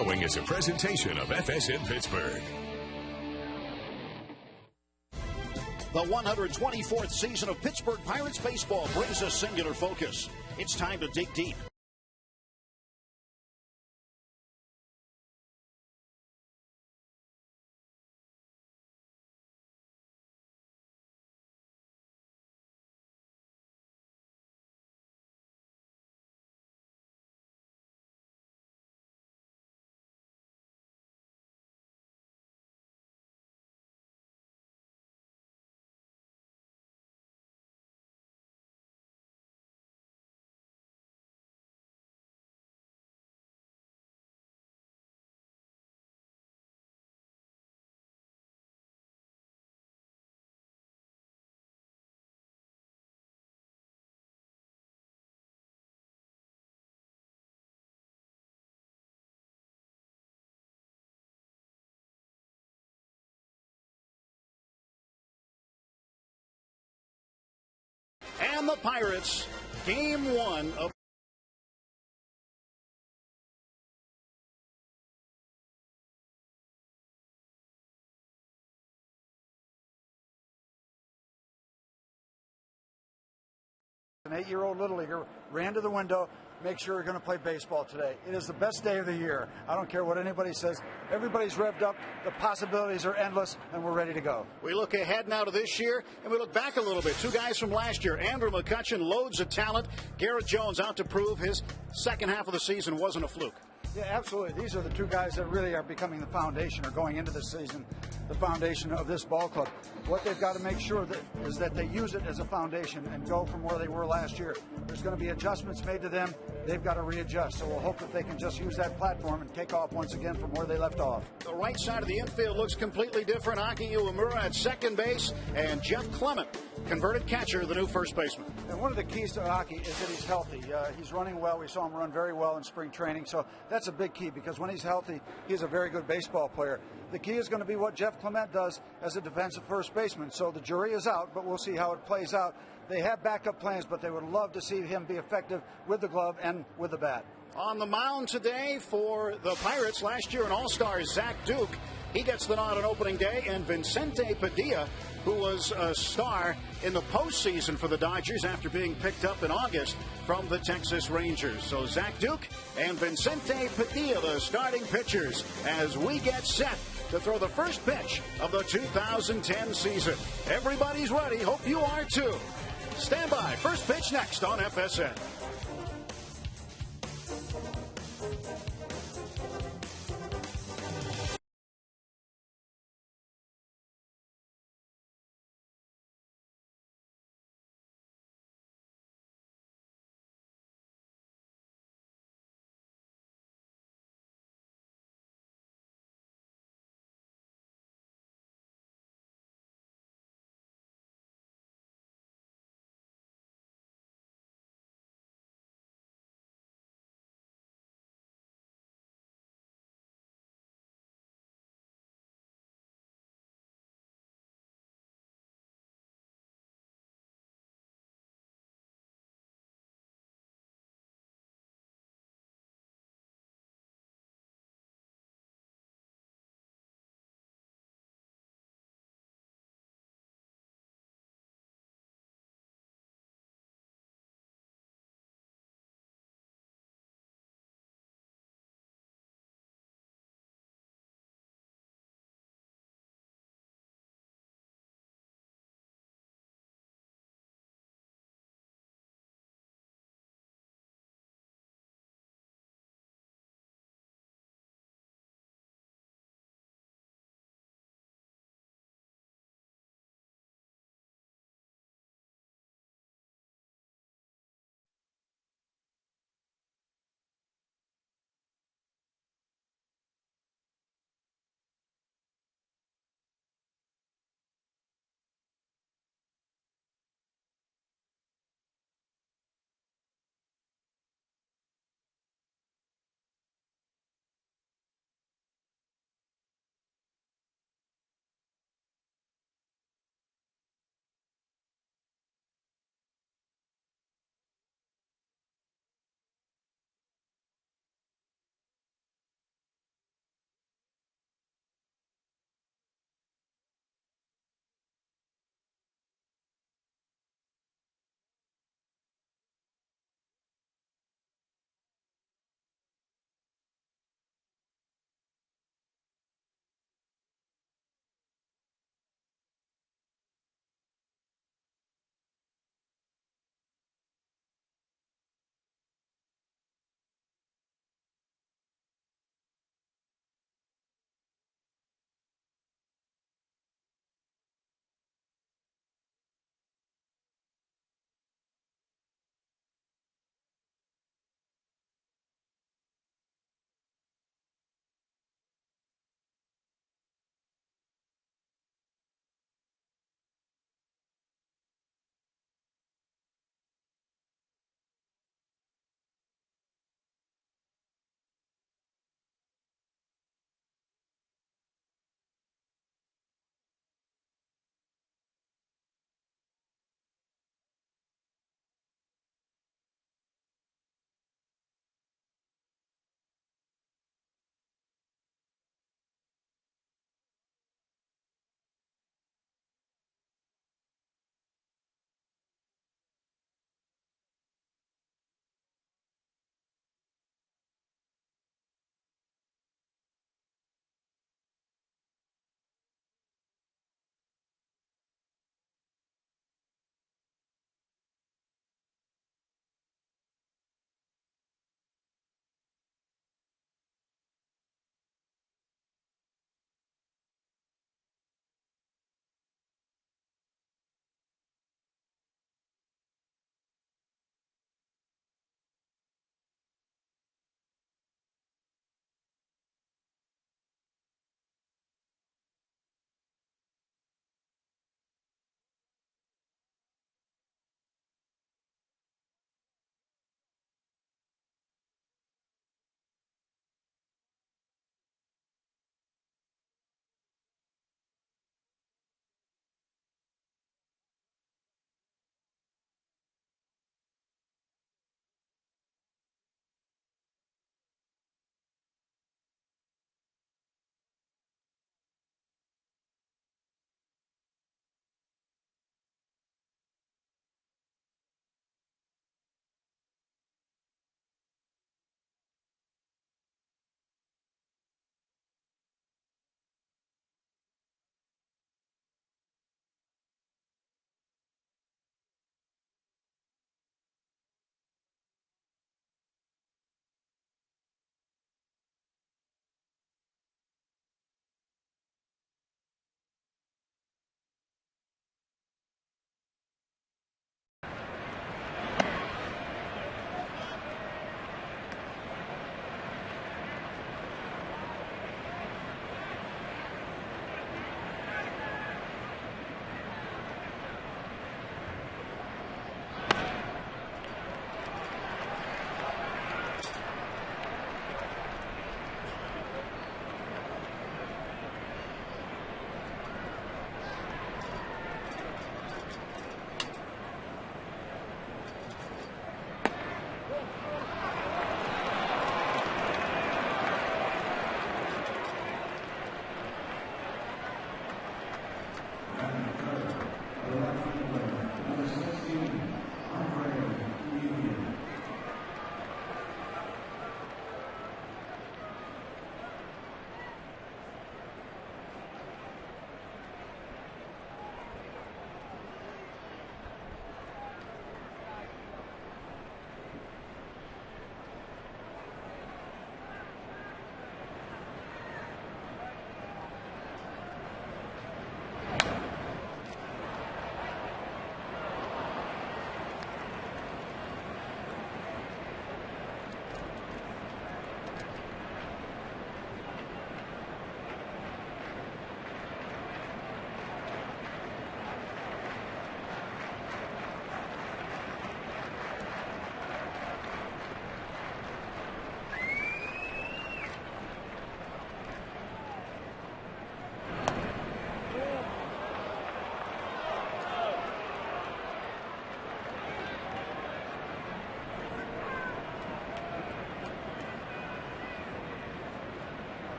following is a presentation of FSN Pittsburgh. The 124th season of Pittsburgh Pirates baseball brings a singular focus. It's time to dig deep. And the Pirates, game one of an 8-year-old little leaguer ran to the window, make sure you're going to play baseball today. It is the best day of the year. I don't care what anybody says. Everybody's revved up. The possibilities are endless, and we're ready to go. We look ahead now to this year, and we look back a little bit. Two guys from last year, Andrew McCutchen, loads of talent. Garrett Jones out to prove his second half of the season wasn't a fluke. Yeah, absolutely. These are the two guys that really are becoming the foundation, or going into this season, the foundation of this ball club. What they've got to make sure is that they use it as a foundation and go from where they were last year. There's going to be adjustments made to them. They've got to readjust. So we'll hope that they can just use that platform and take off once again from where they left off. The right side of the infield looks completely different. Aki Uemura at second base, and Jeff Clement, converted catcher, the new first baseman. And one of the keys to Aki is that he's healthy. He's running well. We saw him run very well in spring training. So that's a big key, because when he's healthy, he's a very good baseball player. The key is going to be what Jeff Clement does as a defensive first baseman. So the jury is out, but we'll see how it plays out. They have backup plans, but they would love to see him be effective with the glove and with the bat. On the mound today for the Pirates, last year an all-star, Zach Duke. He gets the nod on opening day, and Vicente Padilla, who was a star in the postseason for the Dodgers after being picked up in August from the Texas Rangers. So Zach Duke and Vicente Padilla, the starting pitchers, as we get set to throw the first pitch of the 2010 season. Everybody's ready. Hope you are too. Stand by. First pitch next on FSN.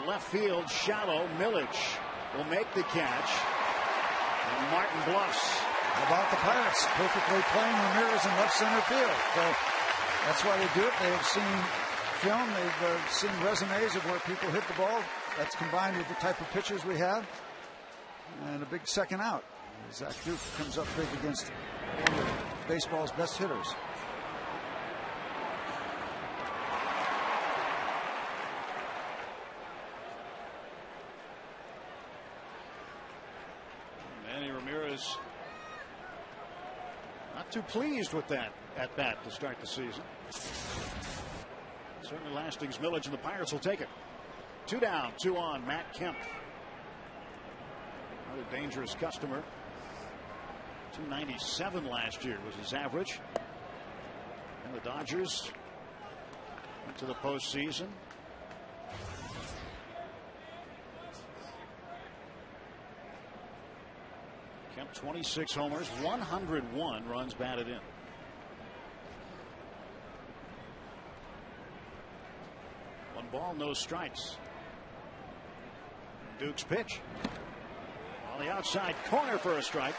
left field, shallow. Milledge will make the catch. And Martin bluffs. How about the Pirates perfectly playing Ramirez in left center field? So that's why they do it. They've seen film. They've seen resumes of where people hit the ball. That's combined with the type of pitchers we have. And a big second out. Zach Duke comes up big against one of baseball's best hitters. Manny Ramirez not too pleased with that at bat to start the season. Certainly Lastings, Milledge, and the Pirates will take it. 2 down, 2 on. Matt Kemp, another dangerous customer. 297 last year was his average. And the Dodgers went to the postseason. Kemp 26 homers, 101 runs batted in. One ball, no strikes. Duke's pitch on the outside corner for a strike.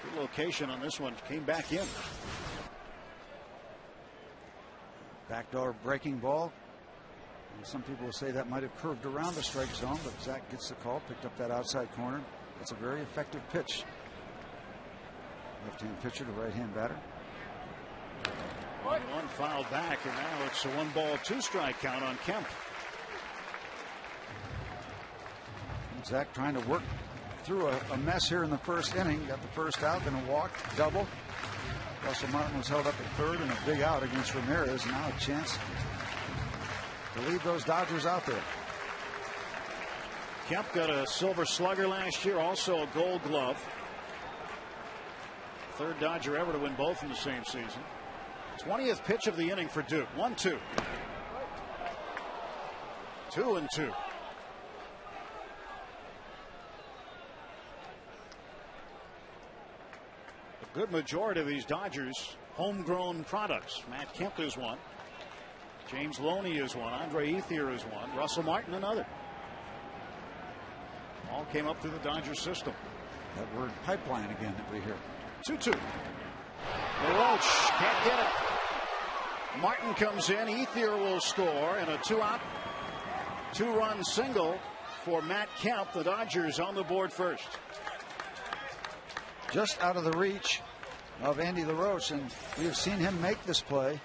Good location on this one. Came back in. Backdoor breaking ball. And some people will say that might have curved around the strike zone, but Zach gets the call, picked up that outside corner. It's a very effective pitch. Left-hand pitcher to right-hand batter. 1 fouled back, and now it's a 1 ball, 2 strike count on Kemp. Zach trying to work through a mess here in the first inning. Got the first out, then a walk, double. Russell Martin was held up at third and a big out against Ramirez. Now a chance to leave those Dodgers out there. Kemp got a Silver Slugger last year, also a Gold Glove. Third Dodger ever to win both in the same season. 20th pitch of the inning for Duke. 1-2. 2-2. A good majority of these Dodgers homegrown products. Matt Kemp is one. James Loney is one. Andre Ethier is one. Russell Martin another. All came up through the Dodger system. That word pipeline again that we hear. 2-2. Roach can't get it. Martin comes in. Ethier will score, and a 2-out, 2-run single for Matt Kemp. The Dodgers on the board first. Just out of the reach of Andy LaRoche, and we've seen him make this play.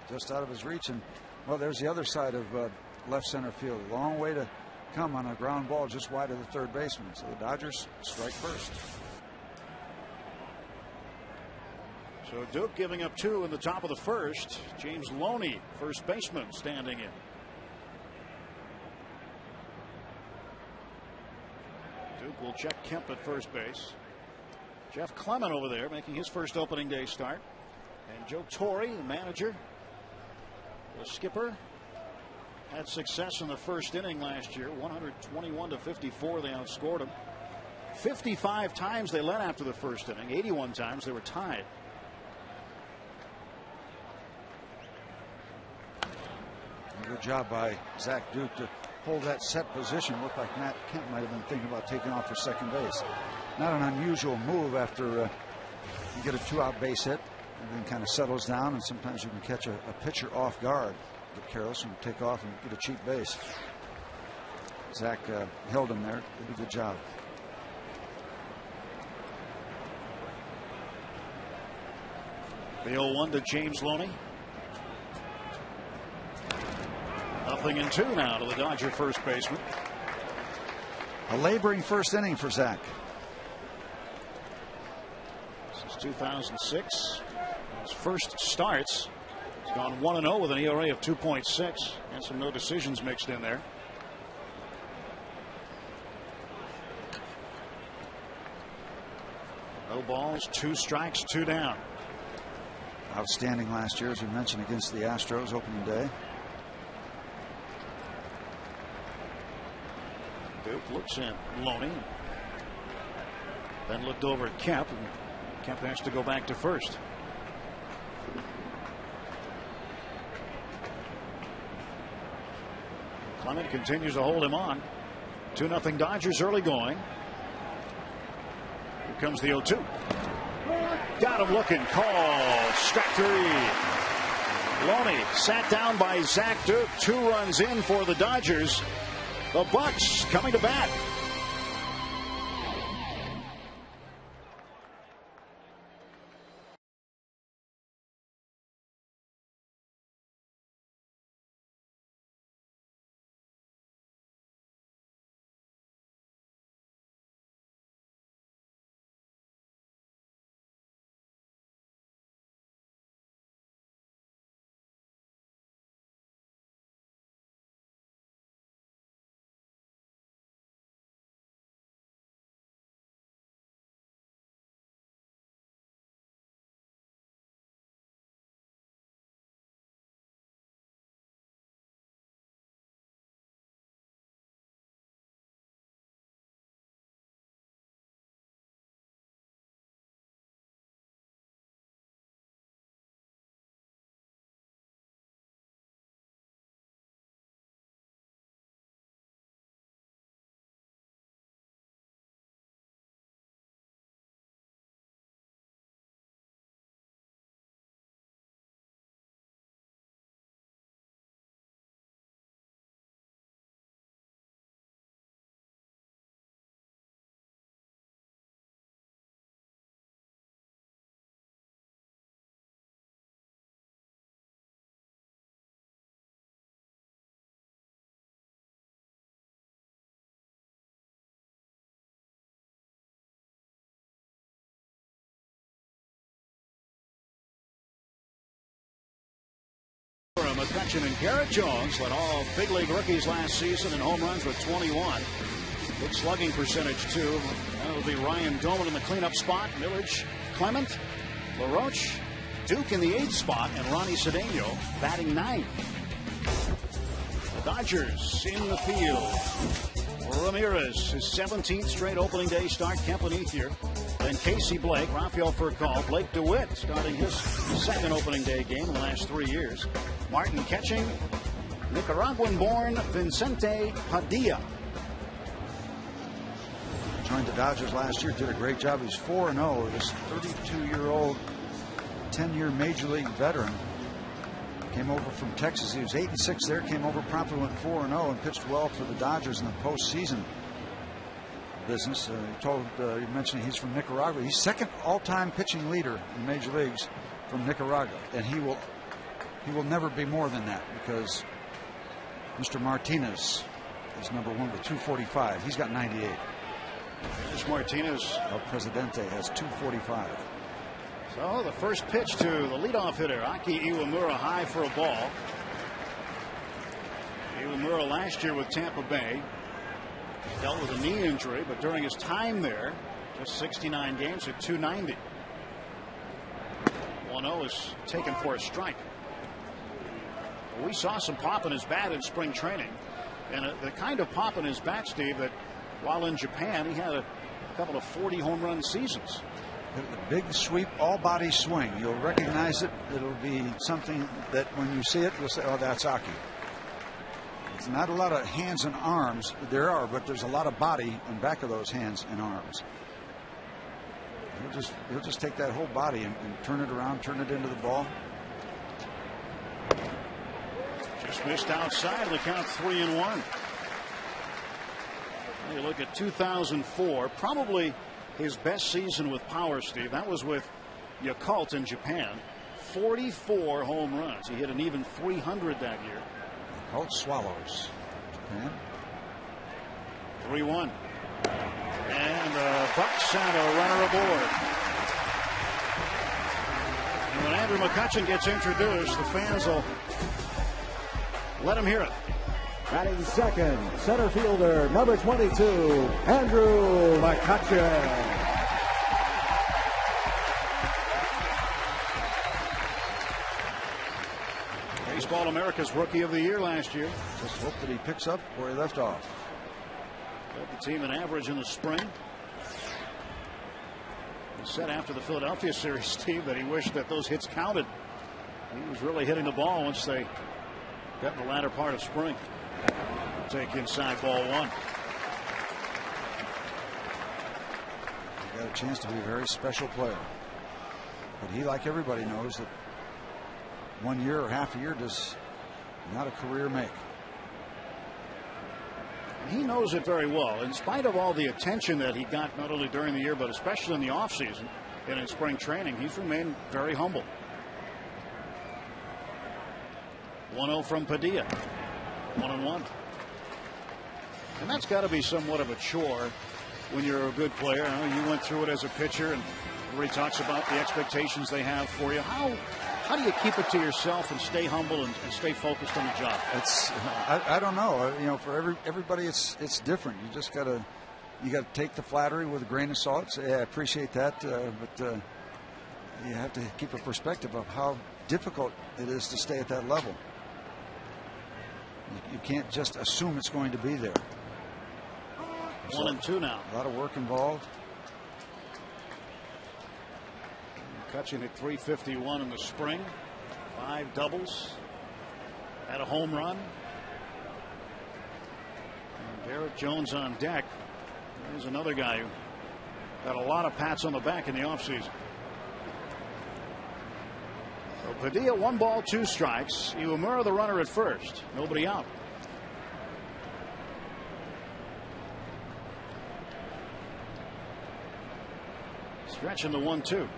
Just out of his reach, and well, there's the other side of left center field. A long way to come on a ground ball just wide of the third baseman. So the Dodgers strike first. So Duke giving up 2 in the top of the first. James Loney, first baseman, standing in. Duke will check Kemp at first base. Jeff Clement over there making his first opening day start. And Joe Torre, the manager, the skipper, had success in the first inning last year. 121-54, they outscored them. 55 times they led after the first inning. 81 times they were tied. Good job by Zach Duke to hold that set position. Looked like Matt Kemp might have been thinking about taking off for second base. Not an unusual move after you get a 2-out base hit. Everything kind of settles down, and sometimes you can catch a pitcher off guard. Get careless and take off and get a cheap base. Zach held him there. Did a good job. The 0-1 to James Loney. 0-2 now to the Dodger first baseman. A laboring first inning for Zach. Since 2006, his first starts. He's gone 1-0 with an ERA of 2.6 and some no decisions mixed in there. No balls, 2 strikes, 2 down. Outstanding last year, as we mentioned, against the Astros opening day. Duke looks in. Loney Then looked over at Kemp, and Kemp has to go back to first. Clement continues to hold him on. 2-0 Dodgers early going. Here comes the 0-2. Got him looking. Call. Strike three. Loney sat down by Zach Duke. 2 runs in for the Dodgers. The Bucks coming to bat. McCutchen and Garrett Jones led all big league rookies last season in home runs with 21. Good slugging percentage too. That will be Ryan Doman in the cleanup spot. Millage, Clement, LaRoche, Duke in the 8th spot, and Ronnie Cedeno batting 9th. The Dodgers in the field. Ramirez, his 17th straight opening day start. Kemp and Ethier. Then Casey Blake, Rafael Furcal, Blake DeWitt starting his 2nd opening day game in the last 3 years. Martin catching. Nicaraguan-born Vicente Padilla. Joined the Dodgers last year, did a great job. He's 4-0. This 32-year-old, 10-year major league veteran. Came over from Texas. He was 8-6 there. Came over, promptly went 4-0 and pitched well for the Dodgers in the postseason business. You mentioned he's from Nicaragua. He's 2nd all-time pitching leader in major leagues from Nicaragua, and he will never be more than that because Mr. Martinez is number 1 with 245. He's got 98. There's Martinez. El Presidente has 245. So the first pitch to the leadoff hitter, Aki Iwamura, high for a ball. Iwamura last year with Tampa Bay dealt with a knee injury, but during his time there, just 69 games at 290. 1-0 is taken for a strike. Well, we saw some pop in his bat in spring training, and the kind of pop in his bat, Steve, that while in Japan he had a couple of 40 home run seasons. The big sweep, all body swing. You'll recognize it. It'll be something that when you see it, you'll say, oh, that's Aki. It's not a lot of hands and arms. There are, but there's a lot of body in back of those hands and arms. He'll just take that whole body and turn it around, turn it into the ball. Just missed outside. The count 3-1. You look at 2004, probably his best season with power, Steve. That was with Yakult in Japan. 44 home runs. He hit an even 300 that year. Yakult Swallows, Japan. 3-1. And the Bucks had a runner aboard. And when Andrew McCutchen gets introduced, the fans will let him hear it. Batting 2nd, center fielder, number 22, Andrew McCutchen. Baseball America's Rookie of the Year last year. Just hope that he picks up where he left off. Led the team in average in the spring. He said after the Philadelphia series, Steve, that he wished that those hits counted. He was really hitting the ball once they got in the latter part of spring. Take inside, ball one. He got a chance to be a very special player. But he, like everybody, knows that 1 year or half a year does not a career make. He knows it very well. In spite of all the attention that he got, not only during the year, but especially in the offseason and in spring training, he's remained very humble. 1-0 from Padilla. 1-1. And that's got to be somewhat of a chore when you're a good player. You went through it as a pitcher, and everybody talks about the expectations they have for you. How do you keep it to yourself and stay humble and stay focused on the job? It's I don't know. For everybody it's different. You just gotta take the flattery with a grain of salt. Say, I appreciate that, but you have to keep a perspective of how difficult it is to stay at that level. You can't just assume it's going to be there. 1-2 now. A lot of work involved. McCutchen hit .351 in the spring. 5 doubles. Had a home run. And Garrett Jones on deck. There's another guy who got a lot of pats on the back in the offseason. So Padilla, 1 ball, 2 strikes. Iwamura the runner at first. Nobody out. Stretching the 1-2.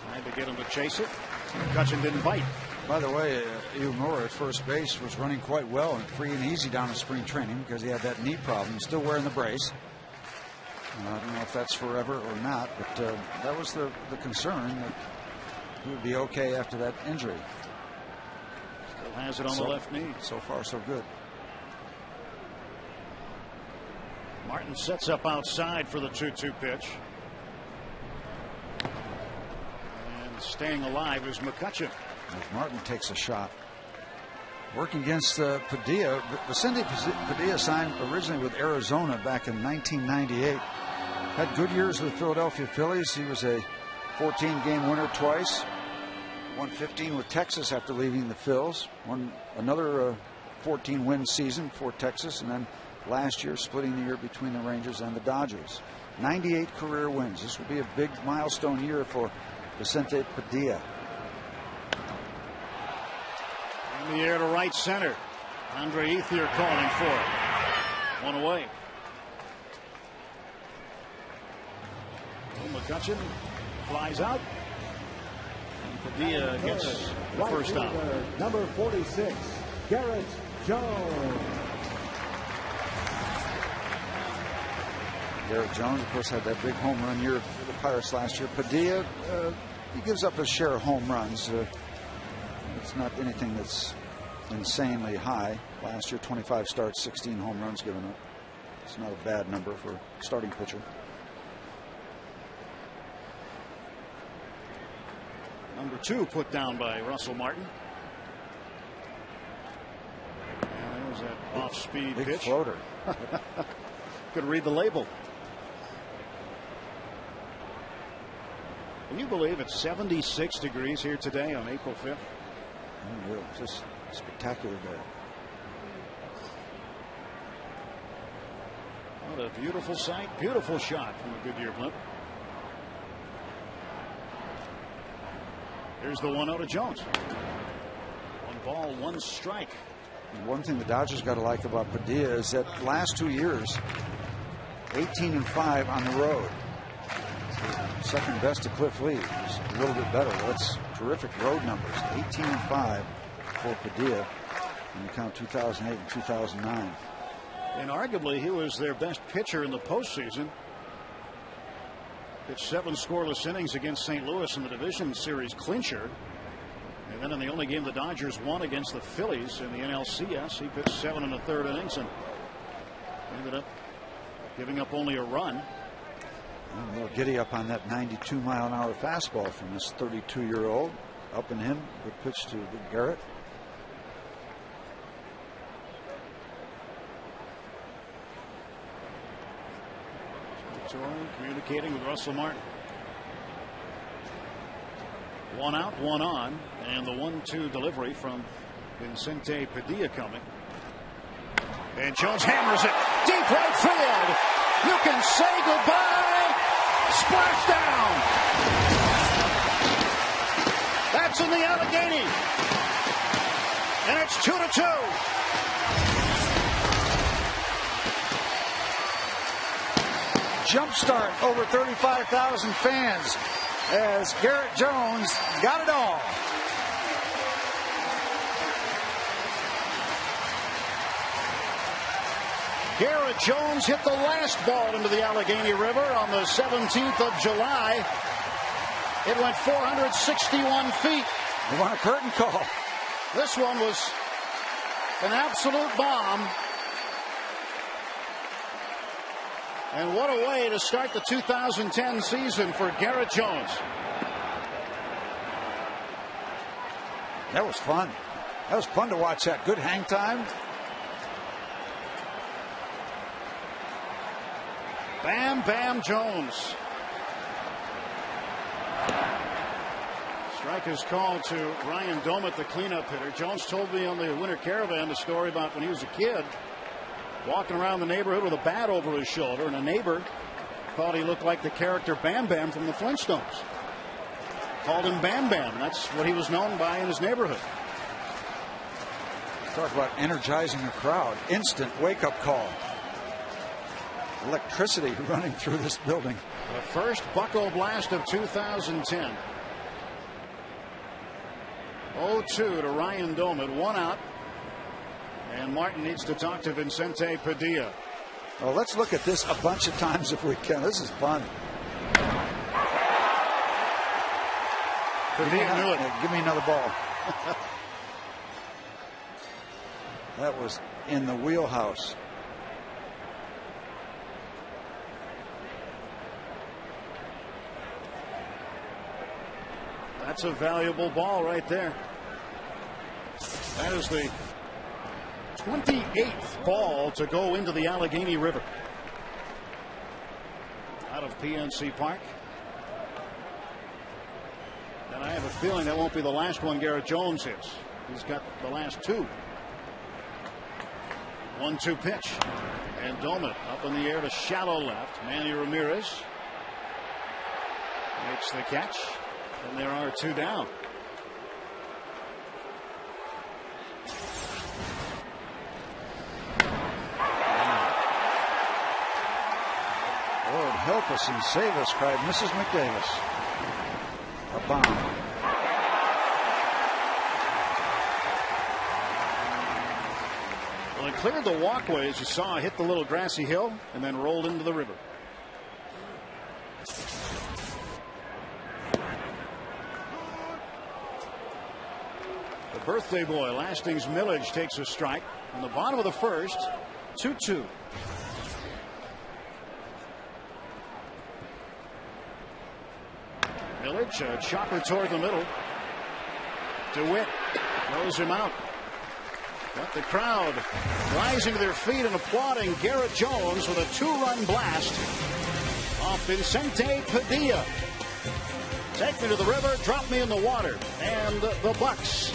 Tried to get him to chase it. McCutchen didn't bite. By the way, Iwamura at first base was running quite well and free and easy down in spring training because he had that knee problem. He's still wearing the brace. I don't know if that's forever or not, but that was the concern, that he would be okay after that injury. Still has it on the left knee. So far, so good. Martin sets up outside for the 2-2 pitch. And staying alive is McCutchen. As Martin takes a shot. Working against Padilla. Vicente Padilla signed originally with Arizona back in 1998. Had good years with the Philadelphia Phillies. He was a 14-game winner twice. Won 15 with Texas after leaving the Phils. Won another 14-win season for Texas, and then last year splitting the year between the Rangers and the Dodgers. 98 career wins. This will be a big milestone year for Vicente Padilla. In the air to right center. Andre Ethier calling for it. 1 away. McCutchen flies out. And Padilla gets the first out. Number 46, Garrett Jones. Garrett Jones, of course, had that big home run year for the Pirates last year. Padilla, he gives up his share of home runs. It's not anything that's insanely high. Last year, 25 starts, 16 home runs given up. It's not a bad number for a starting pitcher. Number 2 put down by Russell Martin. And there's that off-speed big pitch. Floater. Could read the label. Can you believe it's 76 degrees here today on April 5th? Unreal. Just a spectacular day. What a beautiful sight. Beautiful shot from a Goodyear blimp. Here's the 1-0 to Jones. 1 ball, 1 strike. And one thing the Dodgers got to like about Padilla is that last 2 years, 18-5 on the road. Second best to Cliff Lee. He's a little bit better. That's terrific road numbers. 18-5 for Padilla when you count 2008 and 2009. And arguably, he was their best pitcher in the postseason. Pitched 7 scoreless innings against St. Louis in the division series clincher. And then in the only game the Dodgers won against the Phillies in the NLCS, he pitched 7 1/3 innings and ended up giving up only a run. A little giddy up on that 92-mile-an-hour fastball from this 32-year-old. Up in him, good pitch to Garrett. Communicating with Russell Martin. One out, one on, and the 1-2 delivery from Vicente Padilla coming. And Jones hammers it deep right field. You can say goodbye. Splashdown. That's in the Allegheny. And it's 2-2. Jumpstart over 35,000 fans as Garrett Jones got it all. Garrett Jones hit the last ball into the Allegheny River on the 17th of July. It went 461 feet. They want a curtain call. This one was an absolute bomb. And what a way to start the 2010 season for Garrett Jones. That was fun. That was fun to watch that. Good hang time. Bam Bam Jones. Strike is called to Ryan Domit, the cleanup hitter. Jones told me on the Winter Caravan the story about when he was a kid, walking around the neighborhood with a bat over his shoulder, and a neighbor thought he looked like the character Bam Bam from the Flintstones. Called him Bam Bam. That's what he was known by in his neighborhood. Talk about energizing a crowd. Instant wake-up call. Electricity running through this building. The first Bucco blast of 2010. 0-2 to Ryan Domit. One out. And Martin needs to talk to Vicente Padilla. Well, let's look at this a bunch of times if we can. This is fun. Padilla knew it. Give me another ball. That was in the wheelhouse. That's a valuable ball right there. That is the 28th ball to go into the Allegheny River. Out of PNC Park. And I have a feeling that won't be the last one Garrett Jones hits. He's got the last two. 1-2 pitch. And Domit up in the air to shallow left. Manny Ramirez makes the catch. And there are two down. Lord help us and save us, cried Mrs. McDavis. A bomb. Well, it cleared the walkway, as you saw, hit the little grassy hill, and then rolled into the river. The birthday boy, Lastings Millage, takes a strike. On the bottom of the first, 2-2. Millage, a chopper toward the middle. DeWitt throws him out. But the crowd rising to their feet and applauding Garrett Jones with a 2-run blast off Vicente Padilla. Take me to the river, drop me in the water. And the Bucks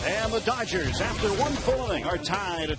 and the Dodgers, after one full inning, are tied at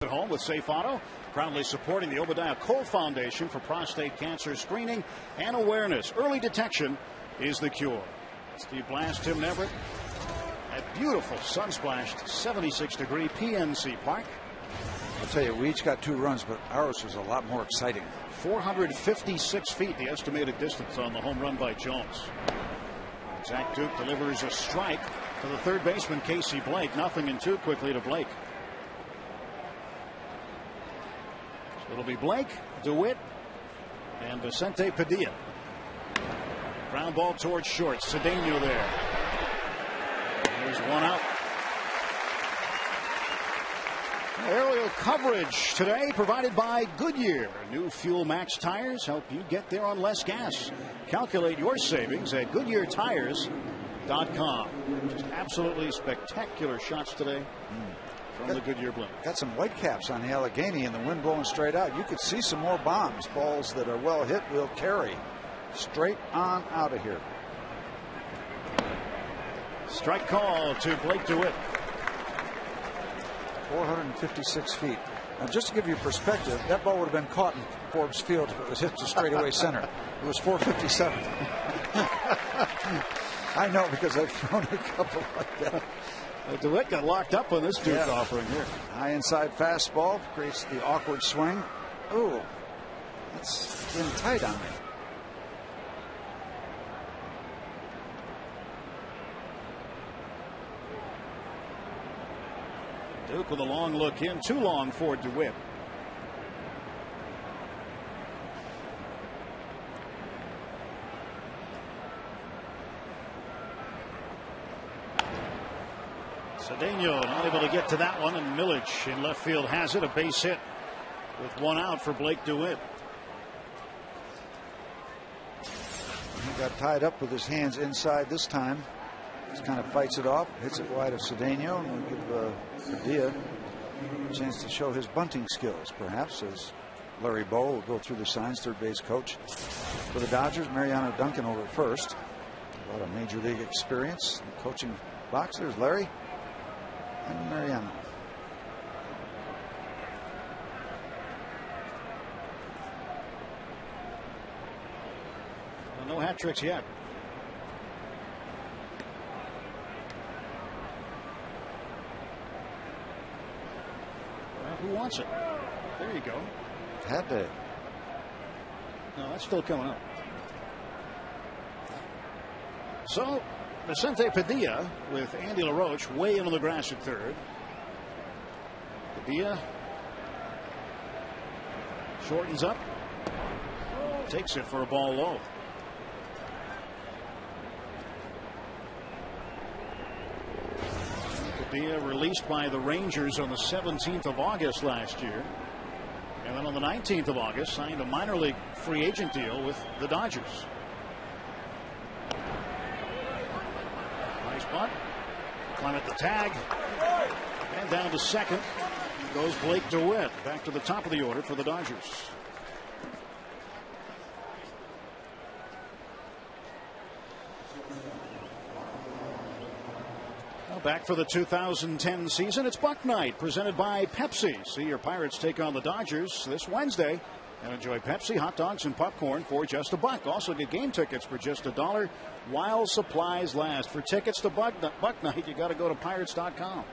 at home with Safe Auto, proudly supporting the Obadiah Cole Foundation for prostate cancer screening and awareness. Early detection is the cure. Steve Blass, Tim Neverett. A beautiful sun-splashed 76-degree PNC Park. I'll tell you, we each got 2 runs, but ours was a lot more exciting. 456 feet, the estimated distance on the home run by Jones. Zach Duke delivers a strike to the third baseman, Casey Blake. 0-2 quickly to Blake. So it'll be Blake, DeWitt, and Vicente Padilla. Ground ball towards short. Cedeno there. There's one out. Aerial coverage today provided by Goodyear. New Fuel Max tires help you get there on less gas. Calculate your savings at GoodyearTires.com. Just absolutely spectacular shots today from the Goodyear blimp. Got some white caps on the Allegheny and the wind blowing straight out. You could see some more bombs. Balls that are well hit will carry straight on out of here. Strike call to Blake DeWitt. 456 feet. Now, just to give you perspective, that ball would have been caught in Forbes Field if it was hit to straightaway center. It was 457. I know because I've thrown a couple like that. DeWitt got locked up on this Duke offering here. High inside fastball creates the awkward swing. Ooh, that's been tight on me. Duke with a long look in, too long for DeWitt. Cedeno not able to get to that one, and Milledge in left field has it. A base hit with one out for Blake DeWitt. He got tied up with his hands inside this time. Just kind of fights it off, hits it wide of Cedeno, and will give Padilla a chance to show his bunting skills, perhaps, as Larry Bow will go through the signs, third base coach for the Dodgers. Mariano Duncan over at first. A lot of major league experience in coaching boxers. Larry and Mariano. Well, no hat tricks yet. Who wants it? There you go. Had to. No, that's still coming up. So, Vicente Padilla with Andy LaRoche way into the grass at third. Padilla shortens up. Takes it for a ball low. Padilla released by the Rangers on the 17th of August last year. And then on the 19th of August signed a minor league free agent deal with the Dodgers. Nice bunt. Climb at the tag. And down to second goes Blake DeWitt. Back to the top of the order for the Dodgers. Back for the 2010 season, it's Buck Night presented by Pepsi. See your Pirates take on the Dodgers this Wednesday and enjoy Pepsi, hot dogs, and popcorn for just $1. Also get game tickets for just $1 while supplies last. For tickets to Buck Night, you got to go to Pirates.com.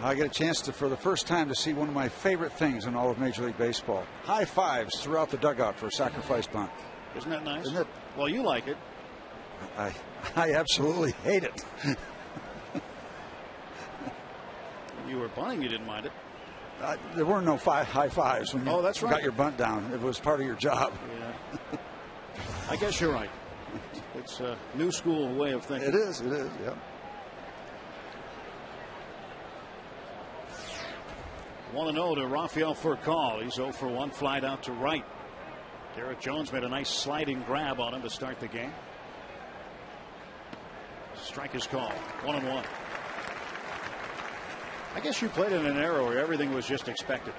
I get a chance to, for the first time, to see one of my favorite things in all of Major League Baseball. High fives throughout the dugout for a sacrifice bunt. Isn't that nice? Isn't it? Well, you like it. I absolutely hate it. You were bunting, you didn't mind it. There were no high fives when you that's right. got your bunt down. It was part of your job. Yeah. I guess you're right. It's a new school way of thinking. It is, yeah. 1-0 to Rafael Furcal. He's 0 for 1, flied out to right. Garrett Jones made a nice sliding grab on him to start the game. Strike is called. 1-1. I guess you played in an era where everything was just expected.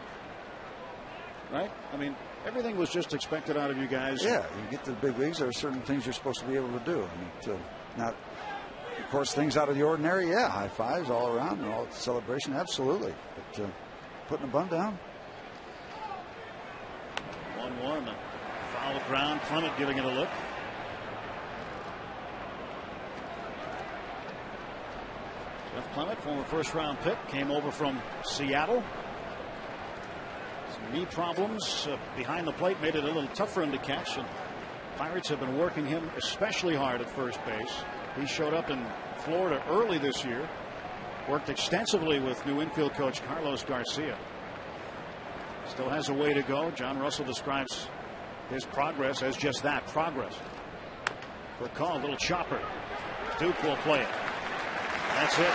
Right? I mean, everything was just expected out of you guys. Yeah, you get to the big leagues, there are certain things you're supposed to be able to do. I mean, not, of course, things out of the ordinary, yeah, high fives all around and all celebration, absolutely. But putting the bunt down. 1-1. Foul ground. Clement giving it a look. Jeff Clement, former first-round pick, came over from Seattle. Some knee problems behind the plate made it a little tough for him to catch, and Pirates have been working him especially hard at first base. He showed up in Florida early this year, worked extensively with new infield coach Carlos Garcia. Still has a way to go. John Russell describes his progress as just that, progress. Good call, little chopper. Duke will play it. That's it.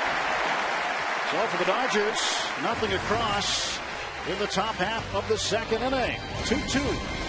So for the Dodgers, nothing across in the top half of the second inning. 2-2.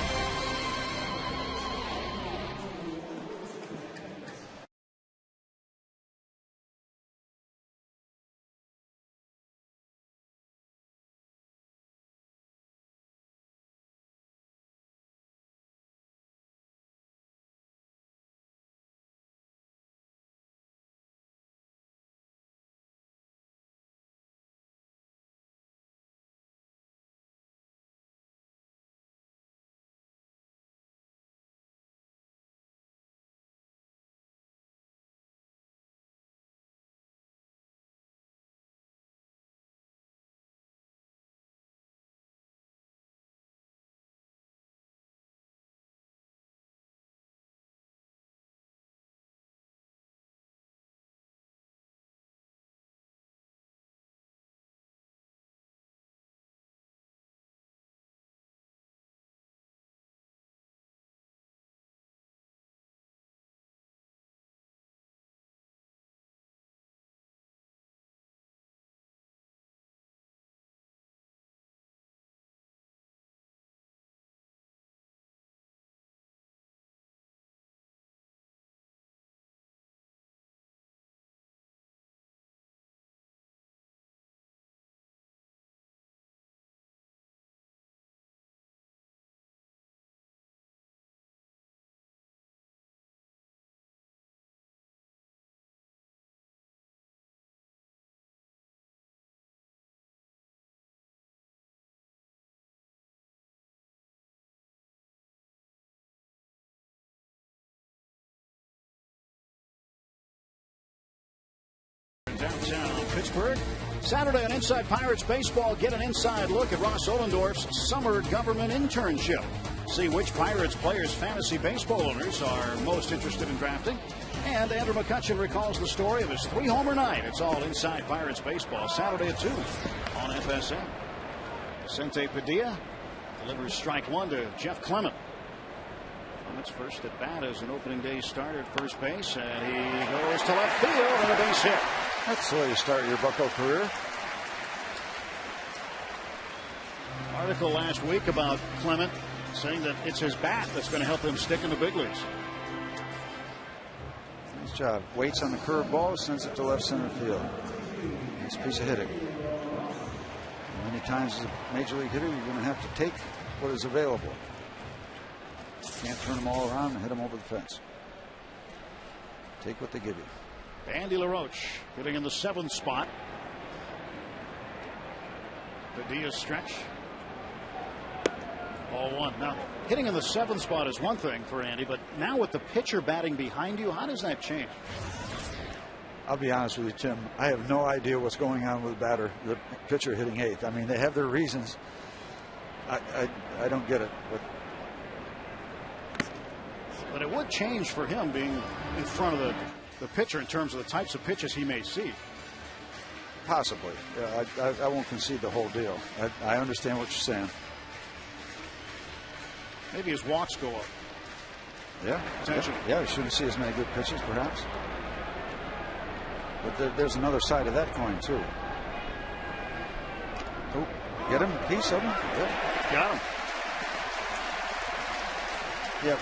Downtown Pittsburgh. Saturday on Inside Pirates Baseball, get an inside look at Ross Ollendorf's summer government internship. See which Pirates players fantasy baseball owners are most interested in drafting. And Andrew McCutchen recalls the story of his 3-homer night. It's all Inside Pirates Baseball, Saturday at 2 on FSN. Vicente Padilla delivers strike one to Jeff Clement. Clement's first at bat as an opening day starter at first base, and he goes to left field and a base hit. That's the way you start your Bucco career. Article last week about Clement saying that it's his bat that's going to help him stick in the big leagues. Nice job. Waits on the curveball, sends it to left center field. Nice piece of hitting. Many times as a major league hitter, you're going to have to take what is available. Can't turn them all around and hit them over the fence. Take what they give you. Andy LaRoche hitting in the 7th spot. Padilla stretch. Ball one. Now, hitting in the 7th spot is one thing for Andy, but now with the pitcher batting behind you, how does that change? I'll be honest with you, Tim. I have no idea what's going on with the pitcher hitting 8th. I mean, they have their reasons. I don't get it. But it would change for him being in front of the pitcher in terms of the types of pitches he may see. Possibly. Yeah, I won't concede the whole deal. I understand what you're saying. Maybe his walks go up. Yeah. Yeah, we shouldn't see as many good pitches, perhaps. But there's another side of that coin, too. Oh, get him? Piece of him? Yeah. Got him. Yeah,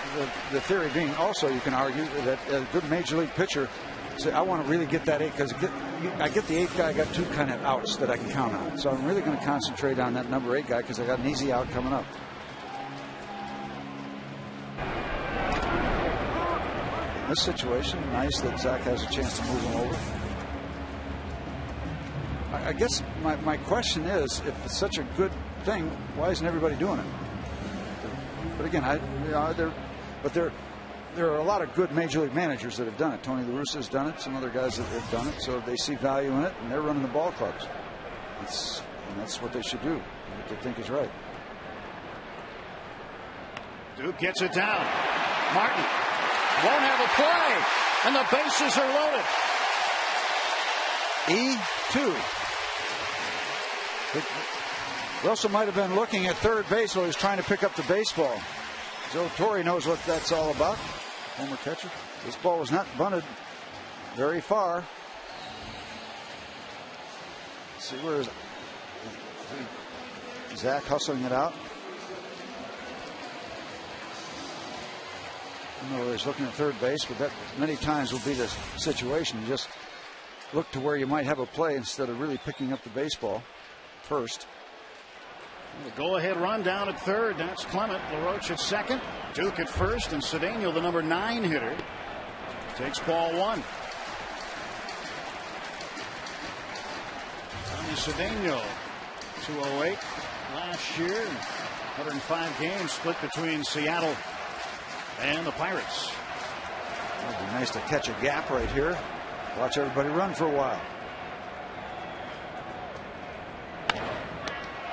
the theory being also you can argue that a good major league pitcher say, I want to really get that 8 because I get the 8th guy. I got 2 kind of outs that I can count on. So I'm really going to concentrate on that number 8 guy because I got an easy out coming up. In this situation, nice that Zach has a chance to move him over. I guess my question is, if it's such a good thing, why isn't everybody doing it? But again, there are a lot of good major league managers that have done it. Tony La Russa has done it. Some other guys that have done it. So they see value in it, and they're running the ball clubs. And that's what they should do. What they think is right. Duke gets it down. Martin won't have a play, and the bases are loaded. E2. Russell might have been looking at third base while he was trying to pick up the baseball. Joe Torre knows what that's all about. Former catcher. This ball was not bunted very far. Let's see, where is Zach hustling it out? I don't know, he's looking at third base, but that many times will be the situation. You just look to where you might have a play instead of really picking up the baseball first. The go-ahead run down at third. That's Clement. LaRoche at second. Duke at first, and Cedeno, the number 9 hitter, takes ball one. Tommy Cedeno, 208 last year, 105 games split between Seattle and the Pirates. It'd be nice to catch a gap right here. Watch everybody run for a while.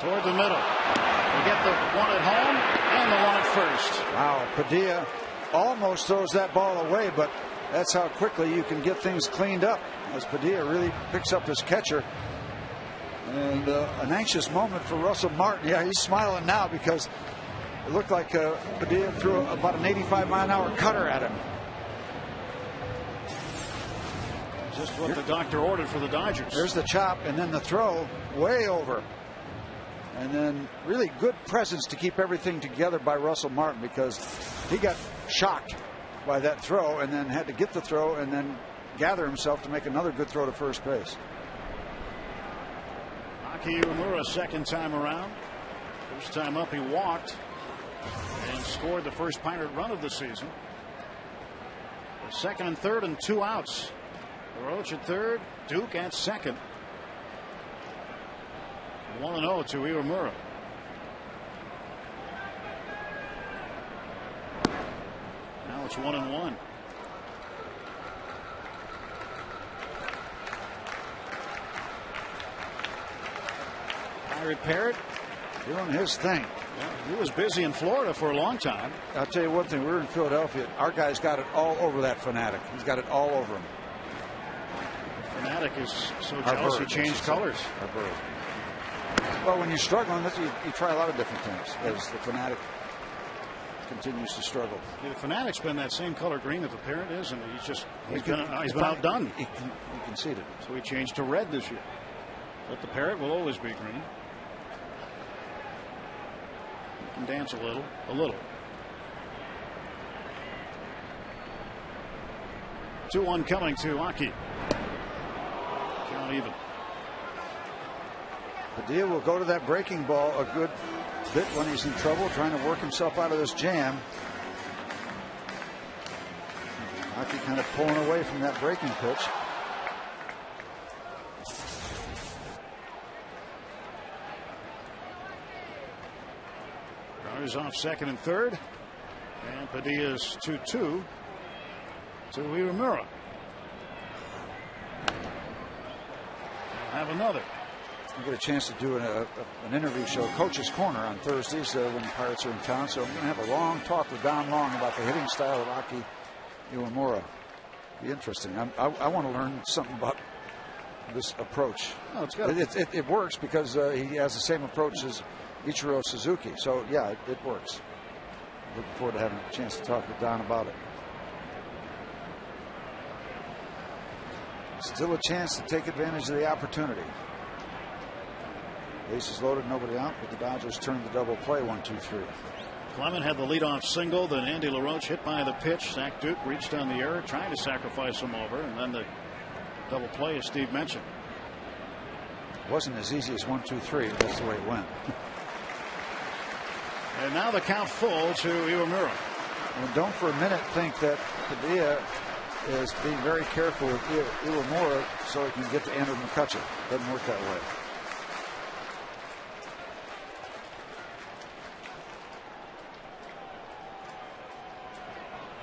Toward the middle. We get the one at home and the one at first. Wow, Padilla almost throws that ball away, but that's how quickly you can get things cleaned up as Padilla really picks up his catcher. And an anxious moment for Russell Martin. Yeah, he's smiling now because it looked like Padilla threw about an 85-mile-an-hour cutter at him. Just what the doctor ordered for the Dodgers. There's the chop, and then the throw way over. And then really good presence to keep everything together by Russell Martin, because he got shocked by that throw and then had to get the throw and then gather himself to make another good throw to first base. Aki Uemura, second time around. First time up, he walked and scored the first Pirate run of the season. Second and third and 2 outs. LaRoche at third, Duke at second. 1-0 to Uemura. Now it's 1-1. Pirate Parrott doing his thing. Yeah, he was busy in Florida for a long time. I'll tell you one thing, we were in Philadelphia. Our guy's got it all over that Fanatic. He's got it all over him. Fanatic is so jealous he changed colors. Our bird. Well, when you're struggling, you try a lot of different things as the Fanatic continues to struggle. Yeah, the Fanatic's been that same color green that the Parrot is, and he's been outdone. He conceded. So he changed to red this year. But the Parrot will always be green. He can dance a little. 2-1 coming to Aki. Count even. Padilla will go to that breaking ball a good bit when he's in trouble, trying to work himself out of this jam. Aki kind of pulling away from that breaking pitch. Runners off second and third. And Padilla's 2-2 to Uemura. Have another. I get a chance to do an interview show, Coach's Corner, on Thursdays when the Pirates are in town. So I'm going to have a long talk with Don Long about the hitting style of Aki Uemura. Be interesting. I want to learn something about this approach. Oh, it works because he has the same approach as Ichiro Suzuki. So yeah, it works. Looking forward to having a chance to talk with Don about it. Still a chance to take advantage of the opportunity. Bases loaded, nobody out, but the Dodgers turned the double play 1-2-3. Clement had the leadoff single, then Andy LaRoche hit by the pitch. Zach Duke reached on the error, trying to sacrifice him over, and then the double play, as Steve mentioned. It wasn't as easy as 1-2-3, but that's the way it went. And now the count full to Uemura. And don't for a minute think that Padilla is being very careful with Iwamura so he can get to Andrew McCutcheon. Doesn't work that way.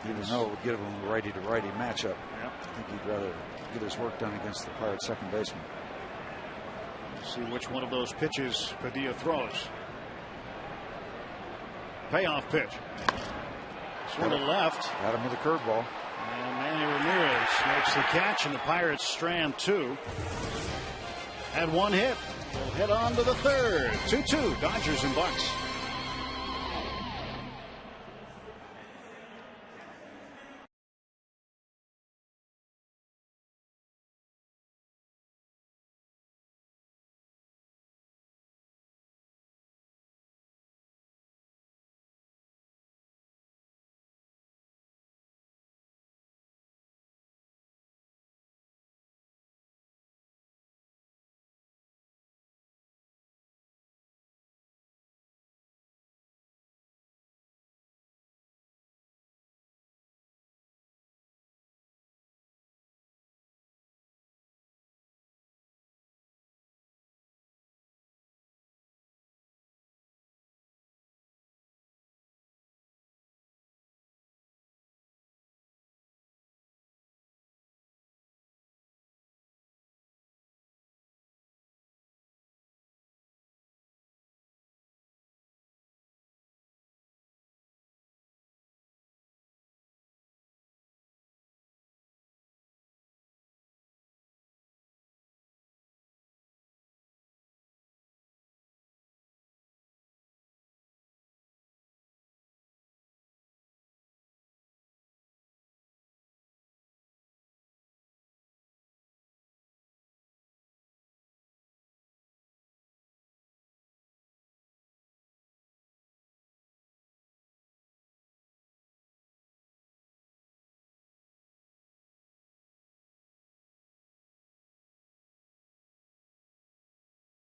Even though it would give him a righty-to-righty matchup, I think he'd rather get his work done against the Pirates' second baseman. Let's see which one of those pitches Padilla throws. Payoff pitch. Sort of left. Got him with a curveball. And Manny Ramirez makes the catch, and the Pirates strand 2. Had 1 hit. We'll head on to the third. 2-2, Dodgers and Bucks.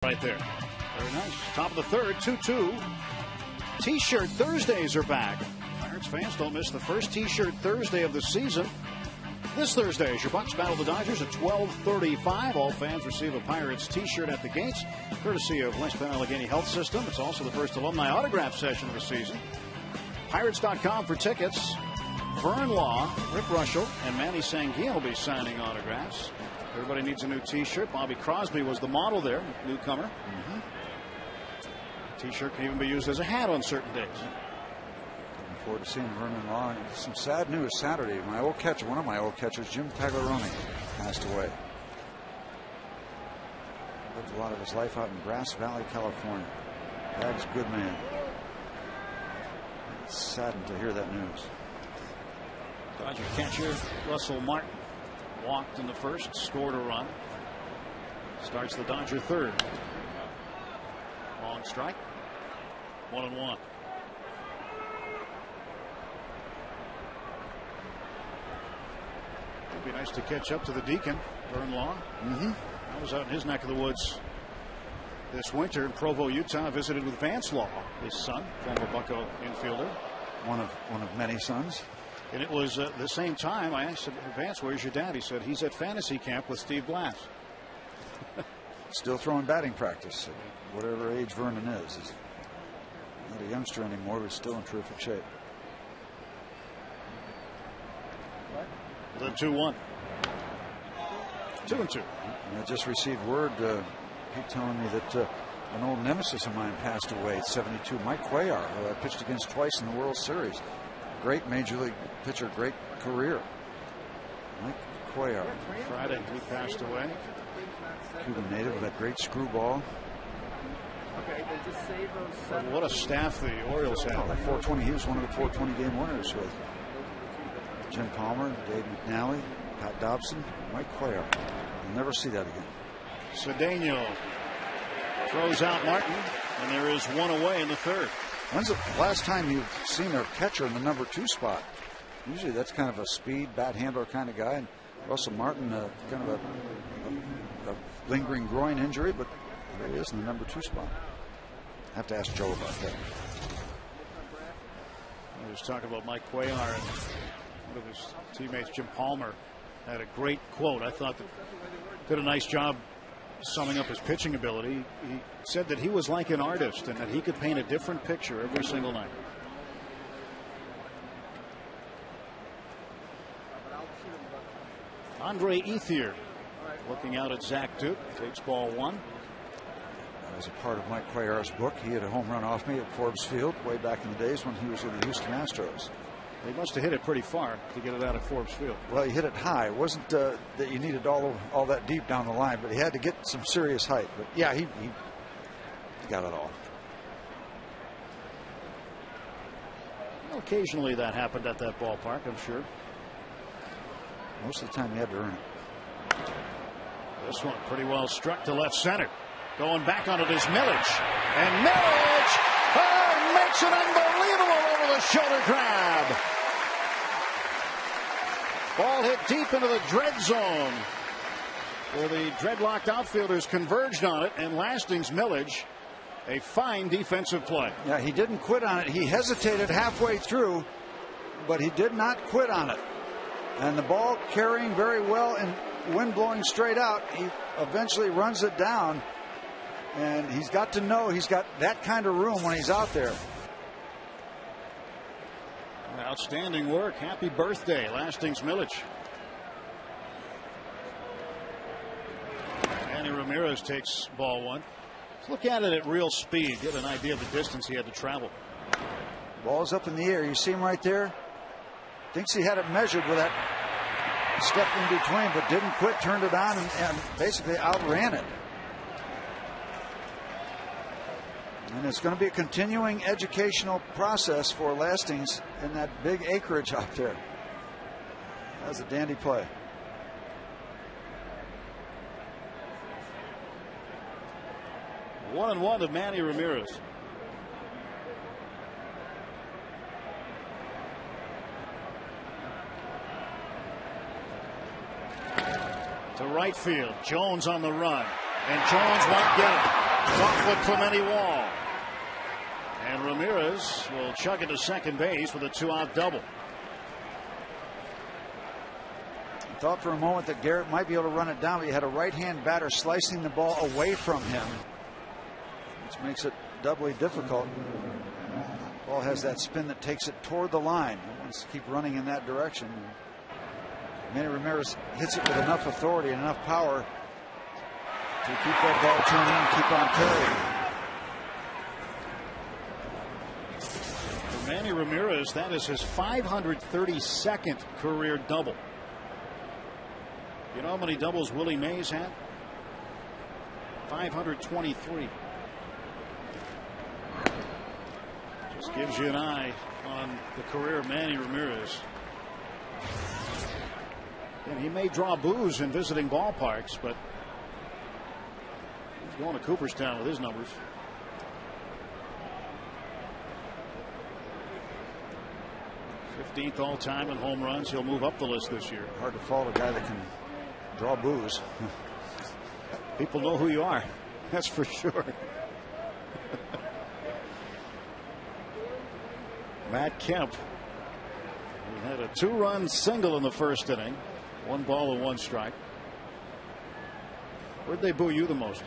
Right there. Very nice. Top of the third, 2-2. T-shirt Thursdays are back. Pirates fans, don't miss the first T-shirt Thursday of the season. This Thursday, as your Bucks battle the Dodgers at 12:35. All fans receive a Pirates T-shirt at the gates, courtesy of West Penn Allegheny Health System. It's also the first alumni autograph session of the season. Pirates.com for tickets. Vern Law, Rick Russell, and Manny Sanguillen will be signing autographs. Everybody needs a new T-shirt. Bobby Crosby was the model there, newcomer. T-shirt can even be used as a hat on certain days. Looking forward to seeing Vernon Law. Some sad news Saturday. My old catcher, one of my old catchers, Jim Pagliarone, passed away. Lived a lot of his life out in Grass Valley, California. That's a good man. It's saddened to hear that news. Dodger catcher Russell Martin walked in the first, scored a run. Starts the Dodger third. Long strike. 1-1. It'd be nice to catch up to the Deacon, Vern Law. I was out in his neck of the woods this winter in Provo, Utah. Visited with Vance Law, his son, former Bucco infielder. One of many sons. And it was the same time I asked Vance, where's your dad? He said he's at fantasy camp with Steve Blass. Still throwing batting practice at whatever age Vernon is. He's not a youngster anymore, but still in terrific shape. The 2-1. 2-2. I just received word, Pete telling me that an old nemesis of mine passed away at 72. Mike Cuellar, who I pitched against twice in the World Series. Great major league pitcher, great career. Mike Cuellar. Friday he passed away. Cuban native with that great screwball. But what a staff the Orioles had. Oh, 420. He was one of the 420 game winners with Jim Palmer, Dave McNally, Pat Dobson, Mike Cuellar. You'll never see that again. Cedeno throws out Martin, and there is one away in the third. When's the last time you've seen a catcher in the number 2 spot? Usually that's kind of a speed, bat handler kind of guy. And Russell Martin, kind of a lingering groin injury, but there he is in the number 2 spot. I have to ask Joe about that. I was talking about Mike Cuellar. One of his teammates, Jim Palmer, had a great quote. I thought that did a nice job summing up his pitching ability. He said that he was like an artist and that he could paint a different picture every single night. Andre Ethier looking out at Zach Duke. Takes ball one. As a part of Mike Cuellar's book, he had a home run off me at Forbes Field way back in the days when he was with the Houston Astros. He must have hit it pretty far to get it out of Forbes Field. Well, he hit it high. It wasn't that you needed all that deep down the line, but he had to get some serious height. But yeah, he got it all. Well, occasionally that happened at that ballpark, I'm sure. Most of the time you had to earn it. This one pretty well struck to left center. Going back on it is Millage. And Millage makes an unbelievable over-the-shoulder grab. Ball hit deep into the dread zone, where the dreadlocked outfielders converged on it, and Lastings Millage, a fine defensive play. Yeah, he didn't quit on it. He hesitated halfway through, but he did not quit on it. And the ball carrying very well and wind blowing straight out, he eventually runs it down. And he's got to know he's got that kind of room when he's out there. Outstanding work. Happy birthday, Lastings Millage. Manny Ramirez takes ball one. Let's look at it at real speed. Get an idea of the distance he had to travel. Ball's up in the air. You see him right there? Thinks he had it measured with that step in between, but didn't quit, turned it on, and basically outran it. And it's going to be a continuing educational process for Lastings in that big acreage out there. That was a dandy play. One and one to Manny Ramirez. To right field. Jones on the run. And Jones won't get it. Off with Clemente Wall. And Ramirez will chug it to second base with a 2-out double. I thought for a moment that Garrett might be able to run it down, but he had a right-hand batter slicing the ball away from him, which makes it doubly difficult. The ball has that spin that takes it toward the line. He wants to keep running in that direction. Manny Ramirez hits it with enough authority and enough power to keep that ball turning and keep on carrying. For Manny Ramirez, that is his 532nd career double. You know how many doubles Willie Mays had? 523. Just gives you an eye on the career of Manny Ramirez. And he may draw boos in visiting ballparks, but he's going to Cooperstown with his numbers. 15th all time in home runs. He'll move up the list this year. Hard to fault a guy that can draw boos. People know who you are. That's for sure. Matt Kemp, who had a 2-run single in the first inning. 1 ball and 1 strike. Where'd they boo you the most?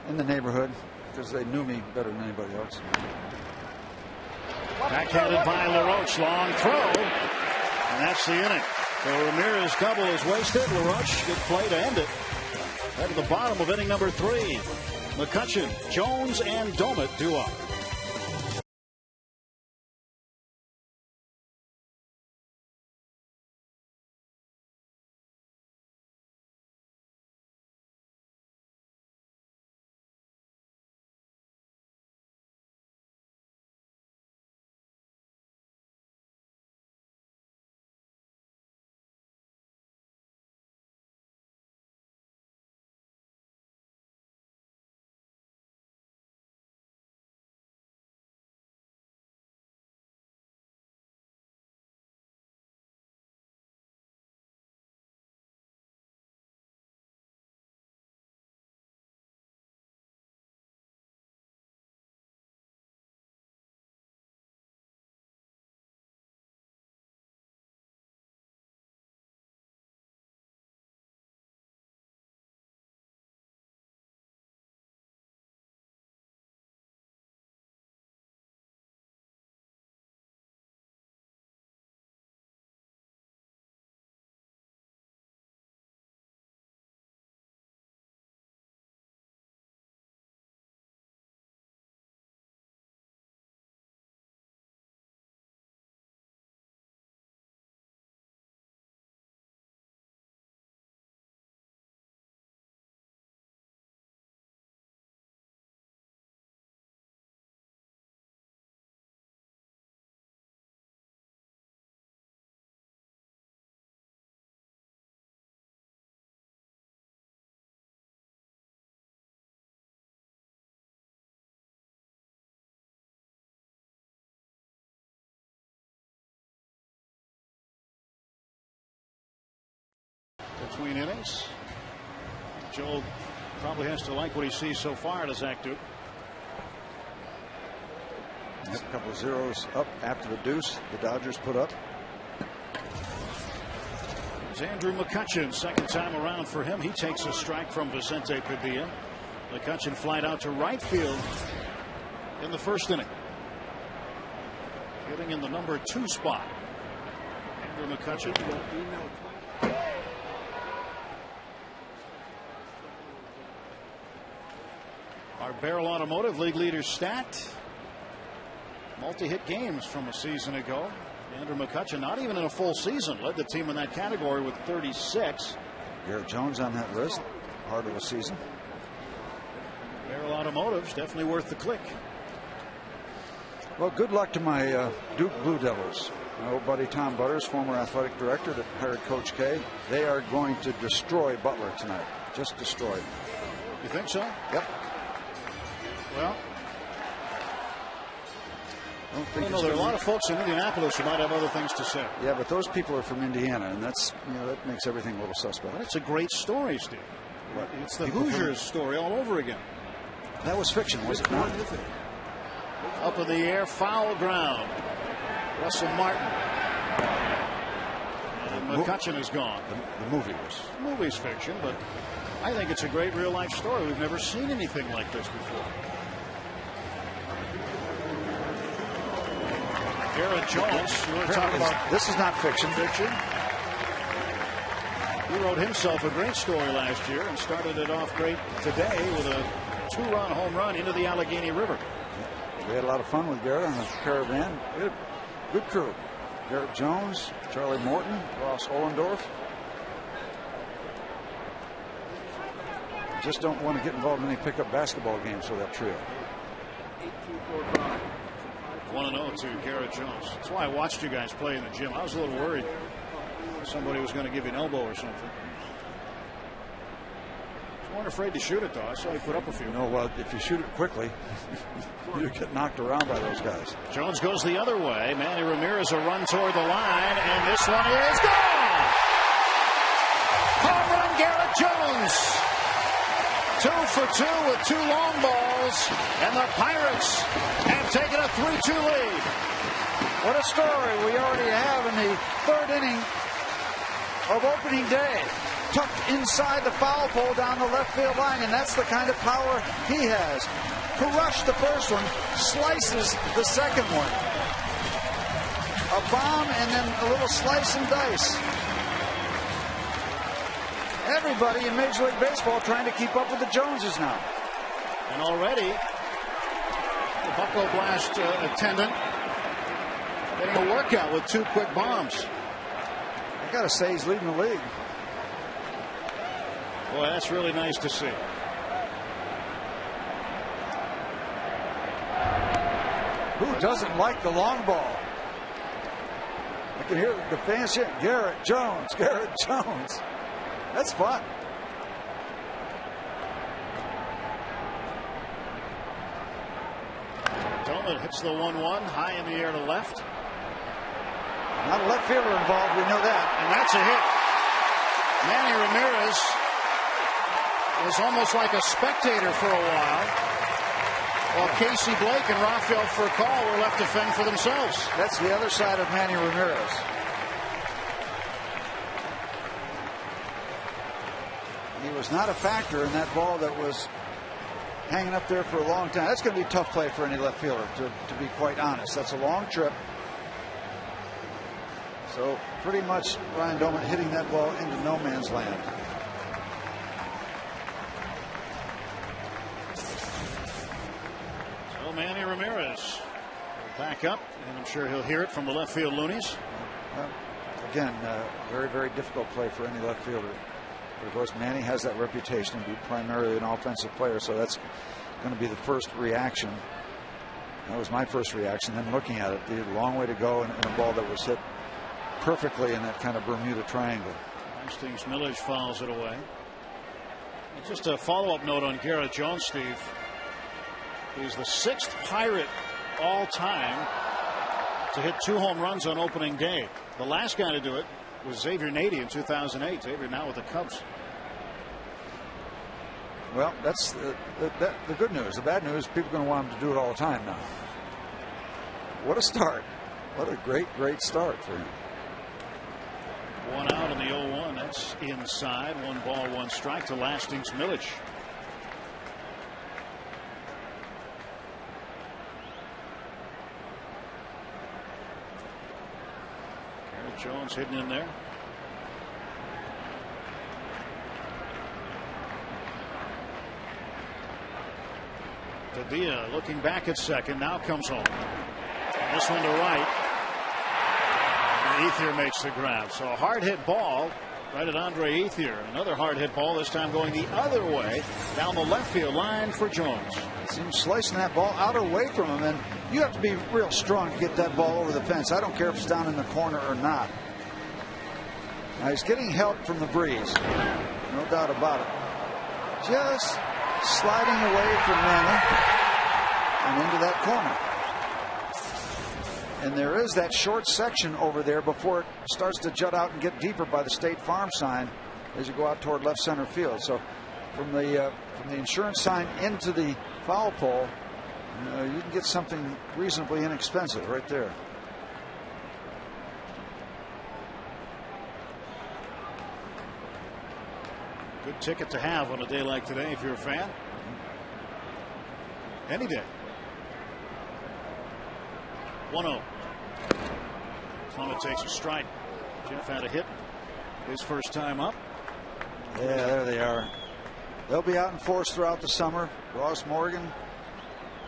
In the neighborhood, because they knew me better than anybody else. Backhanded by LaRoche. Long throw. And that's the inning. So Ramirez double is wasted. LaRoche, good play to end it. At the bottom of inning number 3. McCutchen, Jones, and Domet due up. between innings. Joe probably has to like what he sees so far to Zach Duke. A couple of zeros up after the deuce the Dodgers put up. It's Andrew McCutchen, second time around for him. He takes a strike from Vicente Padilla. McCutchen flied out to right field in the first inning. Hitting in the number 2 spot. Andrew McCutchen. Our Barrel Automotive League leader stat. Multi-hit games from a season ago. Andrew McCutchen, not even in a full season, led the team in that category with 36. Garrett Jones on that list. Part of a season. Barrel Automotive's definitely worth the click. Well, good luck to my Duke Blue Devils. My old buddy Tom Butters, former athletic director that hired Coach K. They are going to destroy Butler tonight. Just destroy him. You think so? Yep. Well, I don't think there are a lot of folks in Indianapolis who might have other things to say. Yeah, but those people are from Indiana, and that's, that makes everything a little suspect. But it's a great story, Steve. What? It's the Hoosiers story all over again. That was fiction, was it not? Up in the air, foul ground. Russell Martin. And McCutchen is gone. The movie was. The movie's fiction, but I think it's a great real-life story. We've never seen anything like this before. Garrett Jones, you want to talk about... This is not fiction. Fiction. He wrote himself a great story last year and started it off great today with a 2-run home run into the Allegheny River. We had a lot of fun with Garrett on the Caravan. Good crew. Garrett Jones, Charlie Morton, Ross Ollendorf. Just don't want to get involved in any pickup basketball games with that trio. 1-0 to Garrett Jones. That's why I watched you guys play in the gym. I was a little worried somebody was going to give you an elbow or something. You weren't afraid to shoot it, though. I saw you put up a few. No, well, if you shoot it quickly, you get knocked around by those guys. Jones goes the other way. Manny Ramirez a run toward the line, and this one is gone! Home run, Garrett Jones! 2 for 2 with 2 long balls, and the Pirates have taken a 3-2 lead. What a story we already have in the 3rd inning of opening day. Tucked inside the foul pole down the left field line, and that's the kind of power he has. Crushed the first one, slices the second one. A bomb and then a little slice and dice. Everybody in Major League Baseball trying to keep up with the Joneses now. And already, the Buffalo Blast attendant getting a workout with 2 quick bombs. I got to say, he's leading the league. Boy, that's really nice to see. Who doesn't like the long ball? I can hear the fans chant, Garrett Jones, Garrett Jones. That's fun. Dolan hits the 1-1 high in the air to left. Not a left fielder involved, we know that. And that's a hit. Manny Ramirez was almost like a spectator for a while, while Casey Blake and Rafael Furcal were left to fend for themselves. That's the other side of Manny Ramirez. He was not a factor in that ball that was hanging up there for a long time. That's going to be a tough play for any left fielder, to be quite honest. That's a long trip. So pretty much Ryan Doman hitting that ball into no man's land. So Manny Ramirez will back up, and I'm sure he'll hear it from the left field loonies. Again, very, very difficult play for any left fielder. But of course, Manny has that reputation to be primarily an offensive player, so that's going to be the first reaction. That was my first reaction. Then looking at it, he had a long way to go in a ball that was hit perfectly in that kind of Bermuda Triangle. Hastings Millage fouls it away. And just a follow-up note on Garrett Jones, Steve. He's the 6th Pirate all-time to hit 2 home runs on opening day. The last guy to do it was Xavier Nady in 2008. Xavier now with the Cubs. Well, that's the good news. The bad news, people are going to want him to do it all the time now. What a start. What a great start for him. 1 out in the 0-1. That's inside. 1 ball, 1 strike to Lastings Milledge. Garrett Jones hitting in there. Padilla looking back at second. Now comes home. This one to right. And Ethier makes the grab. So a hard hit ball right at Andre Ethier. Another hard hit ball, this time going the other way down the left field line for Jones. Seems slicing that ball out away from him, and you have to be real strong to get that ball over the fence. I don't care if it's down in the corner or not. Now he's getting help from the breeze, no doubt about it. Just sliding away from Manny and into that corner. And there is that short section over there before it starts to jut out and get deeper by the State Farm sign as you go out toward left center field. So from the insurance sign into the foul pole, you can get something reasonably inexpensive right there. Good ticket to have on a day like today if you're a fan. Any day. 1-0. Clement takes a strike. Jeff had a hit his first time up. Yeah, there they are. They'll be out in force throughout the summer. Ross Morgan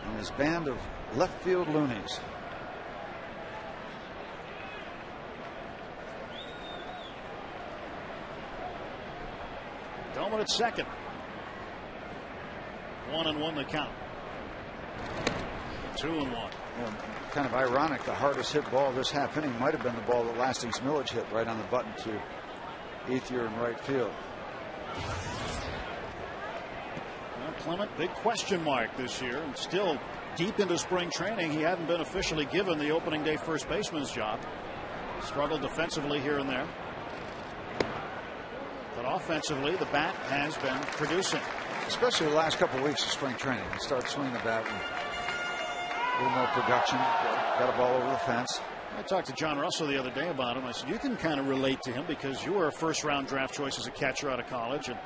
and his band of left field loonies. Bellman at second. 1-1 the count. 2-1. Well, kind of ironic, the hardest hit ball this half inning might have been the ball that Lastings Milledge hit right on the button to Ethier in right field. Well, Clement, big question mark this year, and still deep into spring training. He hadn't been officially given the opening day first baseman's job. Struggled defensively here and there. But offensively, the bat has been producing. Especially the last couple of weeks of spring training. He started swinging the bat and a little more production. Got a ball over the fence. I talked to John Russell the other day about him. I said, you can kind of relate to him because you were a first-round draft choice as a catcher out of college, and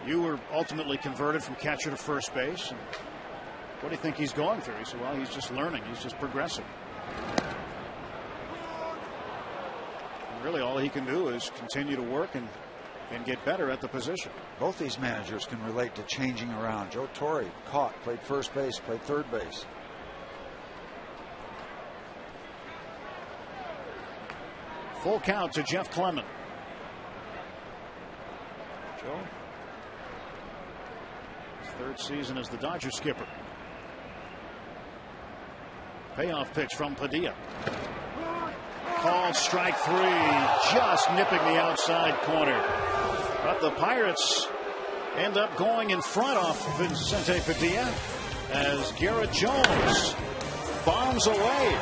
you were ultimately converted from catcher to first base. And what do you think he's going through? He said, well, he's just learning. He's just progressing. And really, all he can do is continue to work and get better at the position. Both these managers can relate to changing around. Joe Torre caught, played first base, played third base. Full count to Jeff Clement. Joe, his third season as the Dodgers skipper. Payoff pitch from Padilla. Called strike 3, just nipping the outside corner. But the Pirates end up going in front off Vicente Padilla as Garrett Jones bombs away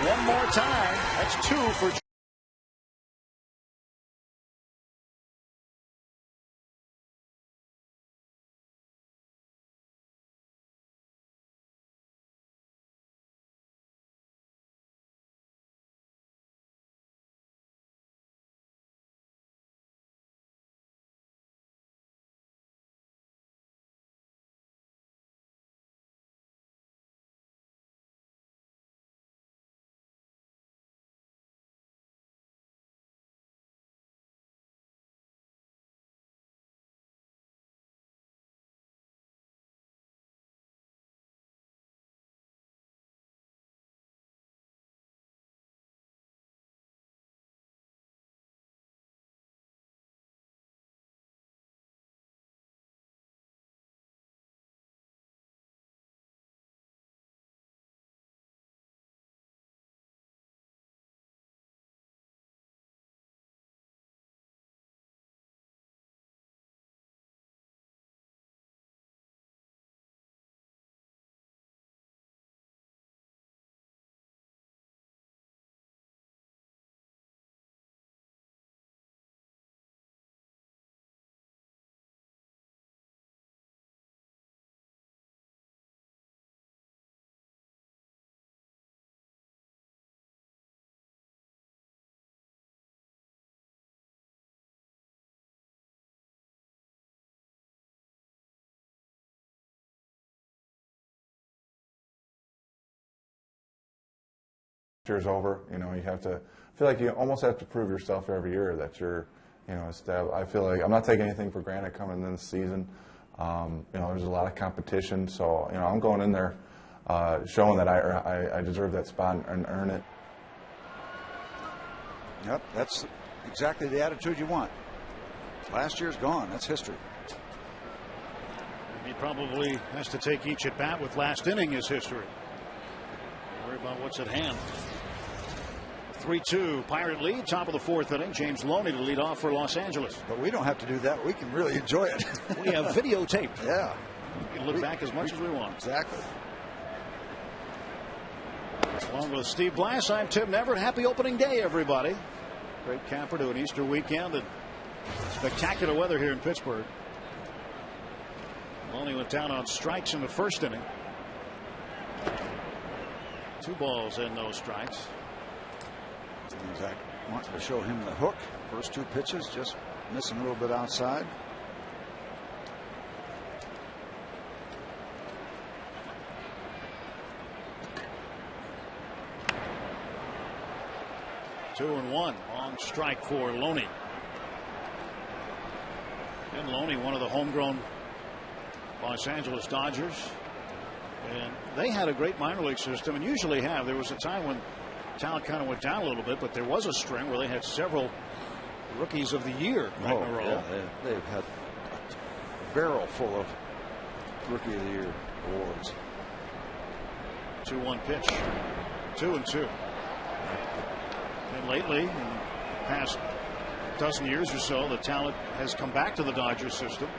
one more time. That's 2 for year's over. You know, you have to feel like you almost have to prove yourself every year that you're, you know, I feel like I'm not taking anything for granted coming in this season. You know, there's a lot of competition, so you know, I'm going in there showing that I deserve that spot and earn it. Yep, that's exactly the attitude you want. Last year's gone. That's history. He probably has to take each at bat with last inning as history. Don't worry about what's at hand. 3-2 Pirate lead, top of the fourth inning. James Loney to lead off for Los Angeles. But we don't have to do that. We can really enjoy it. We have videotape. Yeah. We can look back as much as we want. Exactly. Along with Steve Blass, I'm Tim Neverett. Happy opening day, everybody. Great camper to an Easter weekend and spectacular weather here in Pittsburgh. Loney went down on strikes in the first inning. 2 balls and no strikes. Zach wanted to show him the hook. First 2 pitches, just missing a little bit outside. Two and one. Long strike for Loney. And Loney, one of the homegrown Los Angeles Dodgers. And they had a great minor league system, and usually have. There was a time when talent kind of went down a little bit, but there was a string where they had several rookies of the year in a row. Yeah, they've had a barrel full of rookie of the year awards. 2-1 pitch. 2-2. And lately, in the past dozen years or so, the talent has come back to the Dodgers system.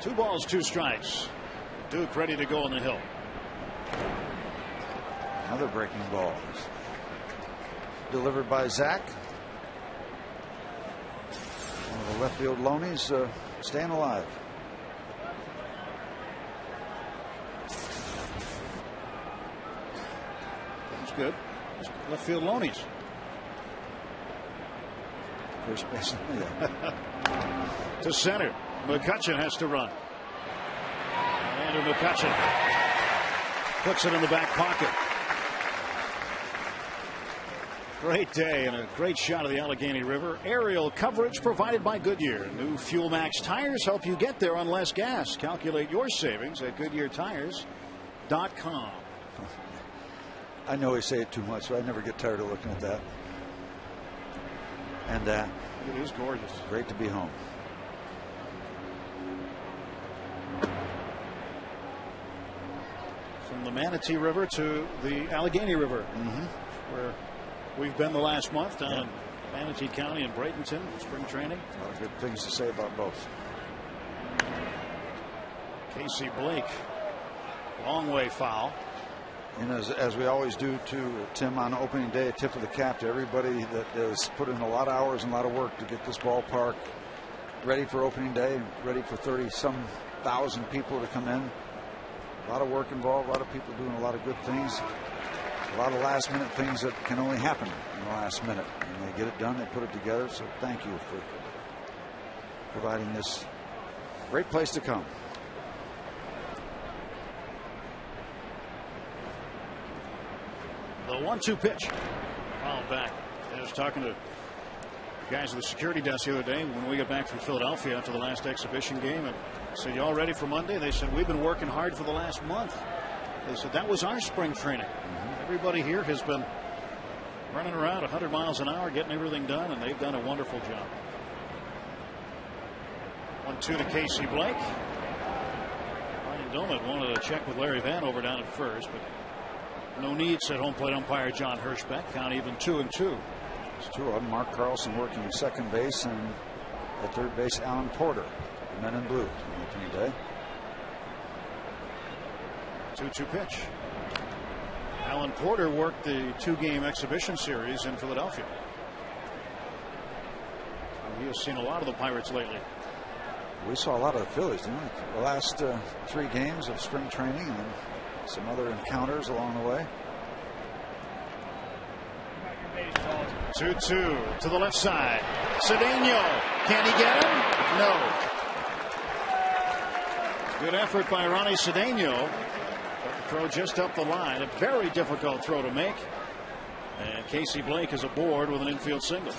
Two balls, 2 strikes. Duke ready to go on the hill. Another breaking ball. Delivered by Zach. One of the left field Loneys staying alive. That's good. Left field Loneys. First base. To center. McCutchen has to run. Andrew McCutchen puts it in the back pocket. Great day and a great shot of the Allegheny River. Aerial coverage provided by Goodyear. New Fuel Max tires help you get there on less gas. Calculate your savings at GoodyearTires.com. I know we say it too much, so I never get tired of looking at that. And it is gorgeous. Great to be home. From the Manatee River to the Allegheny River, where we've been the last month down in Manatee County and Bradenton, spring training. A lot of good things to say about both. Casey Blake, long way foul. And as we always do to Tim on opening day, a tip of the cap to everybody that has put in a lot of hours and a lot of work to get this ballpark ready for opening day, ready for 30-some thousand people to come in. A lot of work involved, a lot of people doing a lot of good things, a lot of last-minute things that can only happen in the last minute. And they get it done, they put it together, so thank you for providing this great place to come. The 1-2 pitch. Foul back. I was talking to guys at the security desk the other day when we got back from Philadelphia after the last exhibition game, and I said, "Y'all ready for Monday?" They said, "We've been working hard for the last month." They said, "That was our spring training." Everybody here has been running around 100 miles an hour getting everything done, and they've done a wonderful job. 1-2 to Casey Blake. Ryan Dolan wanted to check with Larry Vanover down at first, but no need, said home plate umpire John Hirschbeck. Count even 2-2. It's 2 of them. Mark Carlson working second base, and at third base Alan Porter, the men in blue on opening day. 2-2 pitch. Alan Porter worked the 2-game exhibition series in Philadelphia. He has seen a lot of the Pirates lately. We saw a lot of the Phillies, didn't we? The last 3 games of spring training and some other encounters along the way. 2-2 to the left side. Cedeno. Can he get him? No. Good effort by Ronnie Cedeno. Throw just up the line. A very difficult throw to make. And Casey Blake is aboard with an infield single.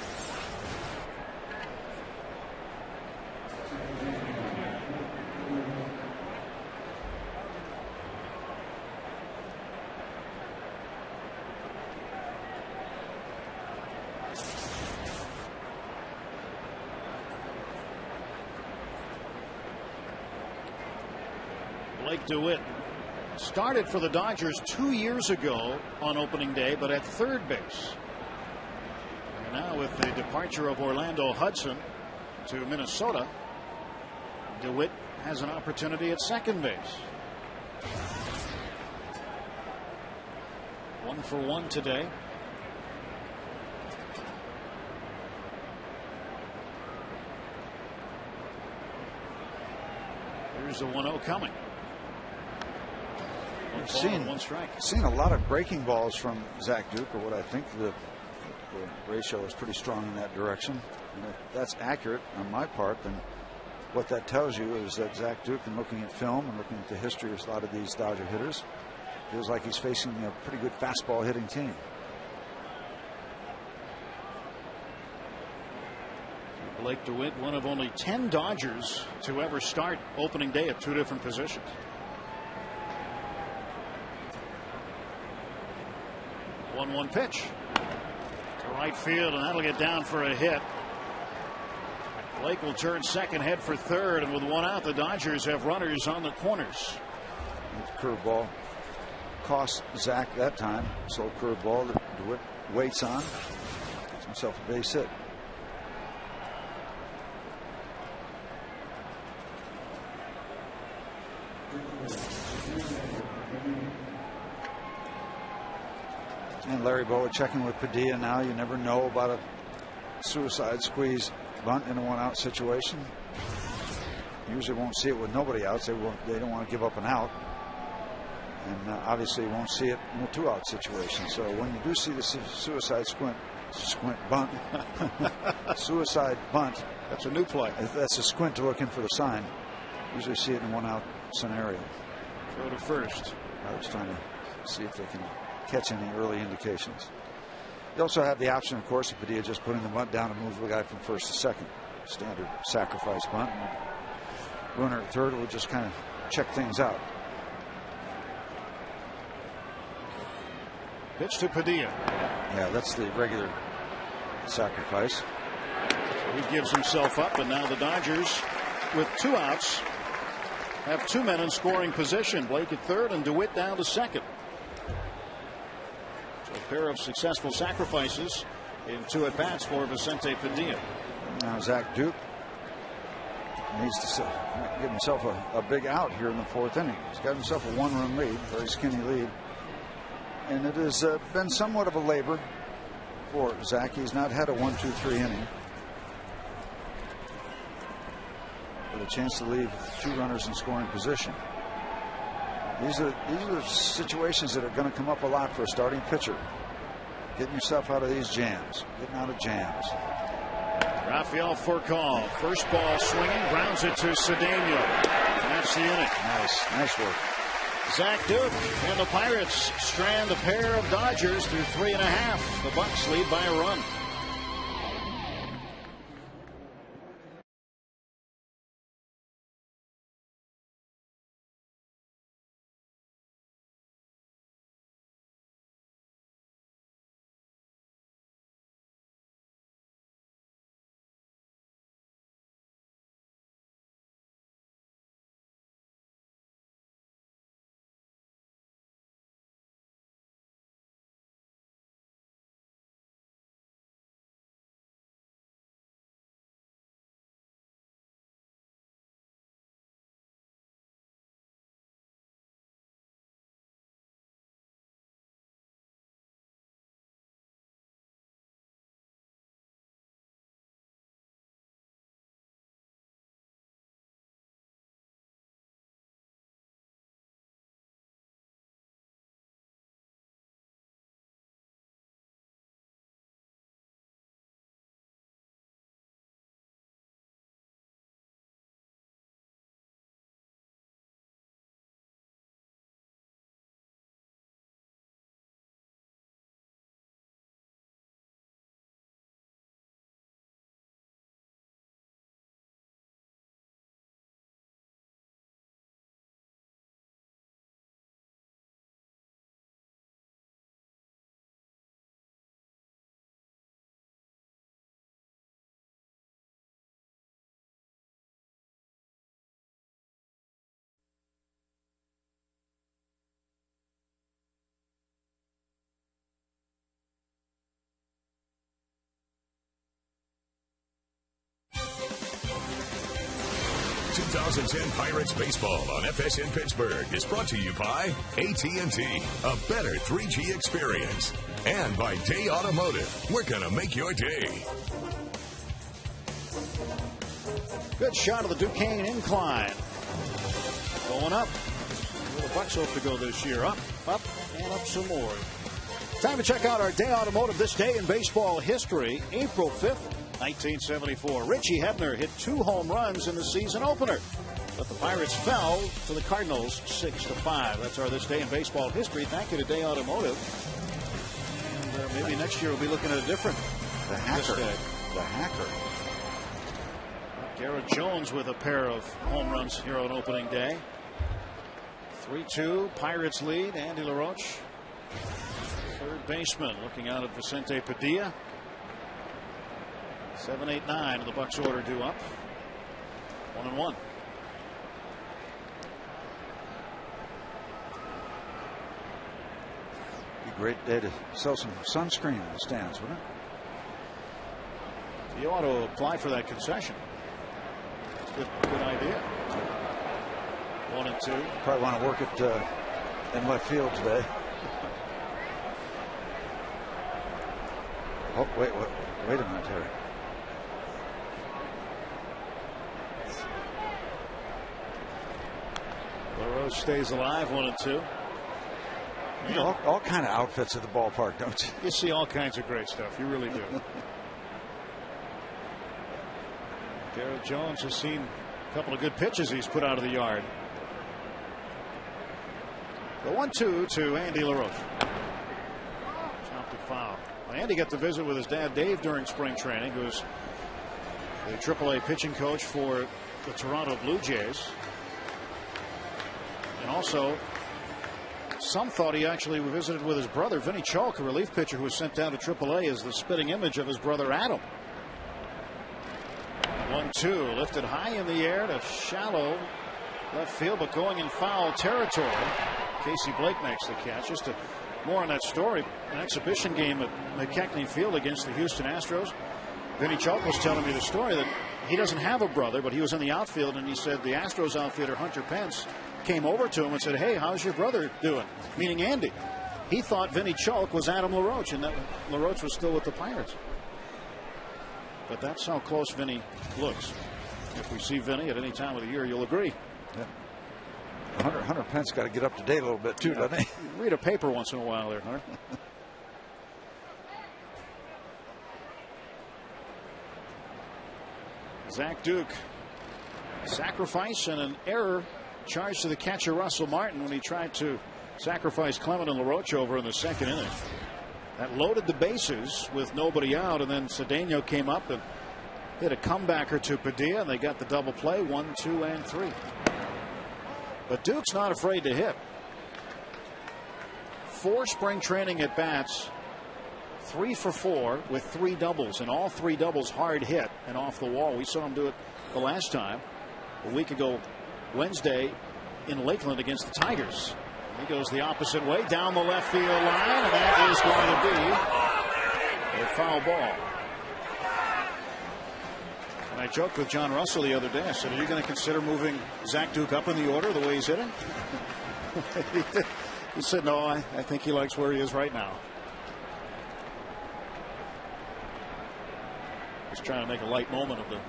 Blake DeWitt started for the Dodgers 2 years ago on opening day, but at third base. And now with the departure of Orlando Hudson to Minnesota, DeWitt has an opportunity at second base. 1 for 1 today. Here's the 1-0 coming. I've seen a lot of breaking balls from Zach Duke, or what I think the ratio is pretty strong in that direction. And if that's accurate on my part, then what that tells you is that Zach Duke, in looking at film and looking at the history of a lot of these Dodger hitters, feels like he's facing a pretty good fastball hitting team. Blake DeWitt, one of only 10 Dodgers to ever start opening day at 2 different positions. One pitch to right field, and that'll get down for a hit. Blake will turn second, head for third, and with 1 out, the Dodgers have runners on the corners. Curveball cost Zach that time. Slow curveball that DeWitt waits on. Gets himself a base hit. And Larry Bowa checking with Padilla now. You never know about a suicide squeeze bunt in a 1-out situation. Usually won't see it with nobody outs. They don't want to give up an out. And obviously you won't see it in a 2-out situation. So when you do see the suicide squint bunt, suicide bunt. That's a new play. That's a squint to look in for the sign. Usually see it in a 1-out scenario. Throw to first. I was trying to see if they can catch any early indications. You also have the option, of course, of Padilla just putting the bunt down and move the guy from first to second. Standard sacrifice bunt. Runner at third will just kind of check things out. Pitch to Padilla. Yeah, that's the regular sacrifice. He gives himself up, and now the Dodgers, with 2 outs, have 2 men in scoring position. Blake at third and DeWitt down to second. So a pair of successful sacrifices in 2 at-bats for Vicente Padilla. Now Zach Duke needs to get himself a big out here in the 4th inning. He's got himself a 1-run lead, very skinny lead. And it has been somewhat of a labor for Zach. He's not had a 1-2-3 inning. With a chance to leave 2 runners in scoring position. These are situations that are going to come up a lot for a starting pitcher. Getting yourself out of these jams. Getting out of jams. Rafael Furcal, first ball swinging, grounds it to Cedeno. That's the inning. Nice work. Zach Duke and the Pirates strand a pair of Dodgers through 3.5. The Bucks lead by a run. 2010 Pirates baseball on FSN Pittsburgh is brought to you by AT&T, a better 3G experience, and by Day Automotive. We're going to make your day. Good shot of the Duquesne incline. Going up. The Bucks hope to go this year. Up, and up some more. Time to check out our Day Automotive this day in baseball history. April 5th, 1974. Richie Hebner hit 2 home runs in the season opener. But the Pirates fell to the Cardinals 6-5. That's our this day in baseball history. Thank you to Day Automotive. And maybe next year we'll be looking at a different The Hacker. this day. The Hacker. Garrett Jones with a pair of home runs here on opening day. 3-2, Pirates lead. Andy LaRoche, third baseman, looking out at Vicente Padilla. 7, 8, 9, and the Bucks order due up. 1-1. Be a great day to sell some sunscreen in the stands, wouldn't it? You ought to apply for that concession. Good idea. 1 and 2. Probably want to work it in left field today. Oh, wait a minute, Terry. LaRoche stays alive. 1 and 2. You know, all kind of outfits at the ballpark, don't you? You see all kinds of great stuff. You really do. Garrett Jones has seen a couple of good pitches he's put out of the yard. The 1-2 to Andy LaRoche. Chopped it foul. Well, Andy got to visit with his dad Dave during spring training, who's the AAA pitching coach for the Toronto Blue Jays. And also, some thought he actually visited with his brother, Vinny Chalk, a relief pitcher who was sent down to AAA as the spitting image of his brother Adam. 1-2, lifted high in the air to shallow left field, but going in foul territory. Casey Blake makes the catch. Just more on that story. An exhibition game at McKechnie Field against the Houston Astros. Vinny Chalk was telling me the story that he doesn't have a brother, but he was in the outfield, and he said the Astros outfielder Hunter Pence came over to him and said, "Hey, how's your brother doing?" Meaning Andy. He thought Vinny Chalk was Adam LaRoche, and that LaRoche was still with the Pirates. But that's how close Vinny looks. If we see Vinny at any time of the year, you'll agree. Yeah. Hunter Pence got to get up to date a little bit too, doesn't he? Read a paper once in a while there, Hunter. Zach Duke. Sacrifice and an error charged to the catcher Russell Martin when he tried to sacrifice Clement and LaRoche over in the second inning. That loaded the bases with nobody out, and then Cedeno came up and hit a comebacker to Padilla, and they got the double play, 1, 2, and 3. But Duke's not afraid to hit. 4 spring training at bats, 3 for 4 with 3 doubles, and all 3 doubles hard hit and off the wall. We saw him do it the last time a week ago Wednesday in Lakeland against the Tigers. He goes the opposite way down the left field line, and that is going to be a foul ball. And I joked with John Russell the other day. I said, "Are you going to consider moving Zach Duke up in the order the way he's hitting?" He said, "No, I think he likes where he is right now." He's trying to make a light moment of the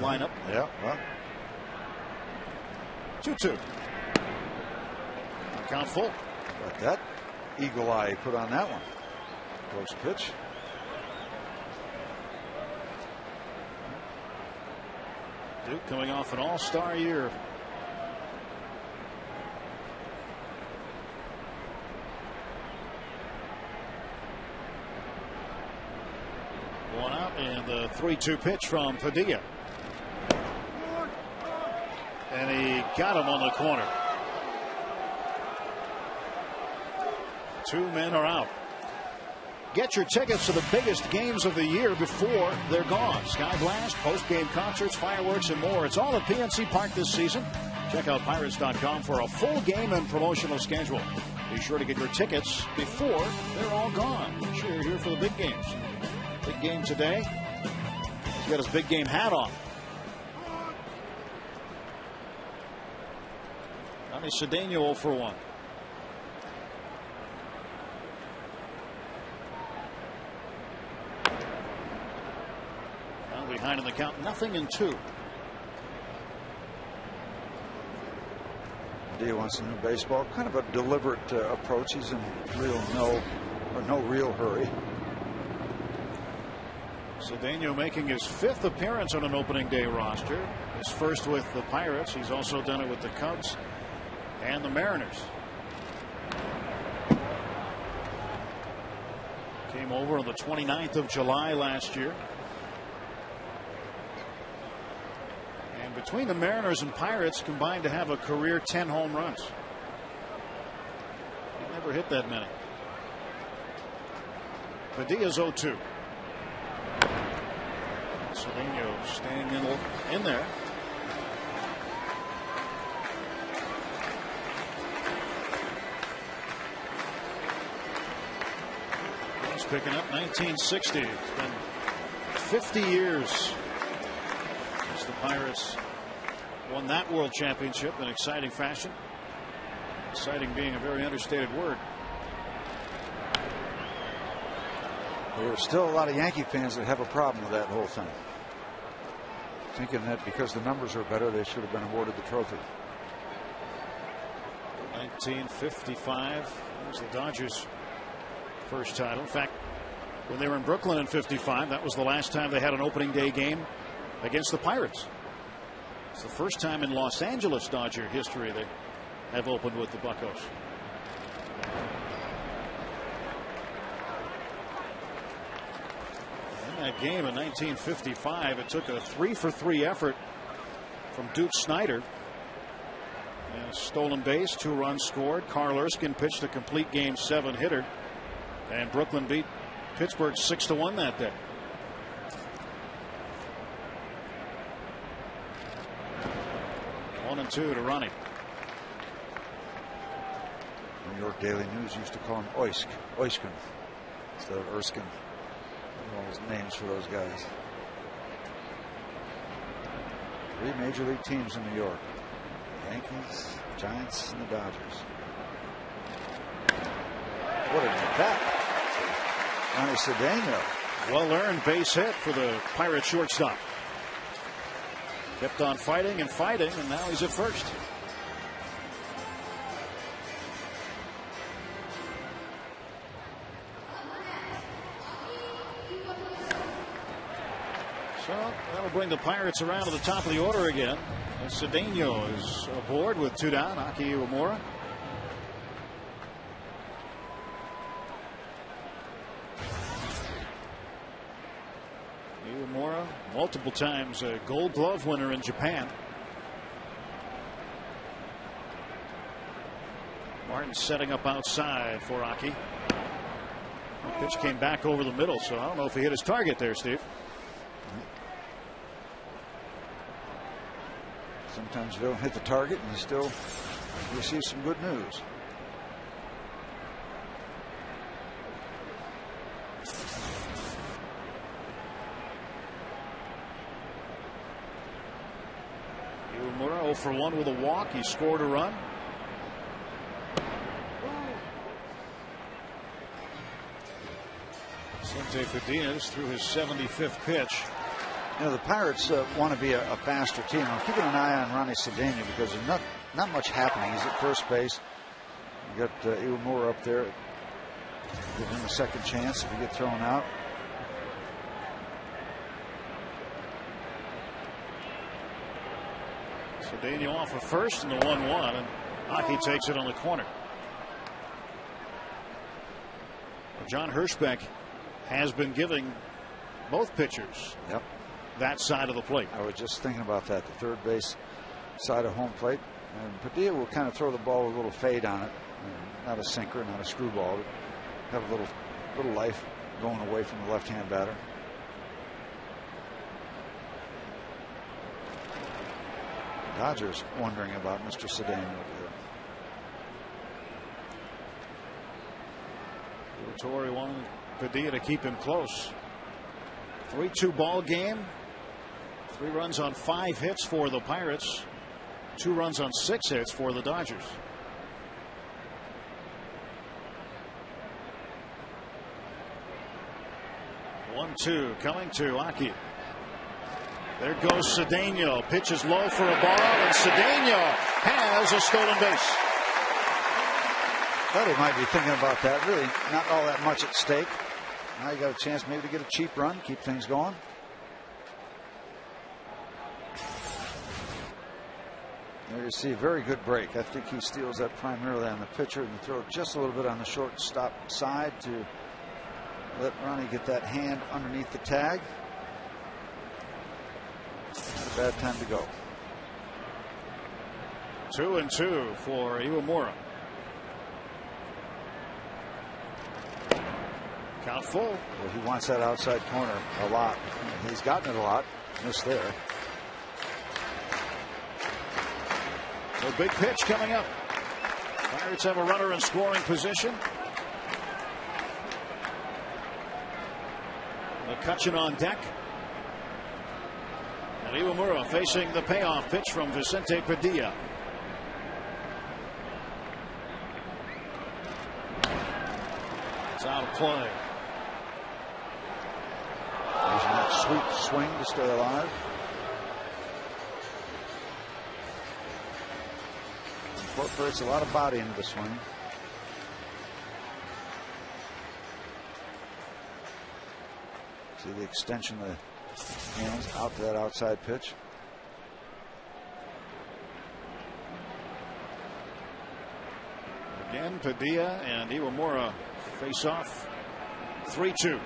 lineup. Yeah. Well. 2-2. Count full. But that eagle eye put on that one. Close pitch. Duke coming off an all-star year. One out, and the 3-2 pitch from Padilla. And he got him on the corner. 2 men are out. Get your tickets to the biggest games of the year before they're gone. Sky Blast, post-game concerts, fireworks, and more. It's all at PNC Park this season. Check out Pirates.com for a full game and promotional schedule. Be sure to get your tickets before they're all gone. Make sure you're here for the big games. Big game today. He's got his big game hat on. Ronnie Cedeno 0 for 1. Now behind in the count, 0-2. Padilla wants a new baseball. Kind of a deliberate approach. He's in no real hurry. Cedeno making his 5th appearance on an opening day roster. His first with the Pirates. He's also done it with the Cubs and the Mariners. Came over on the 29th of July last year. And between the Mariners and Pirates combined to have a career 10 home runs. He never hit that many. Padilla's 0-2. Cedeno staying in there. He's picking up 1960. It's been 50 years since the Pirates won that world championship in exciting fashion. Exciting being a very understated word. There are still a lot of Yankee fans that have a problem with that whole thing. Thinking that because the numbers are better, they should have been awarded the trophy. 1955 was the Dodgers' first title. In fact, when they were in Brooklyn in '55, that was the last time they had an opening day game against the Pirates. It's the first time in Los Angeles Dodger history they have opened with the Buccos. That game in 1955, it took a 3-for-3 effort from Duke Snider. And a stolen base, 2 runs scored. Carl Erskine pitched a complete game 7 hitter, and Brooklyn beat Pittsburgh 6-1 that day. One and 2 to Ronnie. New York Daily News used to call him Oisk, Oiskin, instead of Erskine. All those names for those guys. 3 major league teams in New York: the Yankees, Giants, and the Dodgers. What a bat! Ronnie Cedeno. Well-earned base hit for the Pirates shortstop. Kept on fighting and fighting, and now he's at first. So that'll bring the Pirates around to the top of the order again. And Cedeno is aboard with 2 down. Aki Iwamura. Iwamura, multiple times a Gold Glove winner in Japan. Martin setting up outside for Aki. The pitch came back over the middle, so I don't know if he hit his target there, Steve. Sometimes you don't hit the target and you still receive some good news. Iwamura 0 for 1 with a walk. He scored a run. Vicente Fedinaz threw his 75th pitch. You know, the Pirates want to be a faster team. I'm keeping an eye on Ronnie Cedeno because there's not much happening. He's at first base. You got Iwamura up there. Give him a second chance if he gets thrown out. Cedeno off of first in the 1-1, and Aki takes it on the corner. John Hirschbeck has been giving both pitchers that side of the plate. I was just thinking about that, the third base side of home plate. And Padilla will kind of throw the ball with a little fade on it. Not a sinker, not a screwball, but have a little life going away from the left-hand batter. Dodgers wondering about Mr. Cedeno over there. Torrey wanted Padilla to keep him close. 3-2 ball game. 3 runs on 5 hits for the Pirates. 2 runs on 6 hits for the Dodgers. One, two, coming to Aki. There goes Cedeno. Pitches low for a ball, and Cedeno has a stolen base. Thought he might be thinking about that. Really not all that much at stake. Now you got a chance maybe to get a cheap run, keep things going. There you see a very good break. I think he steals that primarily on the pitcher and throw just a little bit on the shortstop side to let Ronnie get that hand underneath the tag. Not a bad time to go. 2-2 for Iwamura. Count full. Well, he wants that outside corner a lot. He's gotten it a lot. Missed there. So big pitch coming up. Pirates have a runner in scoring position. McCutchen on deck. And Iwamura facing the payoff pitch from Vicente Padilla. It's out of play. Using that sweep swing to stay alive. Incorporates a lot of body into the swing. See the extension of the hands out to that outside pitch. Again, Padilla and Iwamura face off. 3-2.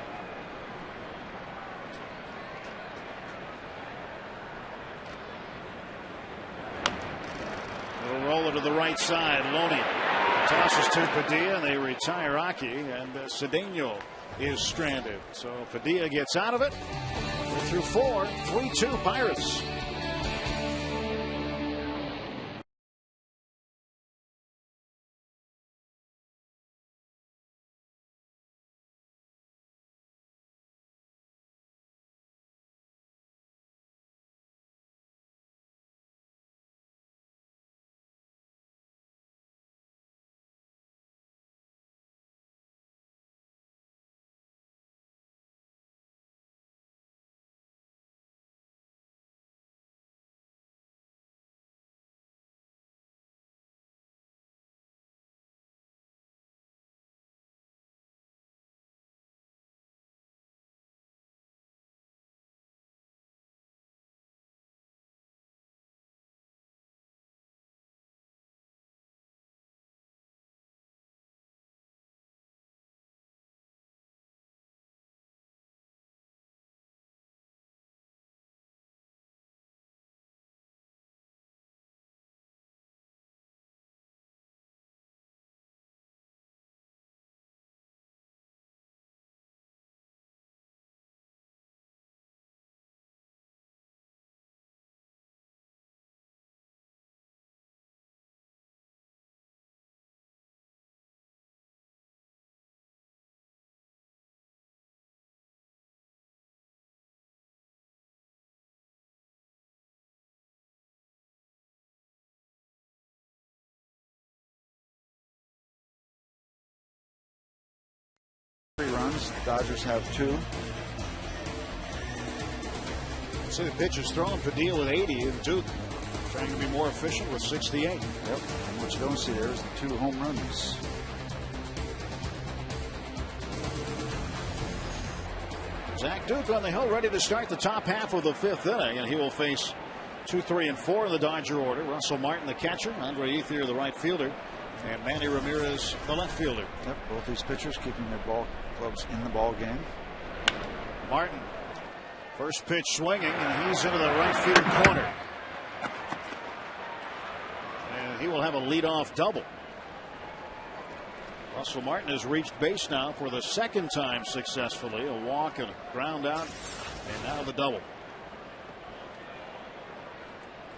They'll roll it to the right side. Loney tosses to Padilla, and they retire Aki, and Cedeno is stranded. So Padilla gets out of it. We're through 4. 3-2 Pirates. Runs. Dodgers have 2. See the pitcher's throwing. Padilla with 80 and Duke trying to be more efficient with 68. Yep. And what you don't see there is the 2 home runs. Zach Duke on the hill, ready to start the top half of the 5th inning, and he will face 2, 3, and 4 in the Dodger order. Russell Martin, the catcher, Andre Ethier, the right fielder, and Manny Ramirez, the left fielder. Yep, both these pitchers keeping their ball clubs in the ball game. Martin, first pitch swinging, and he's into the right field corner. And he will have a leadoff double. Russell Martin has reached base now for the 2nd time successfully. A walk and a ground out, and now the double.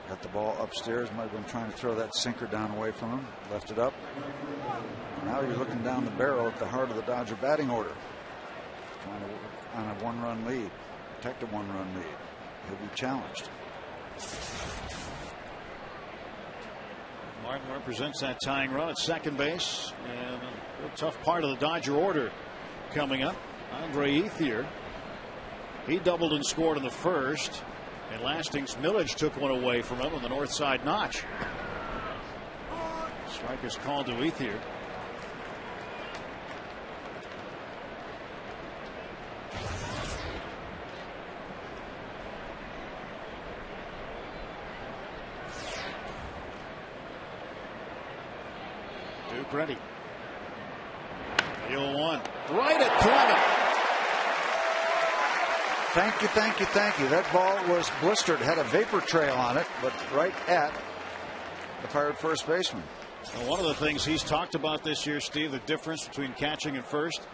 Got the ball upstairs. Might have been trying to throw that sinker down away from him. Left it up. Now you're looking down the barrel at the heart of the Dodger batting order. Trying to work on a 1-run lead. Protect a 1-run lead. He'll be challenged. Martin represents that tying run at second base, and a tough part of the Dodger order coming up. Andre Ethier, he doubled and scored in the first, and Lastings Millage took one away from him on the north side notch. Strike is called to Ethier. Duke ready. The 0-1. Right at Clement. Thank you, thank you, thank you. That ball was blistered, had a vapor trail on it, but right at the Pirate first baseman. Well, one of the things he's talked about this year, Steve, the difference between catching and first.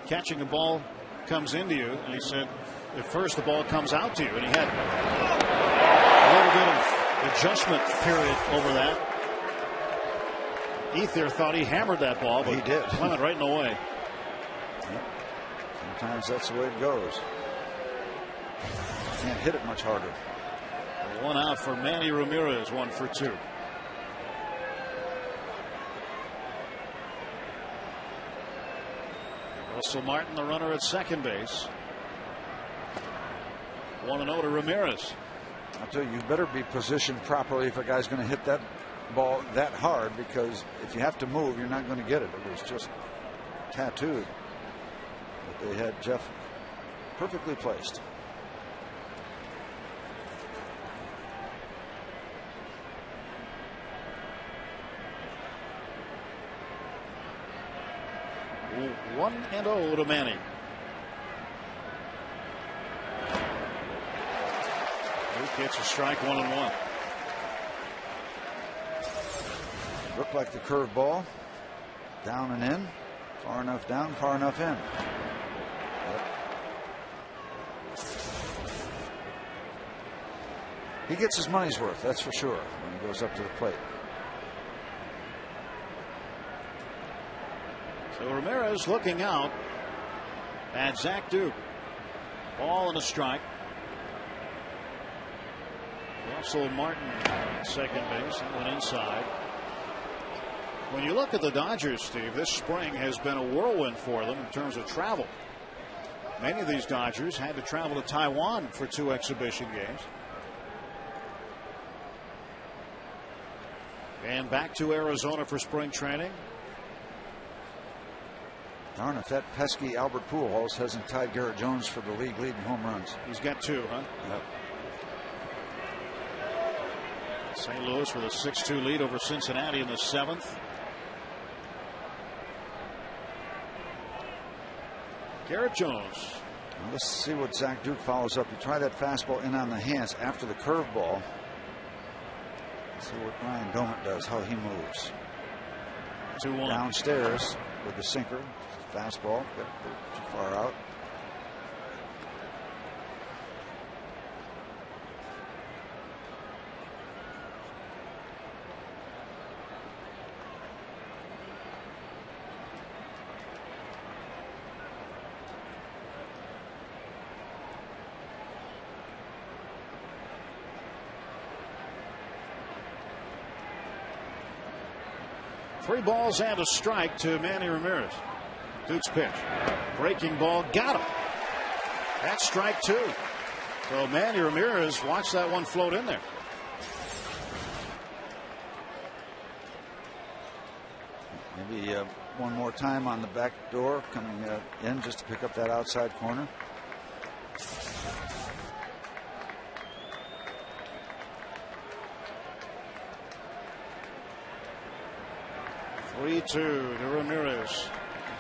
Catching a ball comes into you, and he said at first the ball comes out to you, and he had a little bit of adjustment period over that. Ethier thought he hammered that ball, but he did. Clement right in the way. Yep. Sometimes that's the way it goes. Can't hit it much harder. One out for Manny Ramirez, 1 for 2. Russell Martin, the runner at second base. 1-0 to Ramirez. I'll tell you, you better be positioned properly if a guy's going to hit that ball that hard, because if you have to move, you're not going to get it. It was just tattooed. But they had Jeff perfectly placed. Ooh, 1-0 to Manny. Duke gets a strike, 1-1. Looked like the curve ball. Down and in. Far enough down, far enough in. Yep. He gets his money's worth, that's for sure, when he goes up to the plate. So Ramirez looking out at Zach Duke. Ball and a strike. Russell Martin at second base. That went inside. When you look at the Dodgers, Steve, this spring has been a whirlwind for them in terms of travel. Many of these Dodgers had to travel to Taiwan for 2 exhibition games. And back to Arizona for spring training. Darn if that pesky Albert Pujols hasn't tied Garrett Jones for the league lead in home runs. He's got 2, huh? Yep. St. Louis with a 6-2 lead over Cincinnati in the 7th. Garrett Jones. Well, let's see what Zach Duke follows up. He tried that fastball in on the hands after the curveball. Let's see what Ryan Doumit does, how he moves. 2-1. Downstairs with the sinker. Fastball got too far out. Three balls and a strike to Manny Ramirez. Duke's pitch. Breaking ball. Got him. That's strike 2. So Manny Ramirez, watch that one float in there. Maybe one more time on the back door coming in just to pick up that outside corner. Three-2 to Ramirez.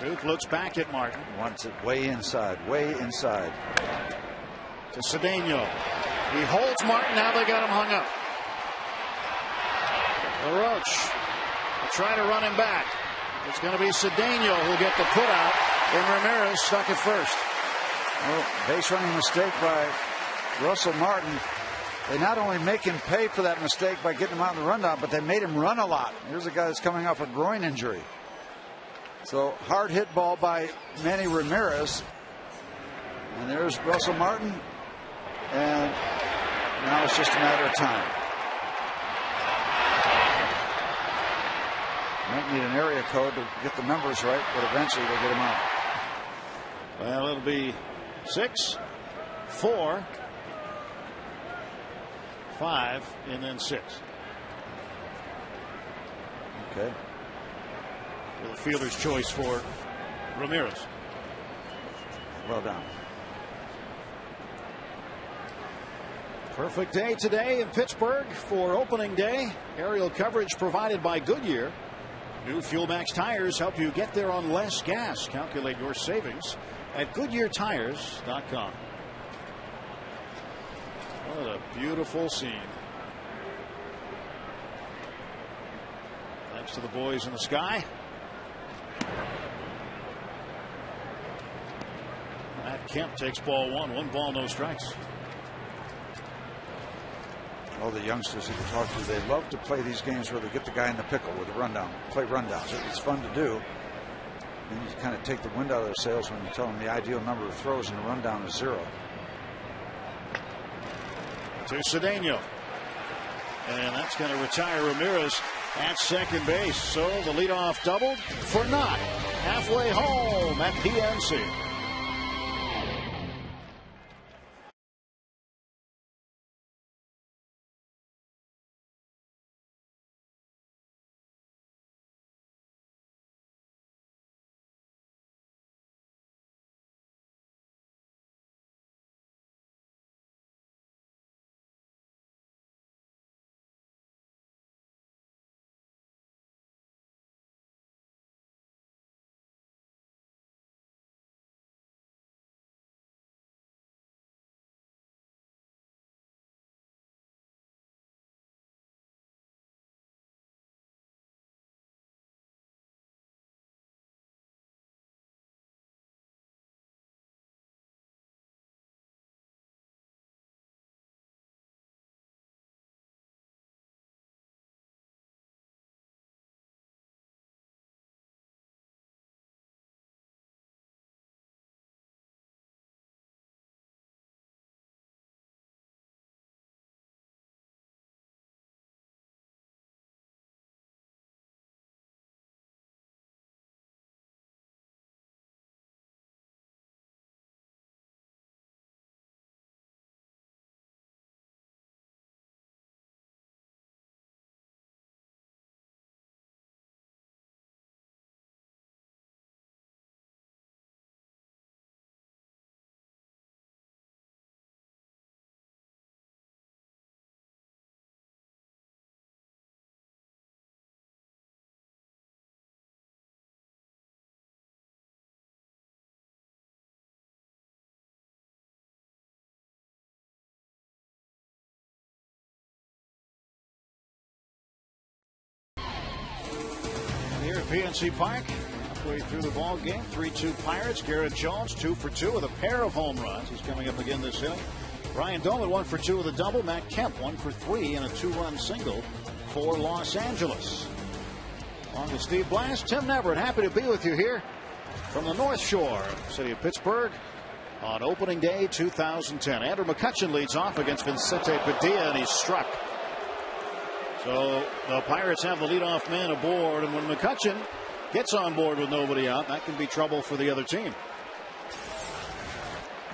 Duke looks back at Martin. Wants it way inside, way inside. To Cedeno. He holds Martin. Now they got him hung up. LaRoche will try to run him back. It's going to be Cedeno who'll get the put out. And Ramirez stuck at first. Well, base running mistake by Russell Martin. They not only make him pay for that mistake by getting him out in the rundown, but they made him run a lot. Here's a guy that's coming off a groin injury. So hard hit ball by Manny Ramirez. And there's Russell Martin. And now it's just a matter of time. Might need an area code to get the numbers right, but eventually they'll get them out. Well, it'll be 6, 4, 5, and then 6. Okay. With a fielder's choice for Ramirez. Well done. Perfect day today in Pittsburgh for opening day. Aerial coverage provided by Goodyear. New Fuel Max tires help you get there on less gas. Calculate your savings at GoodyearTires.com. What a beautiful scene. Thanks to the boys in the sky. Matt Kemp takes ball 1. 1 ball, no strikes. All the youngsters that you talk to, they love to play these games where they get the guy in the pickle with a rundown, play rundowns. It's fun to do. Then you kind of take the wind out of their sails when you tell them the ideal number of throws in a rundown is 0. To Cedeno. And that's going to retire Ramirez at second base. So the leadoff doubled for Knott. Halfway home at PNC. Here at PNC Park, halfway through the ball game, 3-2 Pirates. Garrett Jones 2 for 2 with a pair of home runs. He's coming up again this inning. Ryan Doman 1 for 2 with a double. Matt Kemp 1 for 3 and a 2-run single for Los Angeles. On to Steve Blass, Tim Neverett, happy to be with you here from the North Shore of the city of Pittsburgh on opening day 2010. Andrew McCutchen leads off against Vicente Padilla, and he's struck. So the Pirates have the leadoff man aboard, and when McCutchen gets on board with nobody out, that can be trouble for the other team.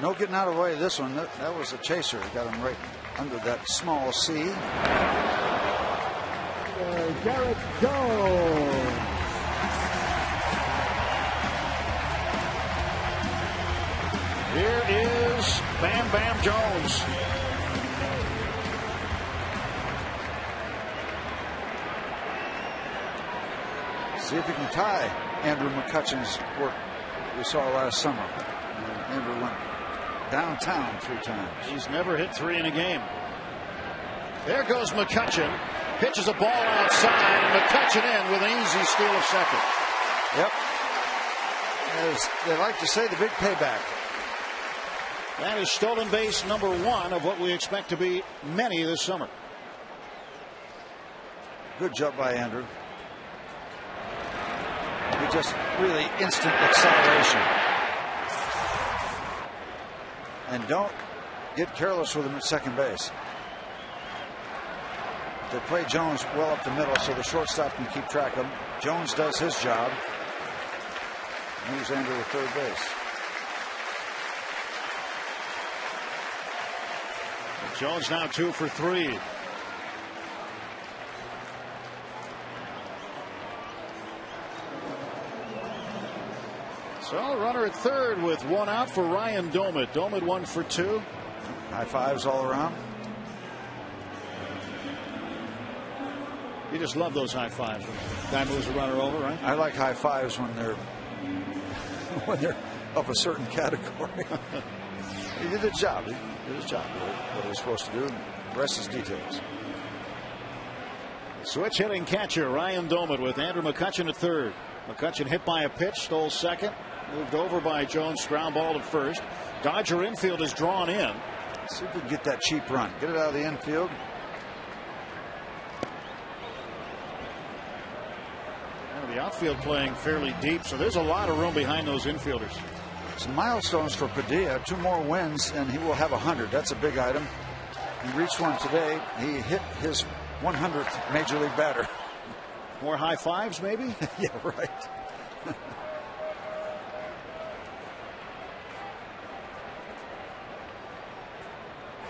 No getting out of the way of this one. That was a chaser. Got him right under that small C. Garrett Jones. Here is Bam Bam Jones. See if he can tie Andrew McCutchen's work we saw last summer. Andrew went downtown 3 times. He's never hit 3 in a game. There goes McCutchen. Pitches a ball outside, and McCutchen in with an easy steal of second. Yep. As they like to say, the big payback. That is stolen base number 1 of what we expect to be many this summer. Good job by Andrew. He just really instant acceleration. And don't get careless with him at second base. They play Jones well up the middle so the shortstop can keep track of him. Jones does his job. Moves into the third base. Jones now 2 for 3. So runner at third with 1 out for Ryan Doumit. Doumit 1 for 2. High fives all around. You just love those high fives when the guy moves the runner over, right? I like high fives when they're of a certain category. He did his job. He did his job. What he was supposed to do. The rest is details. Switch hitting catcher Ryan Doumit with Andrew McCutchen at third. McCutchen hit by a pitch, stole second, moved over by Jones, ground ball to first. Dodger infield is drawn in. See if we can get that cheap run. Get it out of the infield. The outfield playing fairly deep, so there's a lot of room behind those infielders. Some milestones for Padilla. 2 more wins, and he will have 100. That's a big item. He reached one today. He hit his 100th Major League batter. More high fives, maybe? Yeah, right.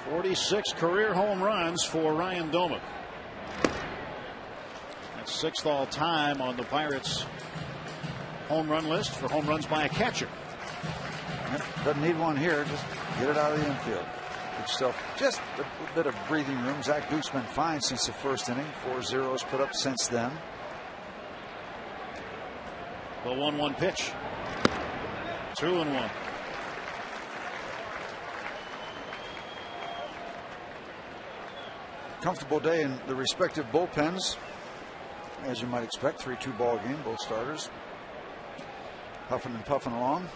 46 career home runs for Ryan Doumit. That's 6th all time on the Pirates home run list for home runs by a catcher. Doesn't need one here. Just get it out of the infield. Get yourself just a bit of breathing room. Zach Duke's been fine since the first inning. 4 zeros put up since then. The 1-1 pitch. 2-1. Comfortable day in the respective bullpens. As you might expect, 3-2 ball game, both starters huffing and puffing along.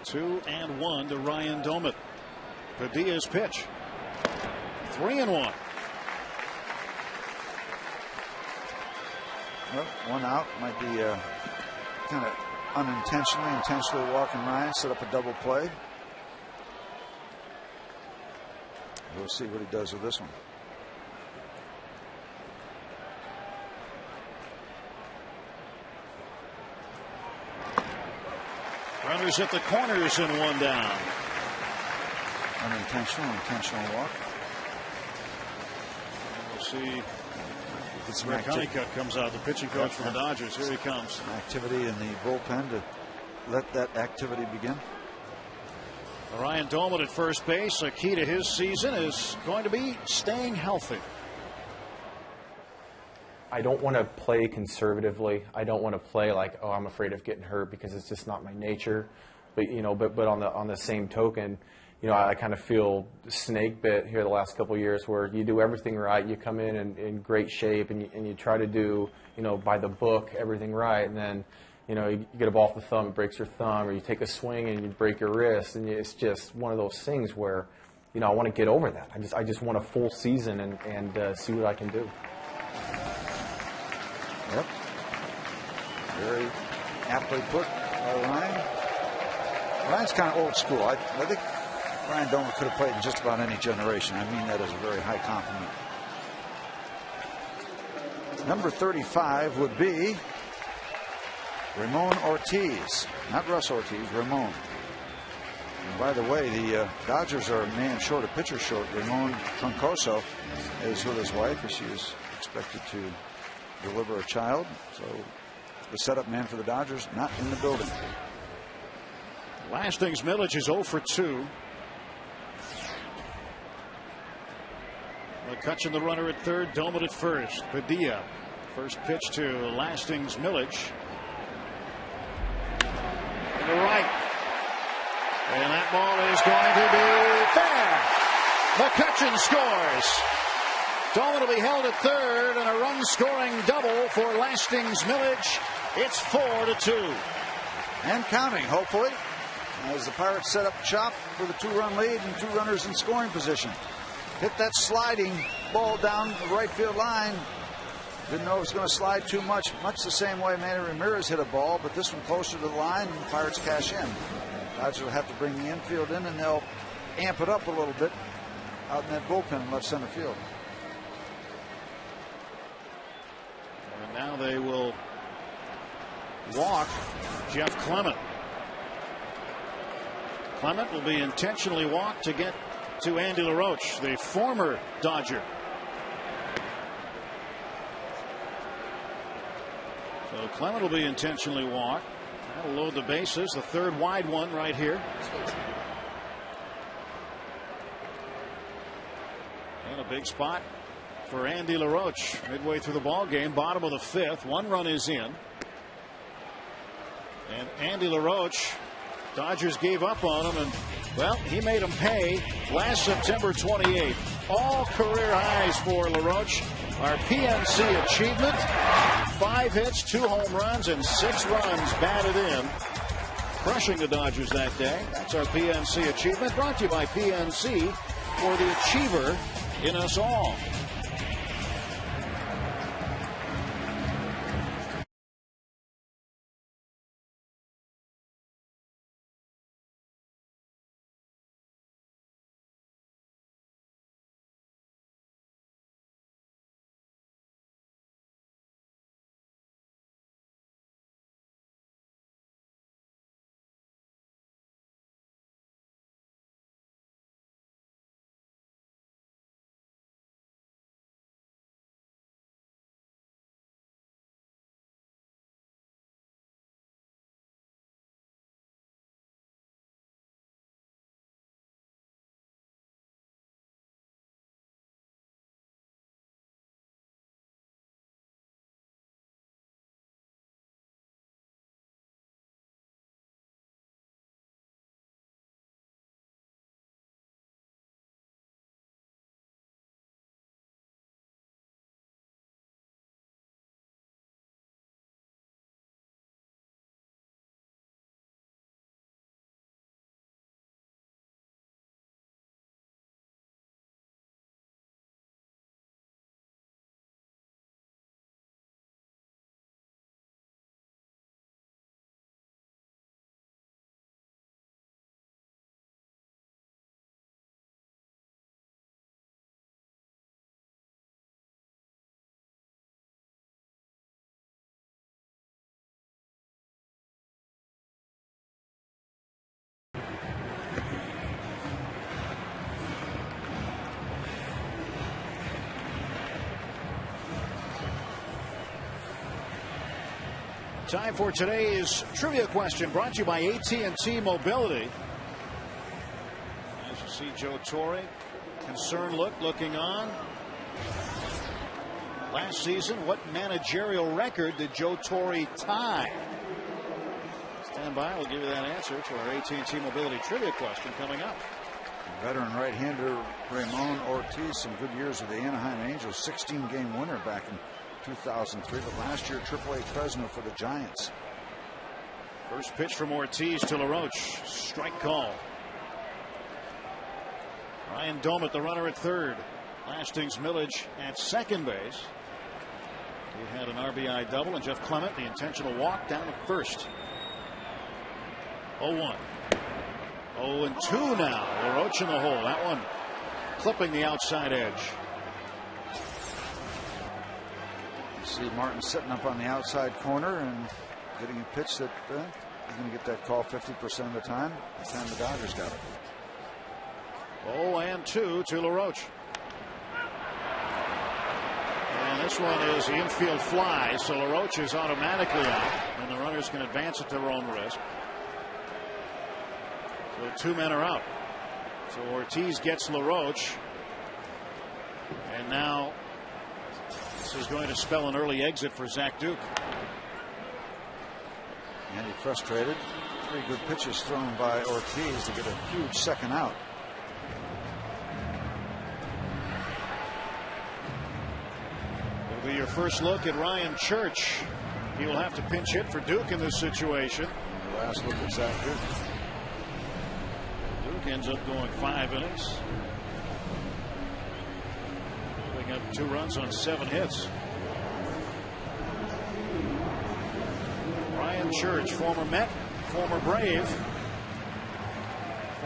Two and 1 to Ryan Doumit. Padilla's pitch. 3-1. Well, 1 out. Might be kind of intentionally walking Ryan, set up a double play. We'll see what he does with this one. Runners at the corners and 1 down. Intentional walk. We'll see if Rick Honeycutt comes out, the pitching coach for the Dodgers. Here he comes. Activity in the bullpen to let that activity begin. Ryan Doumit at first base. A key to his season is going to be staying healthy. I don't want to play conservatively. I don't want to play like, oh, I'm afraid of getting hurt, because it's just not my nature. But but on the same token, I kind of feel snake bit here the last couple of years, where you do everything right, you come in great shape, and you try to do by the book everything right, and then you get a ball off the thumb, it breaks your thumb, or you take a swing and you break your wrist, and it's just one of those things where I want to get over that. I just want a full season and see what I can do. Yep. Very aptly put by Ryan. Ryan's kind of old school. I think Ryan Doumit could have played in just about any generation. I mean that as a very high compliment. Number 35 would be Ramon Ortiz. Not Russ Ortiz, Ramon. And by the way, the Dodgers are a man short, a pitcher short. Ramon Troncoso is with his wife, as she is expected to deliver a child. So the setup man for the Dodgers not in the building. Lastings Milledge is 0 for 2. McCutchen the runner at third, Doumit at first. Padilla, first pitch to Lastings Milledge. To the right. And that ball is going to be fair. McCutchen scores. Doumit will be held at third, and a run-scoring double for Lastings Milledge. It's 4-2. And counting, hopefully, as the Pirates set up shop with a 2-run lead and 2 runners in scoring position. Hit that sliding ball down the right field line. Didn't know it was going to slide too much the same way Manny Ramirez hit a ball, but this one closer to the line, and the Pirates cash in. Dodgers will have to bring the infield in, and they'll amp it up a little bit out in that bullpen in left center field. And now they will walk Jeff Clement. Clement will be intentionally walked to get to Andy LaRoche, the former Dodger. So Clement will be intentionally walked. That'll load the bases. The third wide one right here. And a big spot for Andy LaRoche midway through the ball game. Bottom of the fifth. One run is in. And Andy LaRoche, Dodgers gave up on him, and well, he made them pay last September 28th. All career highs for LaRoche. Our PNC achievement: 5 hits, 2 home runs, and 6 runs batted in, crushing the Dodgers that day. That's our PNC achievement, brought to you by PNC, for the achiever in us all. Time for today's trivia question, brought to you by AT&T Mobility. As you see Joe Torre, concerned look, looking on. Last season, what managerial record did Joe Torre tie? Stand by, we'll give you that answer to our AT&T Mobility trivia question coming up. Veteran right-hander Ramon Ortiz, some good years with the Anaheim Angels, 16-game winner back in 2003, but last year AAA Fresno for the Giants. First pitch from Ortiz to LaRoche. Strike call. Ryan Doumit, the runner at third. Lastings Millage at second base. He had an RBI double, and Jeff Clement, the intentional walk down to first. 0-1. 0-2 now. LaRoche in the hole. That one clipping the outside edge. See Martin sitting up on the outside corner and getting a pitch that he's going to get that call 50% of the time. The time the Dodgers got it. 0-2 to LaRoche. And this one is the infield fly, so LaRoche is automatically out, and the runners can advance at their own risk. So 2 men are out. So Ortiz gets LaRoche, and now this is going to spell an early exit for Zach Duke. And he frustrated. 3 good pitches thrown by Ortiz to get a huge second out. It'll be your first look at Ryan Church. He will have to pinch hit for Duke in this situation. And the last look at Zach Duke. Duke ends up going 5 innings. Picking up 2 runs on 7 hits. Ryan Church, former Met, former Brave,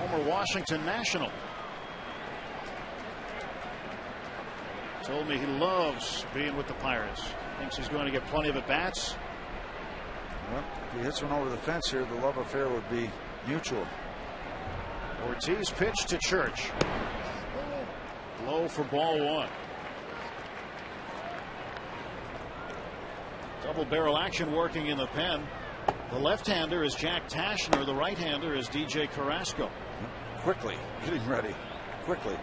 former Washington National. Told me he loves being with the Pirates. Thinks he's going to get plenty of at-bats. Well, if he hits one over the fence here, the love affair would be mutual. Ortiz pitch to Church. Low for ball one. Double barrel action working in the pen. The left-hander is Jack Tashner. The right-hander is DJ Carrasco. Quickly getting ready. Quickly.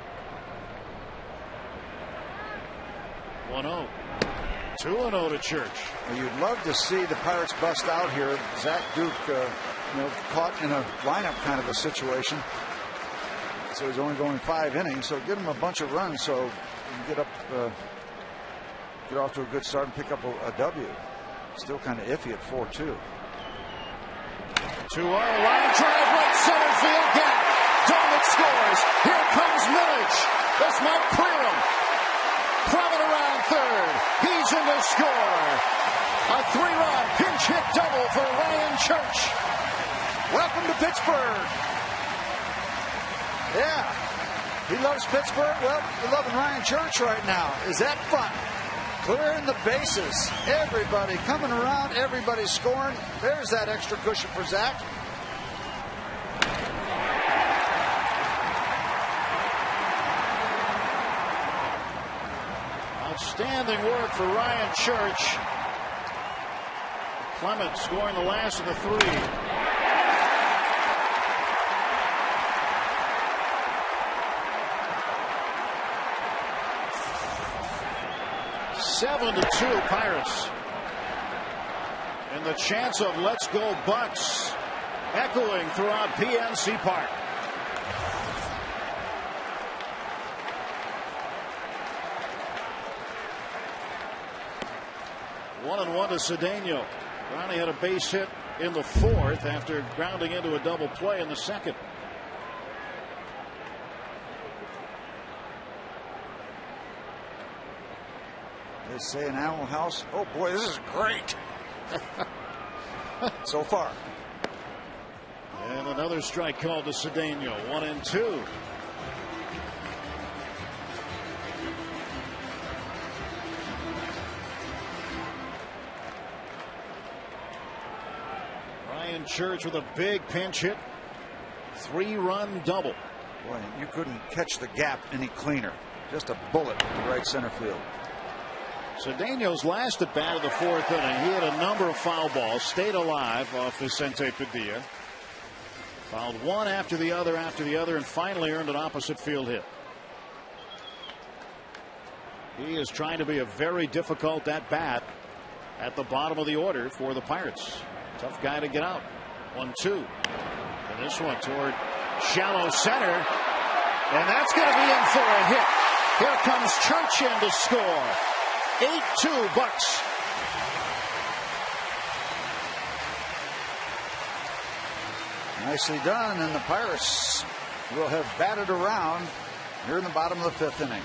1-0. 2-0 to Church. Well, you'd love to see the Pirates bust out here. Zach Duke, caught in a lineup kind of a situation. So he's only going 5 innings. So give him a bunch of runs so you can get off to a good start and pick up a W. Still kind of iffy at 4-2. 2-0. Line drive right center field gap. Dolman scores. Here comes Millage. This might clear him. Clement around third. He's in to score. A 3-run pinch hit double for Ryan Church. Welcome to Pittsburgh. Yeah. He loves Pittsburgh. Well, you're loving Ryan Church right now. Is that fun? Clearing the bases. Everybody coming around. Everybody scoring. There's that extra cushion for Zach. Outstanding work for Ryan Church. Clement scoring the last of the 3. Seven to 2 Pirates. And the chance of let's go Bucks echoing throughout PNC Park. One and one to Cedeno. Ronnie had a base hit in the 4th after grounding into a double play in the 2nd. They say an Animal House. Oh boy, this is great. So far. And another strike called to Cedeno. 1-2. Ryan Church with a big pinch hit. 3-run double. Boy, you couldn't catch the gap any cleaner. Just a bullet to right center field. Cedeno's last at bat of the 4th inning. He had a number of foul balls, stayed alive off Vicente Padilla. Fouled one after the other, and finally earned an opposite field hit. He is trying to be a very difficult at bat at the bottom of the order for the Pirates. Tough guy to get out. 1-2. And this one toward shallow center. And that's going to be in for a hit. Here comes Church in to score. 8-2 Bucks. Nicely done, and the Pirates will have batted around here in the bottom of the 5th inning.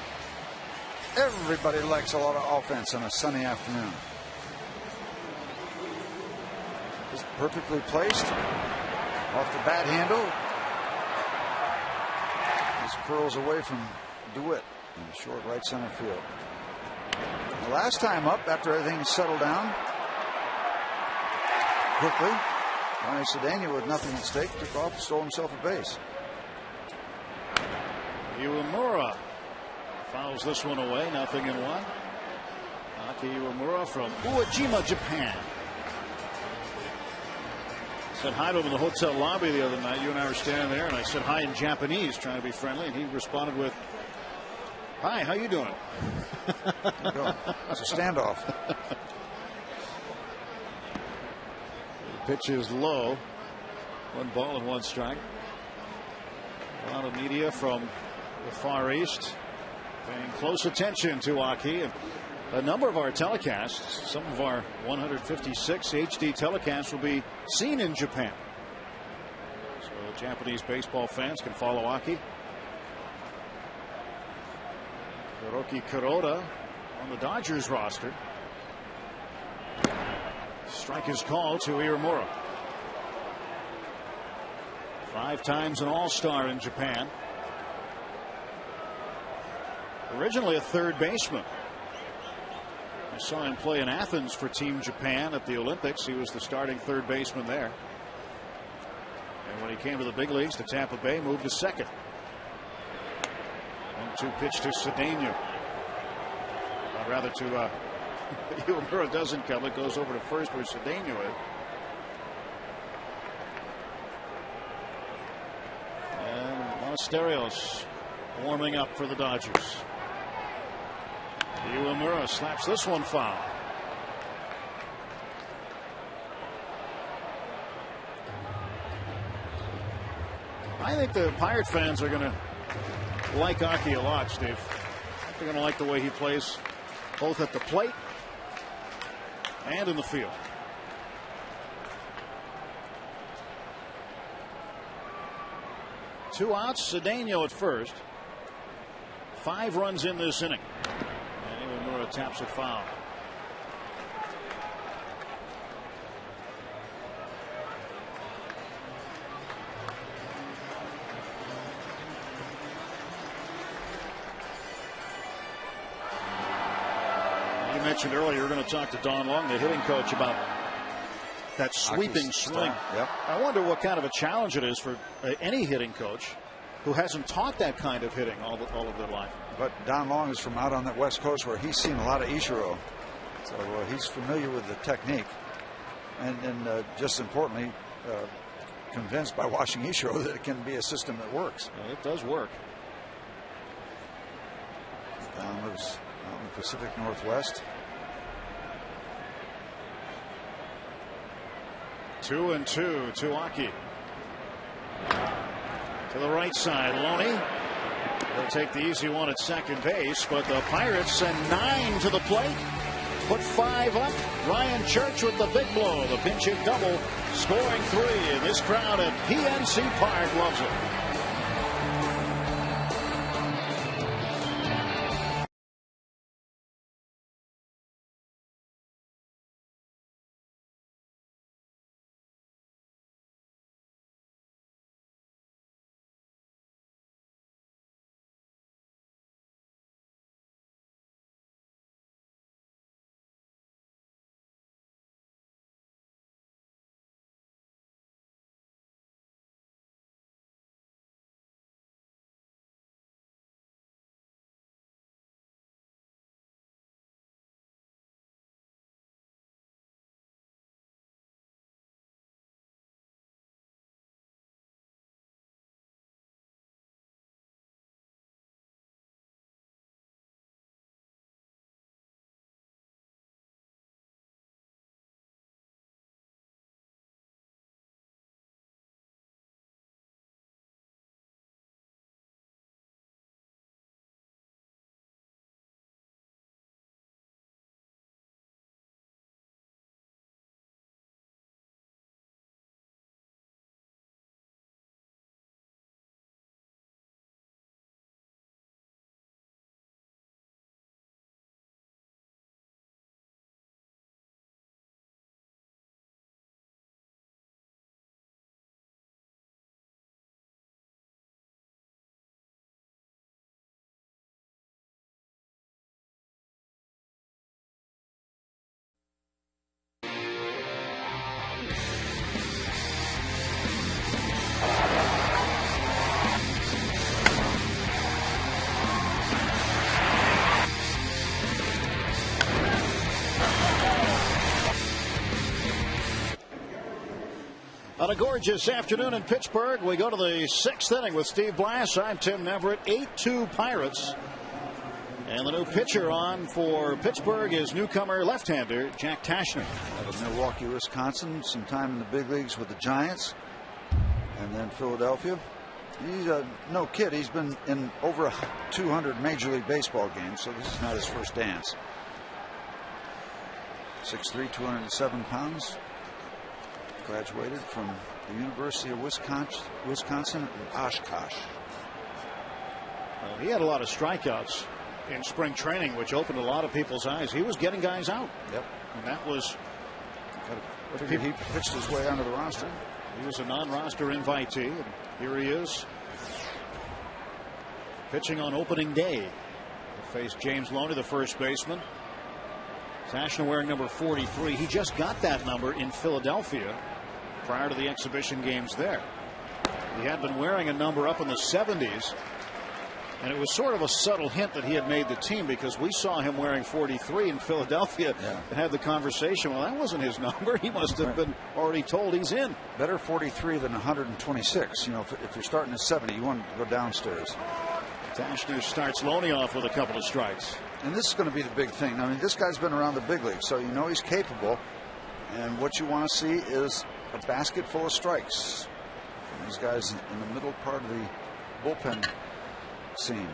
Everybody likes a lot of offense on a sunny afternoon. Just perfectly placed off the bat handle. This curls away from DeWitt in short right center field. The last time up, after everything settled down, quickly, Ronnie Cedeno with nothing at stake took off and stole himself a base. Iwamura fouls this one away, 0-1. Aki Iwamura from Uejima, Japan. Said hi to him in the hotel lobby the other night. You and I were standing there, and I said hi in Japanese, trying to be friendly, and he responded with, "Hi, how you doing?" It's a standoff. The pitch is low. 1 ball and 1 strike. A lot of media from the Far East paying close attention to Aki. And a number of our telecasts, some of our 156 HD telecasts, will be seen in Japan. So Japanese baseball fans can follow Aki. Hiroki Kuroda on the Dodgers roster. Strike is called to Iwamura. 5 times an All-Star in Japan. Originally a third baseman. I saw him play in Athens for Team Japan at the Olympics. He was the starting third baseman there. And when he came to the big leagues to Tampa Bay, moved to second. 1-2 pitch to Cedeno. Or rather to Uemura doesn't come. It goes over to first where Cedeno is. And Monasteros warming up for the Dodgers. Uemura slaps this one foul. I think the Pirate fans are going to like Aki a lot, Steve. They're going to like the way he plays both at the plate and in the field. Two outs, Cedeno at first. 5 runs in this inning. Uemura taps it foul. You mentioned earlier you're going to talk to Don Long, the hitting coach, about that sweeping swing. Yep. I wonder what kind of a challenge it is for any hitting coach who hasn't taught that kind of hitting all of their life. But Don Long is from out on that West Coast where he's seen a lot of Ichiro. So he's familiar with the technique. And just importantly, convinced by watching Ichiro that it can be a system that works. Yeah, it does work. Don lives out in the Pacific Northwest. 2-2 to Aki. To the right side, Loney. They'll take the easy one at second base, but the Pirates send 9 to the plate. Put 5 up. Ryan Church with the big blow. The pinch hit double, scoring 3. And this crowd at PNC Park loves it. On a gorgeous afternoon in Pittsburgh, we go to the 6th inning with Steve Blass. I'm Tim Neverett. 8-2 Pirates. And the new pitcher on for Pittsburgh is newcomer left-hander Jack Tashner. Out of Milwaukee, Wisconsin, some time in the big leagues with the Giants, and then Philadelphia. He's no kid. He's been in over 200 Major League Baseball games, so this is not his first dance. 6'3", 207 pounds. Graduated from the University of Wisconsin at Oshkosh. Well, he had a lot of strikeouts in spring training, which opened a lot of people's eyes. He was getting guys out. Yep. And that was... He pitched his way onto the roster. He was a non-roster invitee, and here he is pitching on opening day. He'll face James Loney, the first baseman. Tashner wearing number 43. He just got that number in Philadelphia prior to the exhibition games there. He had been wearing a number up in the 70s, and it was sort of a subtle hint that he had made the team, because we saw him wearing 43 in Philadelphia and had the conversation. Well, that wasn't his number. He must have been already told he's in. Better 43 than 126. You know, if you're starting at 70, you want to go downstairs. Tashner starts Loney off with a couple of strikes. And this is going to be the big thing. I mean, this guy's been around the big league, so you know he's capable. And what you want to see is a basket full of strikes. And these guys in the middle part of the bullpen scene.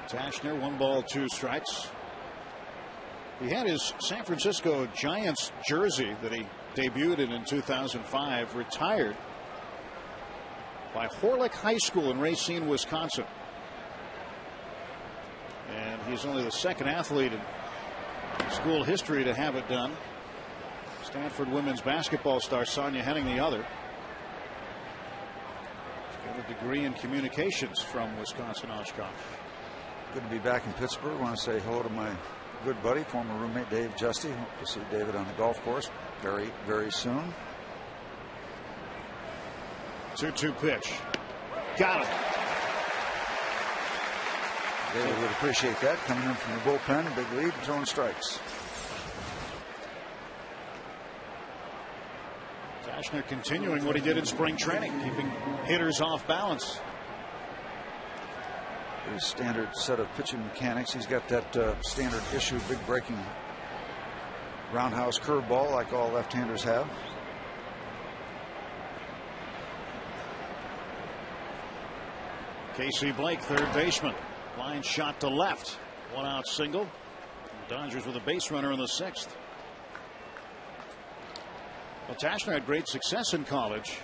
Tashner, 1 ball, 2 strikes. He had his San Francisco Giants jersey that he debuted in 2005 retired by Horlick High School in Racine, Wisconsin. And he's only the second athlete in school history to have it done. Stanford women's basketball star Sonia Henning the other. She's got a degree in communications from Wisconsin Oshkosh. Good to be back in Pittsburgh. I want to say hello to my good buddy, former roommate Dave Justy. Hope to see David on the golf course very, very soon. 2-2 pitch. Got him. David would appreciate that, coming in from the bullpen, big lead, throwing strikes. Tashner continuing what he did in spring training, keeping hitters off balance. His standard set of pitching mechanics. He's got that standard issue, big breaking roundhouse curveball like all left-handers have. Casey Blake, third baseman. Line shot to left. 1 out single. Dodgers with a base runner in the 6th. Well, Tashner had great success in college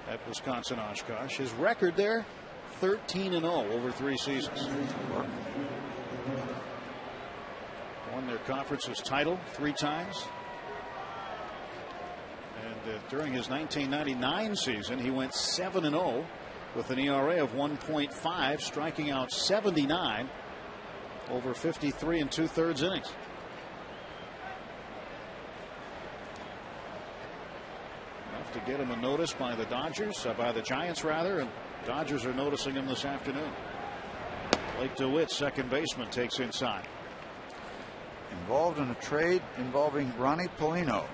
at Wisconsin Oshkosh. His record there, 13-0 over 3 seasons. Won their conference's title 3 times. And during his 1999 season, he went 7-0 with an ERA of 1.5, striking out 79 over 53 2/3 innings. Enough to get him a notice by the Dodgers, by the Giants rather, and Dodgers are noticing him this afternoon. Blake DeWitt, second baseman, takes inside. Involved in a trade involving Ronnie Paulino.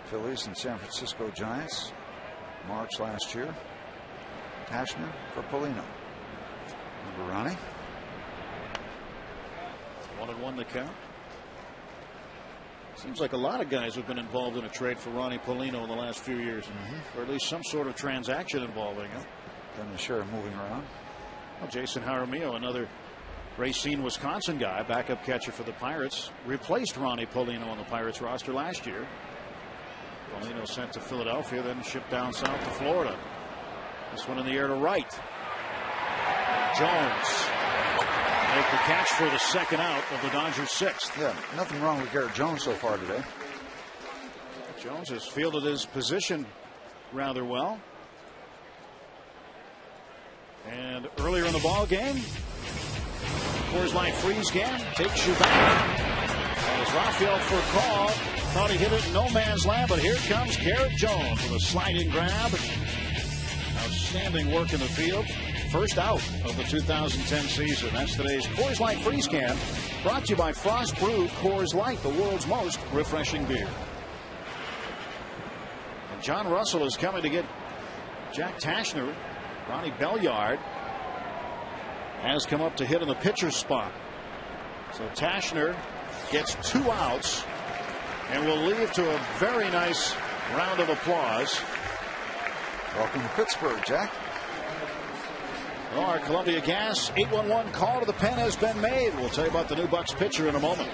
Phillies and San Francisco Giants, March last year. Tashner for Paulino. Remember Ronnie? 1-1 the count. Seems like a lot of guys have been involved in a trade for Ronnie Paulino in the last few years, or at least some sort of transaction involving him. Then the share of moving around. Well, Jason Jaramillo, another Racine, Wisconsin guy, backup catcher for the Pirates, replaced Ronnie Paulino on the Pirates roster last year. Paulino sent to Philadelphia, then shipped down south to Florida. This one in the air to right. Jones make the catch for the second out of the Dodgers' 6th. Yeah, nothing wrong with Garrett Jones so far today. Jones has fielded his position rather well. And earlier in the ball game, Coors Light Freeze Can takes you back. As Rafael Furcal thought he hit it in no man's land, but here comes Garrett Jones with a sliding grab. Outstanding work in the field. First out of the 2010 season. That's today's Coors Light Freeze Can, brought to you by Frost Brewed Coors Light, the world's most refreshing beer. And John Russell is coming to get Jack Tashner. Ronnie Belliard has come up to hit in the pitcher's spot. So Tashner gets 2 outs and will leave to a very nice round of applause. Welcome to Pittsburgh, Jack. Well, our Columbia Gas 811 call to the pen has been made. We'll tell you about the new Bucks pitcher in a moment.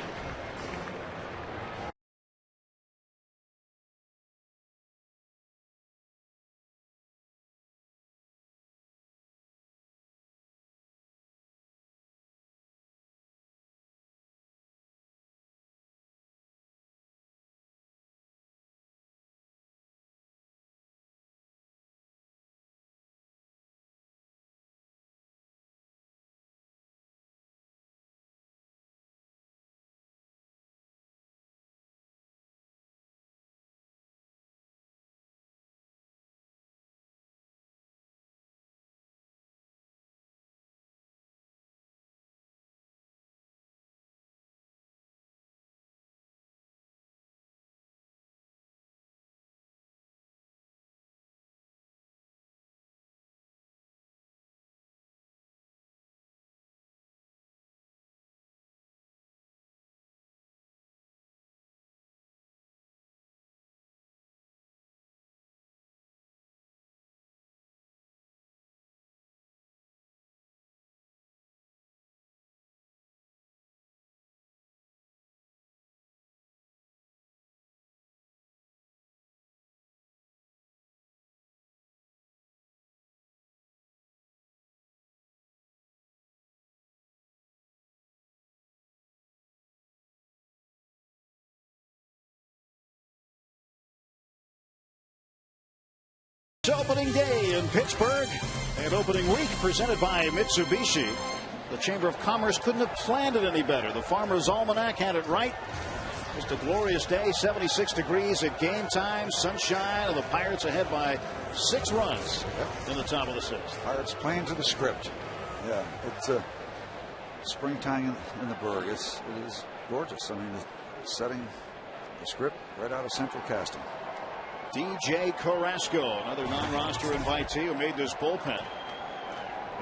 It's opening day in Pittsburgh and opening week presented by Mitsubishi. The Chamber of Commerce couldn't have planned it any better. The Farmer's Almanac had it right. Just a glorious day, 76 degrees at game time, sunshine, and the Pirates ahead by 6 runs in the top of the 6th. Pirates playing to the script. Yeah, it's springtime in the Berg. It is gorgeous. I mean, setting the script right out of Central Casting. DJ Carrasco, another non-roster invitee who made this bullpen,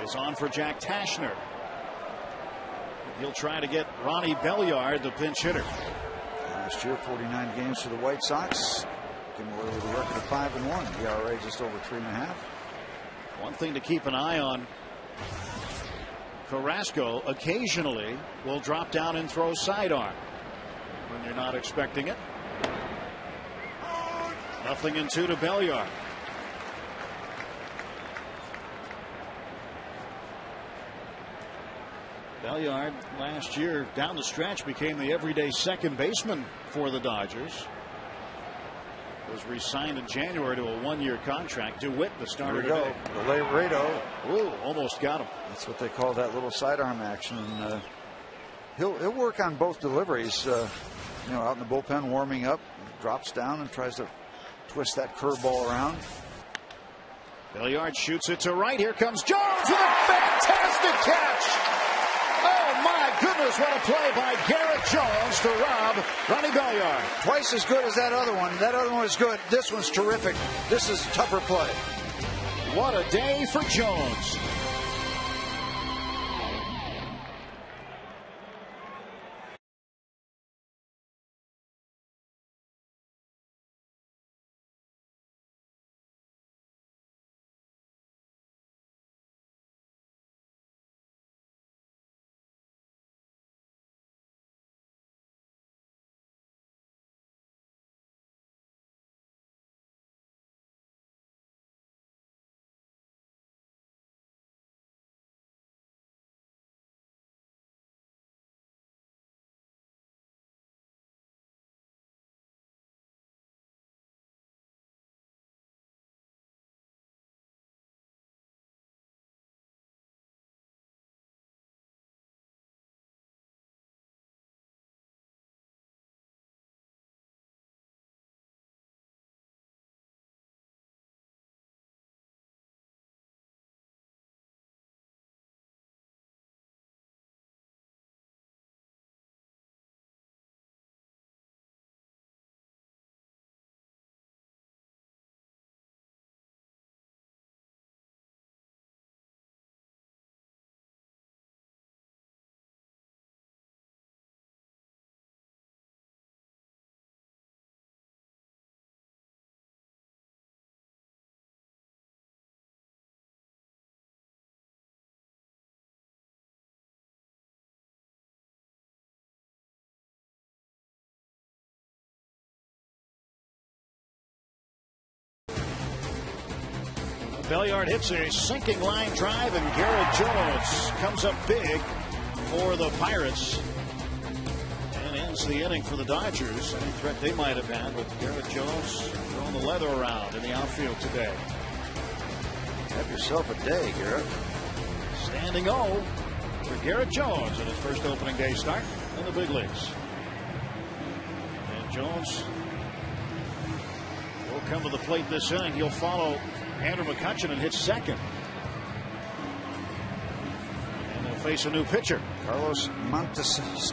is on for Jack Tashner. He'll try to get Ronnie Belliard, the pinch hitter. Last year, 49 games for the White Sox. Came away with a record of 5-1. ERA just over 3.5. One thing to keep an eye on, Carrasco occasionally will drop down and throw sidearm when you're not expecting it. 0-2 to Belliard. Belliard last year down the stretch became the everyday second baseman for the Dodgers. Was re-signed in January to a 1-year contract. DeWitt, the starter today. The Laredo. Ooh, almost got him. That's what they call that little sidearm action. And he'll work on both deliveries. Out in the bullpen, warming up, drops down and tries to twist that curveball around. Belliard shoots it to right. Here comes Jones with a fantastic catch. Oh my goodness, what a play by Garrett Jones to rob Ronnie Belliard. Twice as good as that other one. That other one is good. This one's terrific. This is a tougher play. What a day for Jones. Belliard hits a sinking line drive, and Garrett Jones comes up big for the Pirates and ends the inning for the Dodgers. Any threat they might have had with Garrett Jones throwing the leather around in the outfield today. Have yourself a day, Garrett. Standing O for Garrett Jones in his first opening day start in the big leagues. And Jones will come to the plate this inning. He'll follow Andrew McCutchen and hit second. And they'll face a new pitcher. Carlos Monasterios,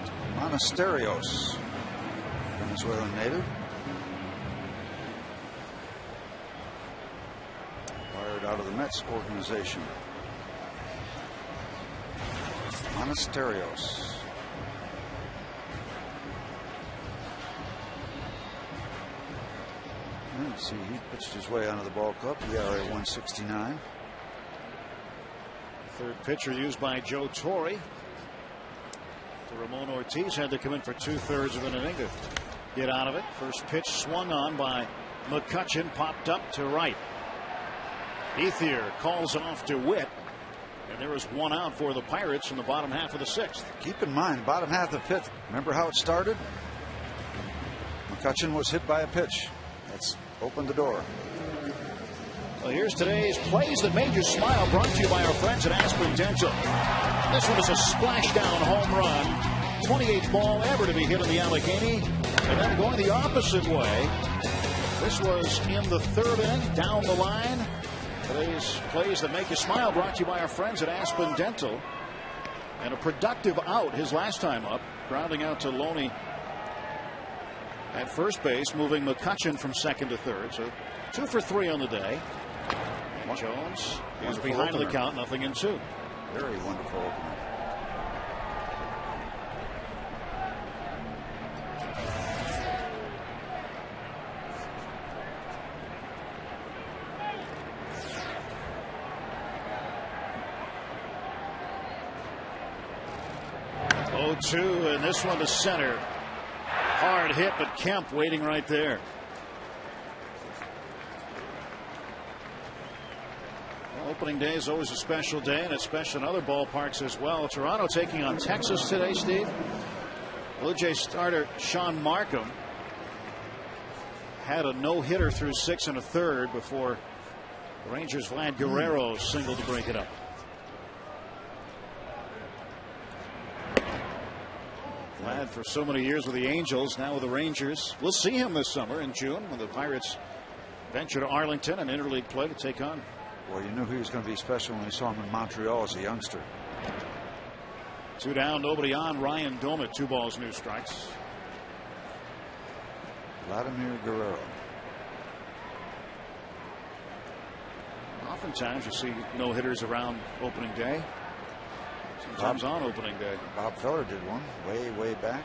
Venezuelan native. Fired out of the Mets organization. Monasterios. Let's see, he pitched his way onto the ball club. ERA 169. Third pitcher used by Joe Torre. Ramon Ortiz had to come in for 2/3 of an inning to get out of it. First pitch swung on by McCutchen, popped up to right. Ethier calls off to Witt, and there was one out for the Pirates in the bottom half of the 6th. Keep in mind, bottom half of the 5th. Remember how it started? McCutchen was hit by a pitch. That's opened the door. Well, here's today's Plays That Made You Smile, brought to you by our friends at Aspen Dental. This one is a splashdown home run. 28th ball ever to be hit in the Allegheny. And then going the opposite way. This was in the third inning, down the line. Today's Plays That Make You Smile, brought to you by our friends at Aspen Dental. And a productive out his last time up, grounding out to Loney at first base, moving McCutchen from second to third. So 2 for 3 on the day. And Jones is behind the count, 0-2. Very wonderful opener. And this one to center. Hard hit, but Kemp waiting right there. Well, opening day is always a special day, and it's special in other ballparks as well. Toronto taking on Texas today, Steve. Blue Jays starter Sean Markham had a no-hitter through 6 1/3 before the Rangers' Vlad Guerrero singled to break it up. Vlad for so many years with the Angels, now with the Rangers. We'll see him this summer in June when the Pirates venture to Arlington and interleague play to take on. Well, you knew he was going to be special when you saw him in Montreal as a youngster. 2 down, nobody on. Ryan Doumit, 2 balls, no strikes. Vladimir Guerrero. Oftentimes you see no hitters around opening day. Sometimes on opening day. Bob Feller did one way back.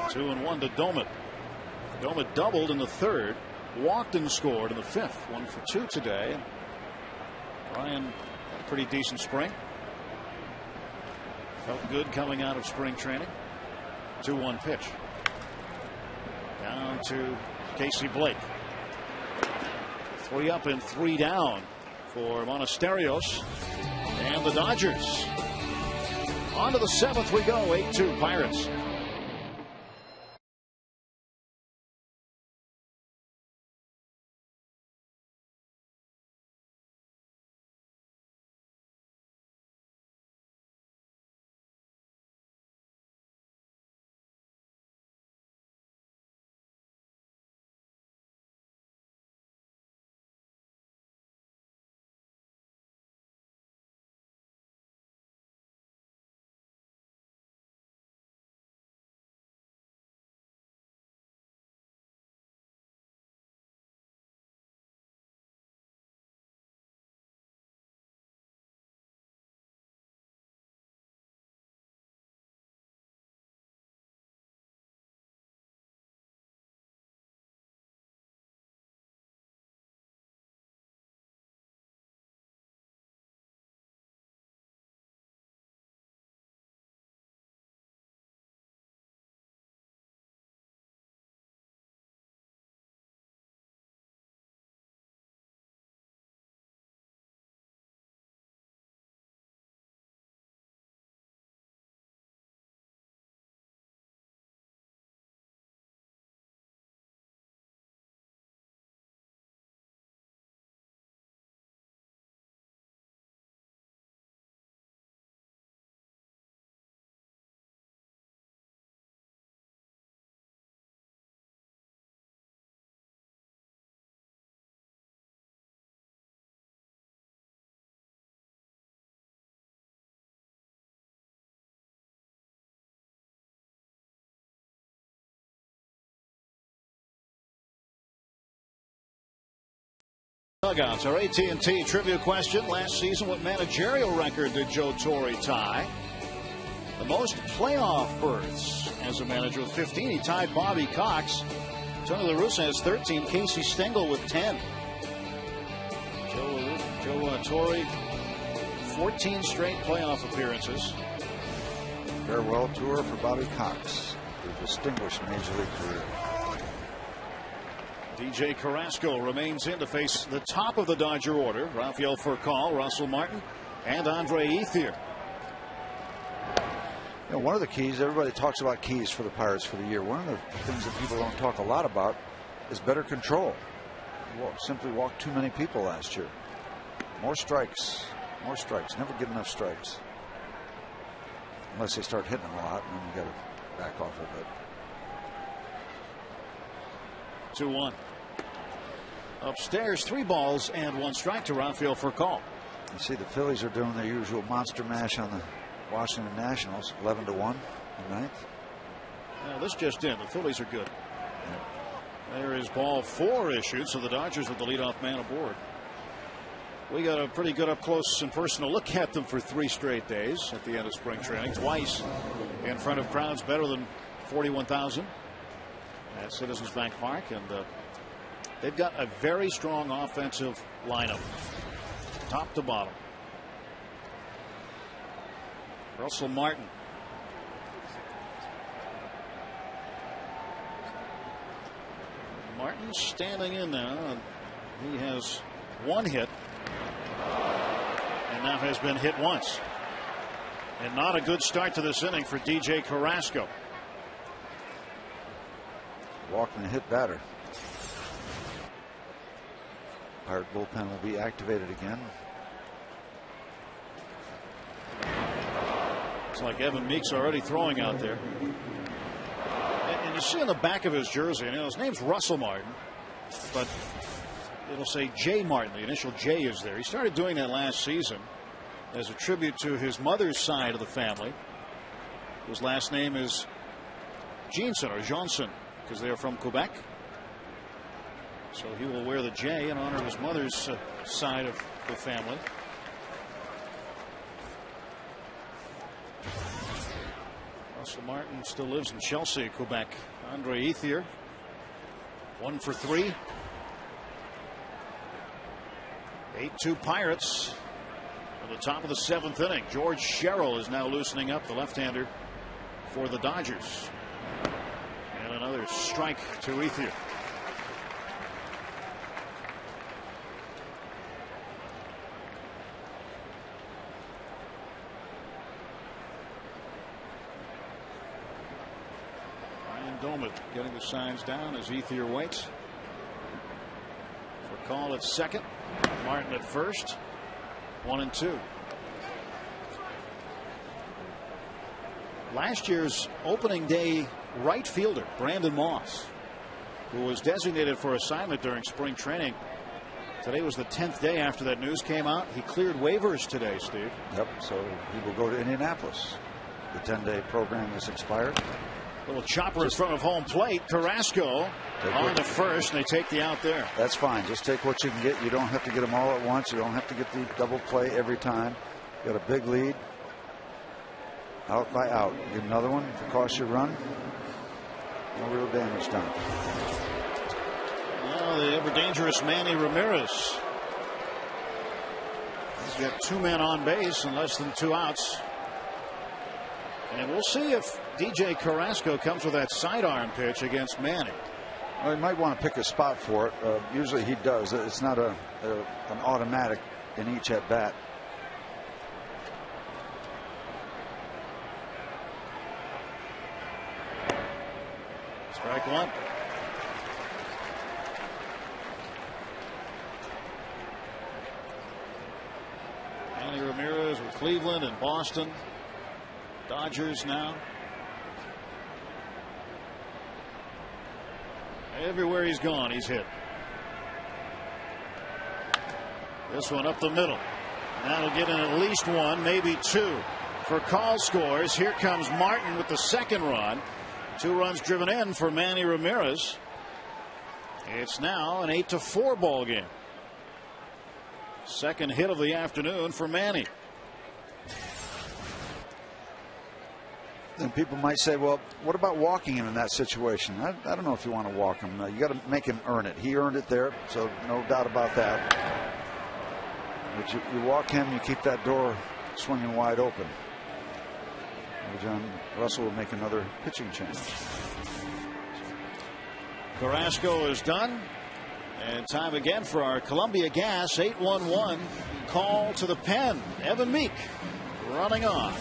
2-1 to Doumit. Doumit doubled in the third, walked and scored in the fifth. 1 for 2 today. Ryan had a pretty decent spring. Felt good coming out of spring training. 2-1 pitch. Down to Casey Blake. 3 up and 3 down for Monasterios and the Dodgers. On to the 7th we go. 8-2 Pirates. Dugouts. Our AT&T trivia question. Last season, what managerial record did Joe Torre tie? The most playoff berths as a manager with 15. He tied Bobby Cox. Tony La Russa has 13. Casey Stengel with 10. Joe Torre, 14 straight playoff appearances. Farewell tour for Bobby Cox, a distinguished major league career. DJ Carrasco remains in to face the top of the Dodger order. Rafael Furcal, Russell Martin, and Andre Ethier. You know, one of the keys, everybody talks about keys for the Pirates for the year. One of the things that people don't talk a lot about is better control. simply walked too many people last year. More strikes. More strikes. Never get enough strikes. Unless they start hitting them a lot, and then you got to back off a bit. 2-1. Upstairs, 3 balls and 1 strike to Rafael Furcal. You see the Phillies are doing their usual monster mash on the Washington Nationals, 11-1 in ninth. This just in. The Phillies are good. There is ball 4 issued, so the Dodgers with the leadoff man aboard. We got a pretty good up close and personal look at them for 3 straight days at the end of spring training. Twice in front of crowds better than 41,000 at Citizens Bank Park. And they've got a very strong offensive lineup, top to bottom. Russell Martin. Martin standing in now. He has 1 hit. And now has been hit once. And not a good start to this inning for DJ Carrasco. Walking a hit batter. Pirate bullpen will be activated again. It's like Evan Meeks already throwing out there. And you see on the back of his jersey, his name's Russell Martin, but it'll say J. Martin. The initial J is there. He started doing that last season as a tribute to his mother's side of the family, whose last name is Jeanson or Johnson, because they're from Quebec. So he will wear the J in honor of his mother's side of the family. Russell Martin still lives in Chelsea, Quebec. Andre Ethier, 1 for 3. 8-2 Pirates at the top of the 7th inning. George Sherrill is now loosening up, the left-hander for the Dodgers. And another strike to Ethier. Doman getting the signs down as Ethier waits. For call at second. Martin at first. 1-2. Last year's opening day right fielder Brandon Moss, who was designated for assignment during spring training. Today was the 10th day after that news came out. He cleared waivers today, Steve. Yep, so he will go to Indianapolis. The 10-day program has expired. Little chopper in front of home plate. Carrasco on to first, and they take the out there. That's fine. Just take what you can get. You don't have to get them all at once. You don't have to get the double play every time. You got a big lead. Out by out. Get another one to cost you a run. No real damage done. Now the ever dangerous Manny Ramirez. He's got 2 men on base and less than 2 outs. And we'll see if DJ Carrasco comes with that sidearm pitch against Manny. Well, he might want to pick a spot for it. Usually he does. It's not an automatic in each at bat. Strike 1. Manny Ramirez with Cleveland and Boston. Dodgers now. Everywhere he's gone, he's hit. This one up the middle. That'll get in at least 1, maybe 2. For Call scores. Here comes Martin with the second run. 2 runs driven in for Manny Ramirez. It's now an 8-4 ball game. Second hit of the afternoon for Manny. And people might say, well, what about walking him in that situation? I don't know if you want to walk him. You got to make him earn it. He earned it there, so no doubt about that. But you walk him, you keep that door swinging wide open. John Russell will make another pitching change. Carrasco is done. And time again for our Columbia Gas 811 call to the pen. Evan Meek running on.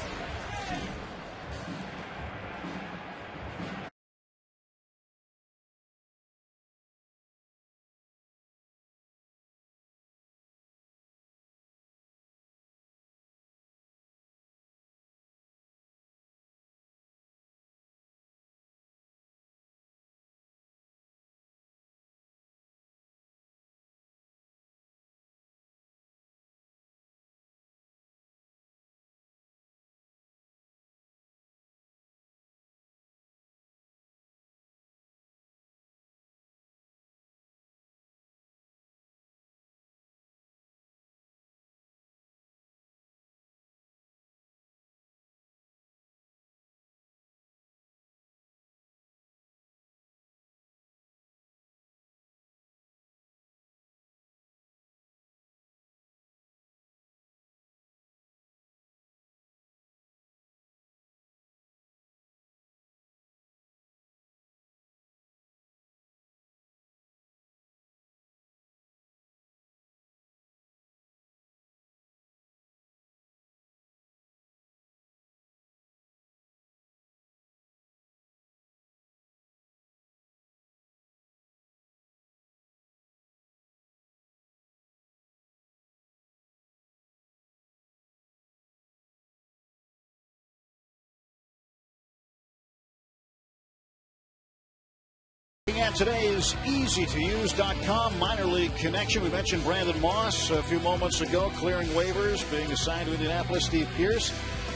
At today's easy-to-use.com minor league connection, we mentioned Brandon Moss a few moments ago, clearing waivers, being assigned to Indianapolis. Steve Pearce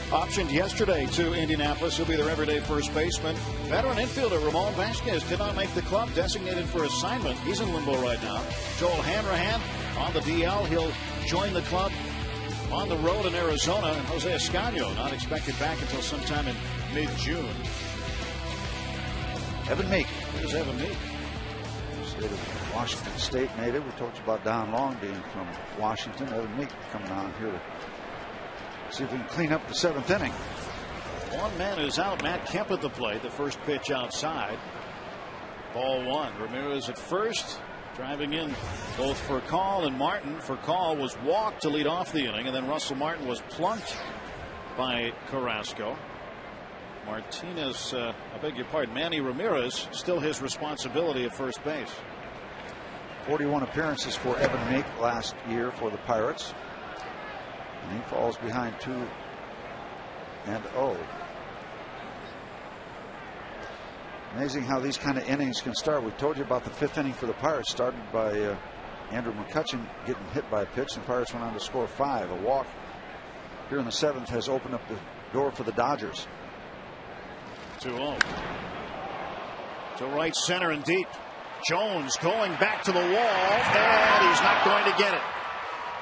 optioned yesterday to Indianapolis. He'll be their everyday first baseman. Veteran infielder Ramon Vasquez did not make the club, designated for assignment. He's in limbo right now. Joel Hanrahan on the DL. He'll join the club on the road in Arizona. And Jose Escanio not expected back until sometime in mid-June. Evan Meek. Here's Evan Meek. State of Washington State native. We told you about Don Long being from Washington. Evan Meek coming on here to see if we can clean up the 7th inning. One man is out. Matt Kemp at the plate. The first pitch outside. Ball 1. Ramirez at first. Driving in both Furcal and Martin. Furcal was walked to lead off the inning, and then Russell Martin was plunked by Carrasco. Martinez, I beg your pardon, Manny Ramirez, still his responsibility at first base. 41 appearances for Evan Meek last year for the Pirates. And he falls behind 2-0. Amazing how these kind of innings can start. We told you about the 5th inning for the Pirates, started by Andrew McCutchen getting hit by a pitch. The Pirates went on to score 5. A walk here in the 7th has opened up the door for the Dodgers. 2-0. To right center and deep. Jones going back to the wall, and he's not going to get it.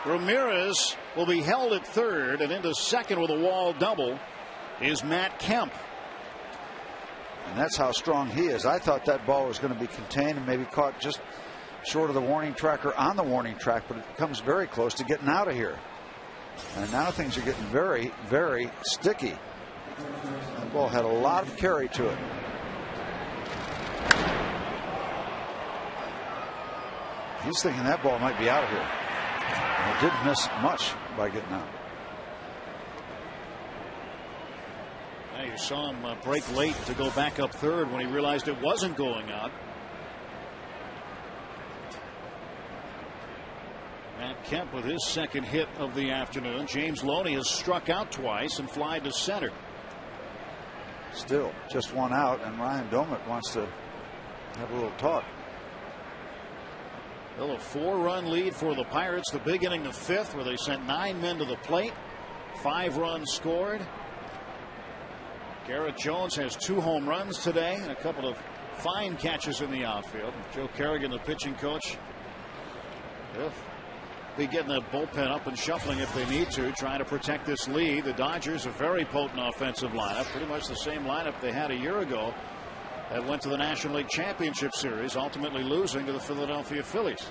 Ramirez will be held at third, and into second with a wall double is Matt Kemp. And that's how strong he is. I thought that ball was going to be contained and maybe caught just short of the warning track or on the warning track, but it comes very close to getting out of here. And now things are getting very, very sticky. That ball had a lot of carry to it. He's thinking that ball might be out of here. And it didn't miss much by getting out. Yeah, you saw him break late to go back up third when he realized it wasn't going out. Matt Kemp with his second hit of the afternoon. James Loney has struck out twice and flied to center. Still just one out, and Ryan Doumit wants to have a little talk. Well, a 4-run lead for the Pirates. The big inning, the 5th, where they sent 9 men to the plate. 5 runs scored. Garrett Jones has 2 home runs today and a couple of fine catches in the outfield. Joe Kerrigan, the pitching coach, will be getting the bullpen up and shuffling if they need to, trying to protect this lead. The Dodgers, a very potent offensive lineup, pretty much the same lineup they had a year ago that went to the National League Championship Series, ultimately losing to the Philadelphia Phillies.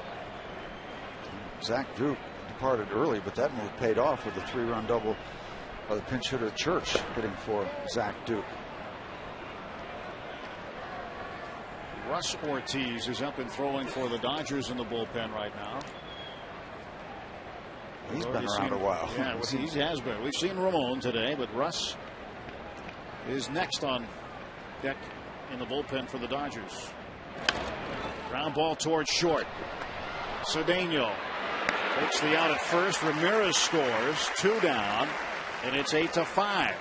Zach Duke departed early, but that move paid off with a 3-run double by the pinch hitter Church hitting for Zach Duke. Russ Ortiz is up and throwing for the Dodgers in the bullpen right now. He's been around a while. Yeah, he has been. We've seen Ramon today, but Russ is next on deck in the bullpen for the Dodgers. Ground ball towards short. Cedeno takes the out at first. Ramirez scores. 2 down, and it's 8-5.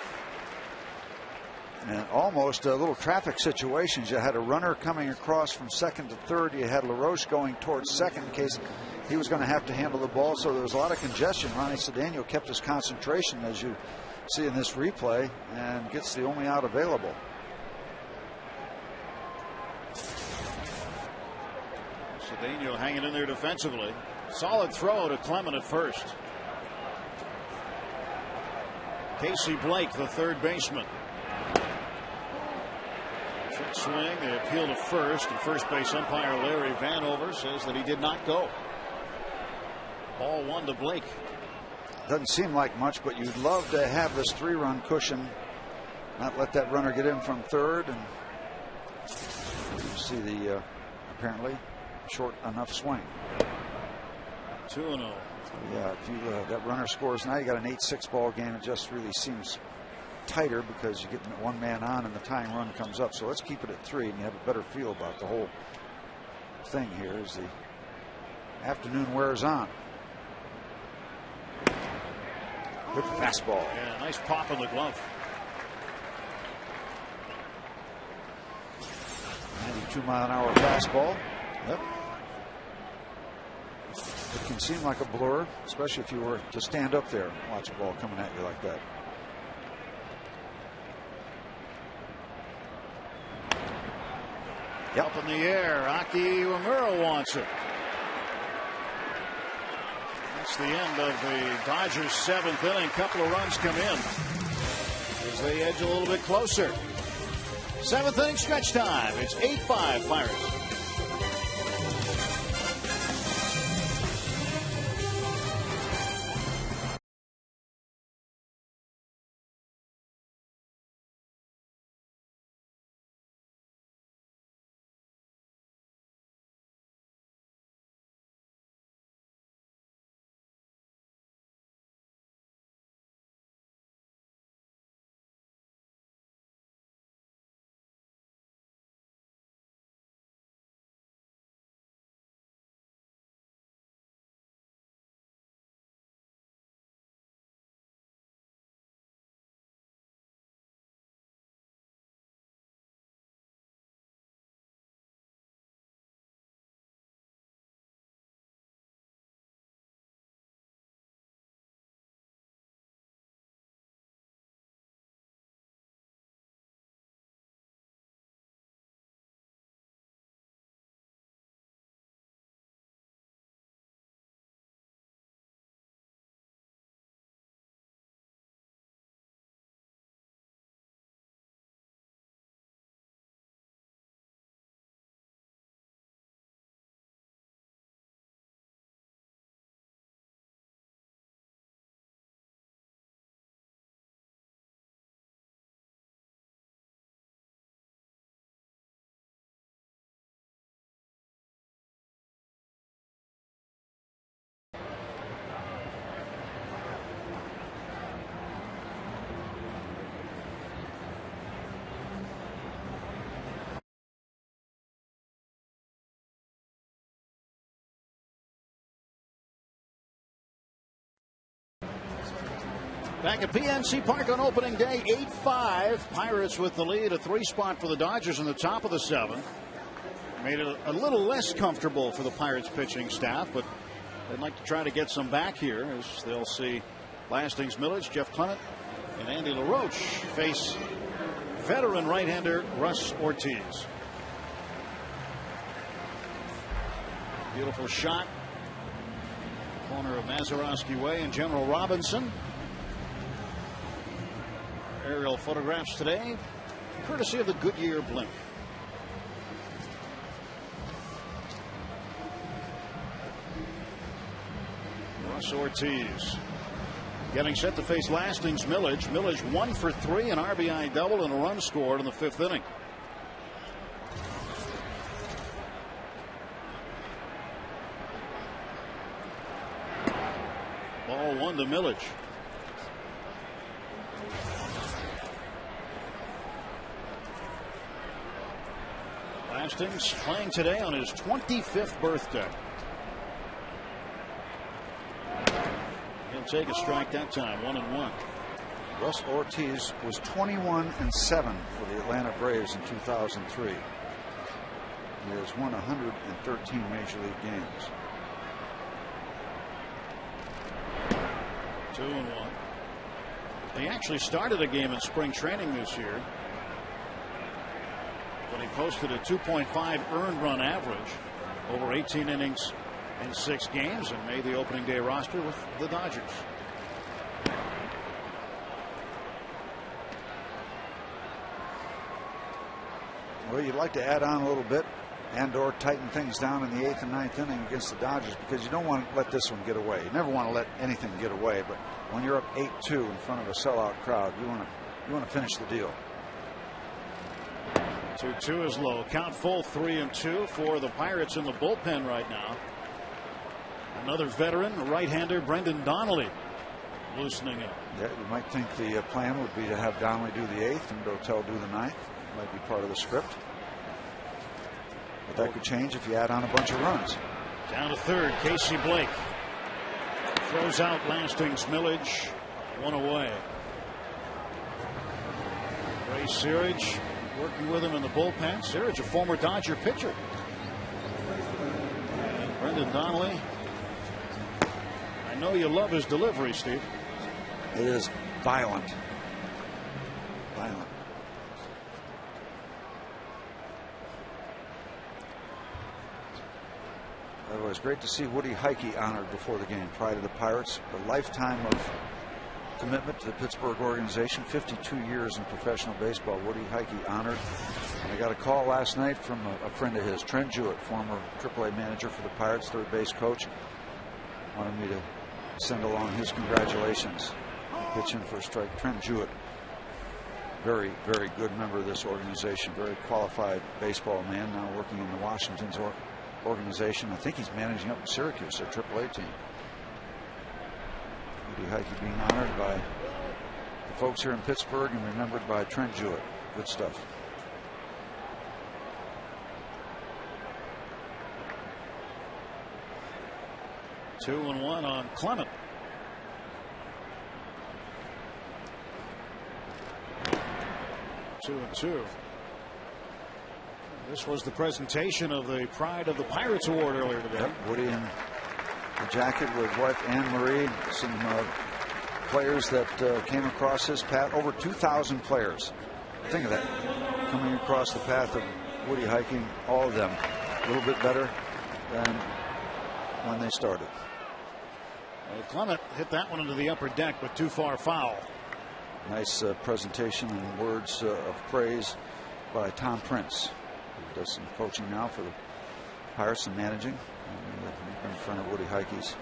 And almost a little traffic situations. You had a runner coming across from second to third. You had LaRoche going towards second in case he was going to have to handle the ball. So there was a lot of congestion. Ronnie Cedeno kept his concentration, as you see in this replay, and gets the only out available. Cedeno hanging in there defensively. Solid throw to Clement at first. Casey Blake, the third baseman. Should swing. They appeal to first, and first base umpire Larry Vanover says that he did not go. Ball 1 to Blake. Doesn't seem like much, but you'd love to have this 3-run cushion, not let that runner get in from third, and you see the apparently short enough swing. 2-0. Yeah, if you that runner scores now, you got an 8-6 ball game. It just really seems tighter because you get one man on and the tying run comes up. So let's keep it at 3, and you have a better feel about the whole thing here as the afternoon wears on. Good fastball. Yeah, nice pop in the glove. And he 92-mile-an-hour fastball. Yep. It can seem like a blur, especially if you were to stand up there and watch a ball coming at you like that. Yep. Up in the air, Aki Uemura wants it. That's the end of the Dodgers' 7th inning. Couple of runs come in as they edge a little bit closer. 7th inning stretch time. It's 8-5 Pirates. Back at PNC Park on opening day, 8-5. Pirates with the lead, a 3-spot for the Dodgers in the top of the 7th. Made it a little less comfortable for the Pirates pitching staff, but they'd like to try to get some back here as they'll see Lastings Milledge, Jeff Clement, and Andy LaRoche face veteran right-hander Russ Ortiz. Beautiful shot. Corner of Mazeroski Way and General Robinson. Aerial photographs today, courtesy of the Goodyear Blimp. Russ Ortiz getting set to face Lastings Milledge. Milledge 1 for 3, an RBI double and a run scored in the 5th inning. Ball 1 to Milledge. Lastings playing today on his 25th birthday. He'll take a strike that time, 1-1. Russ Ortiz was 21-7 for the Atlanta Braves in 2003. He has won 113 Major League games. 2-1. He actually started a game in spring training this year when he posted a 2.5 earned run average over 18 innings in 6 games and made the opening day roster with the Dodgers. Well, you'd like to add on a little bit and or tighten things down in the 8th and 9th inning against the Dodgers, because you don't want to let this one get away. You never want to let anything get away, but when you're up 8-2 in front of a sellout crowd, you want to finish the deal. 2-2 is low. Count full, 3-2 for the Pirates in the bullpen right now. Another veteran, right-hander Brendan Donnelly, loosening up. Yeah, you might think the plan would be to have Donnelly do the 8th and Dotel do the 9th. Might be part of the script. But that could change if you add on a bunch of runs. Down to third, Casey Blake throws out Lastings Milledge, 1 away. Ray Searage working with him in the bullpen. Sirich, a former Dodger pitcher. And Brendan Donnelly. I know you love his delivery, Steve. It is violent. Violent. It was great to see Woody Heike honored before the game. Pride of the Pirates, a lifetime of commitment to the Pittsburgh organization, 52 years in professional baseball. Woody Heike honored. And I got a call last night from a friend of his, Trent Jewett, former AAA manager for the Pirates, third base coach. Wanted me to send along his congratulations. Pitch in for a strike. Trent Jewett, very, very good member of this organization, very qualified baseball man, now working in the Washington's organization. I think he's managing up in Syracuse, their AAA team. Woody Heike being honored by the folks here in Pittsburgh and remembered by Trent Jewett. Good stuff. Two and one on Clement. Two and two. This was the presentation of the Pride of the Pirates Award earlier today. Yep, Woody in the jacket with wife Anne Marie. Some players that came across his path. Over 2,000 players. Think of that. Coming across the path of Woody Hiking. All of them a little bit better than when they started. Well, Clement hit that one into the upper deck, but too far foul. Nice presentation and words of praise by Tom Prince, who does some coaching now for the Pirates and managing. And been in front of Woody Heike's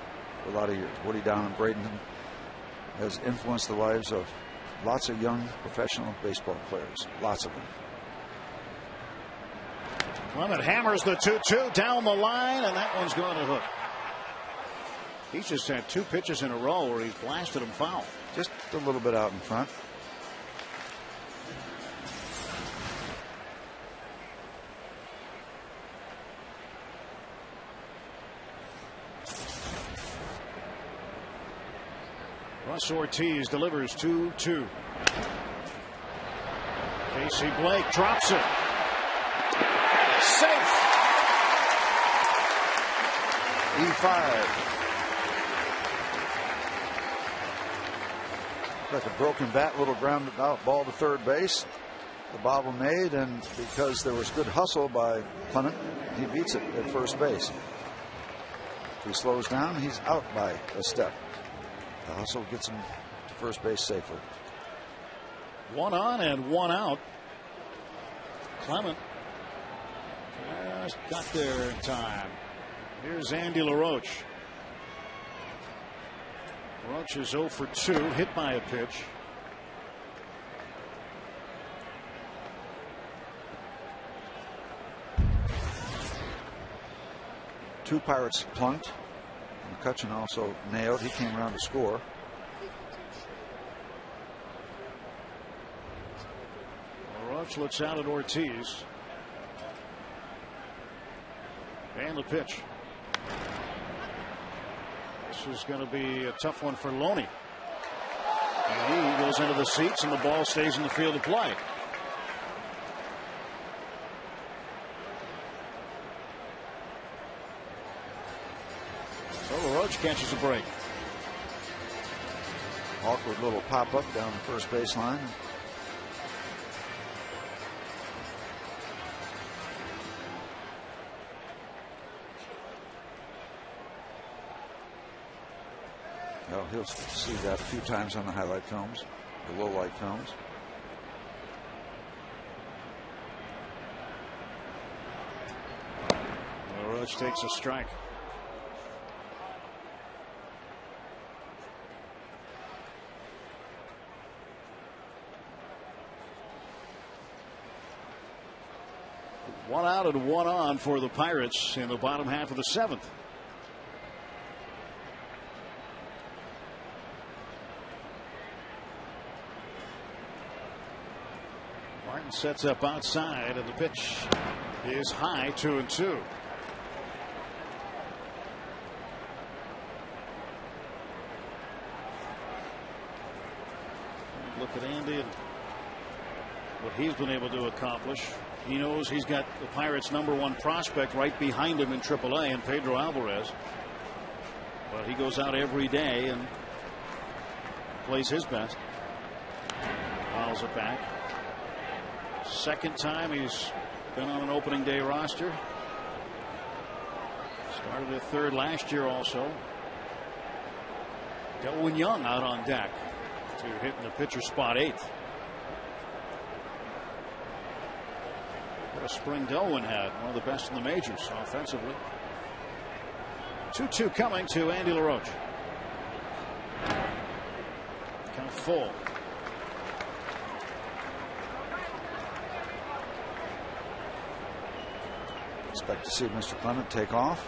for a lot of years. Woody down in Bradenton has influenced the lives of lots of young professional baseball players. Lots of them. Clement hammers the 2-2 down the line, and that one's going to hook. He's just had two pitches in a row where he's blasted him foul. Just a little bit out in front. Russ Ortiz delivers 2-2. Casey Blake drops it. Safe. E5. Like a broken bat, little grounded out ball to third base. The bobble made, and because there was good hustle by Clement, he beats it at first base. If he slows down, he's out by a step. The hustle gets him to first base safely. One on and one out. Clement just got there in time. Here's Andy LaRoche. Roach is 0 for 2, hit by a pitch. Two Pirates plunked. McCutchen also nailed. He came around to score. Roach looks out at Ortiz. And the pitch. This is going to be a tough one for Loney. And he goes into the seats, and the ball stays in the field of play. So LaRoche catches a break. Awkward little pop up down the first baseline. Well, he'll see that a few times on the highlight films, the low light films. LaRoche takes a strike. One out and one on for the Pirates in the bottom half of the seventh. Martin sets up outside, and the pitch is high, 2-2. Look at Andy, and what he's been able to accomplish. He knows he's got the Pirates' #1 prospect right behind him in AAA in Pedro Alvarez. But he goes out every day and plays his best. Fouls it back. Second time he's been on an opening day roster. Started at third last year also. Delwyn Young out on deck to hit in the pitcher spot 8th. What a spring Delwyn had. One of the best in the majors offensively. 2-2 coming to Andy LaRoche. Count full. Expect to see Mr. Clement take off.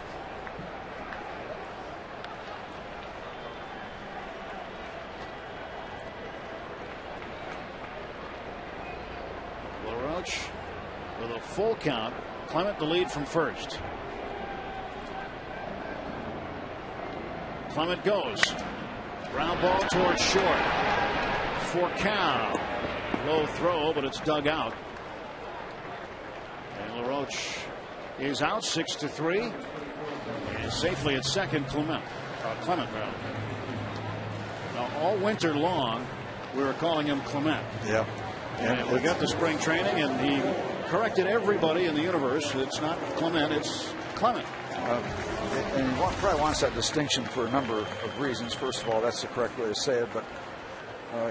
LaRoche with a full count. Clement the lead from first. Clement goes. Ground ball towards short. For count. Low throw, but it's dug out. And LaRoche is out 6-3. And safely at second, Clement. Clement, rather. Now, all winter long, we were calling him Clement. Yeah. And we got the spring training, and he corrected everybody in the universe. It's not Clement, it's Clement. And he probably wants that distinction for a number of reasons. First of all, that's the correct way to say it, but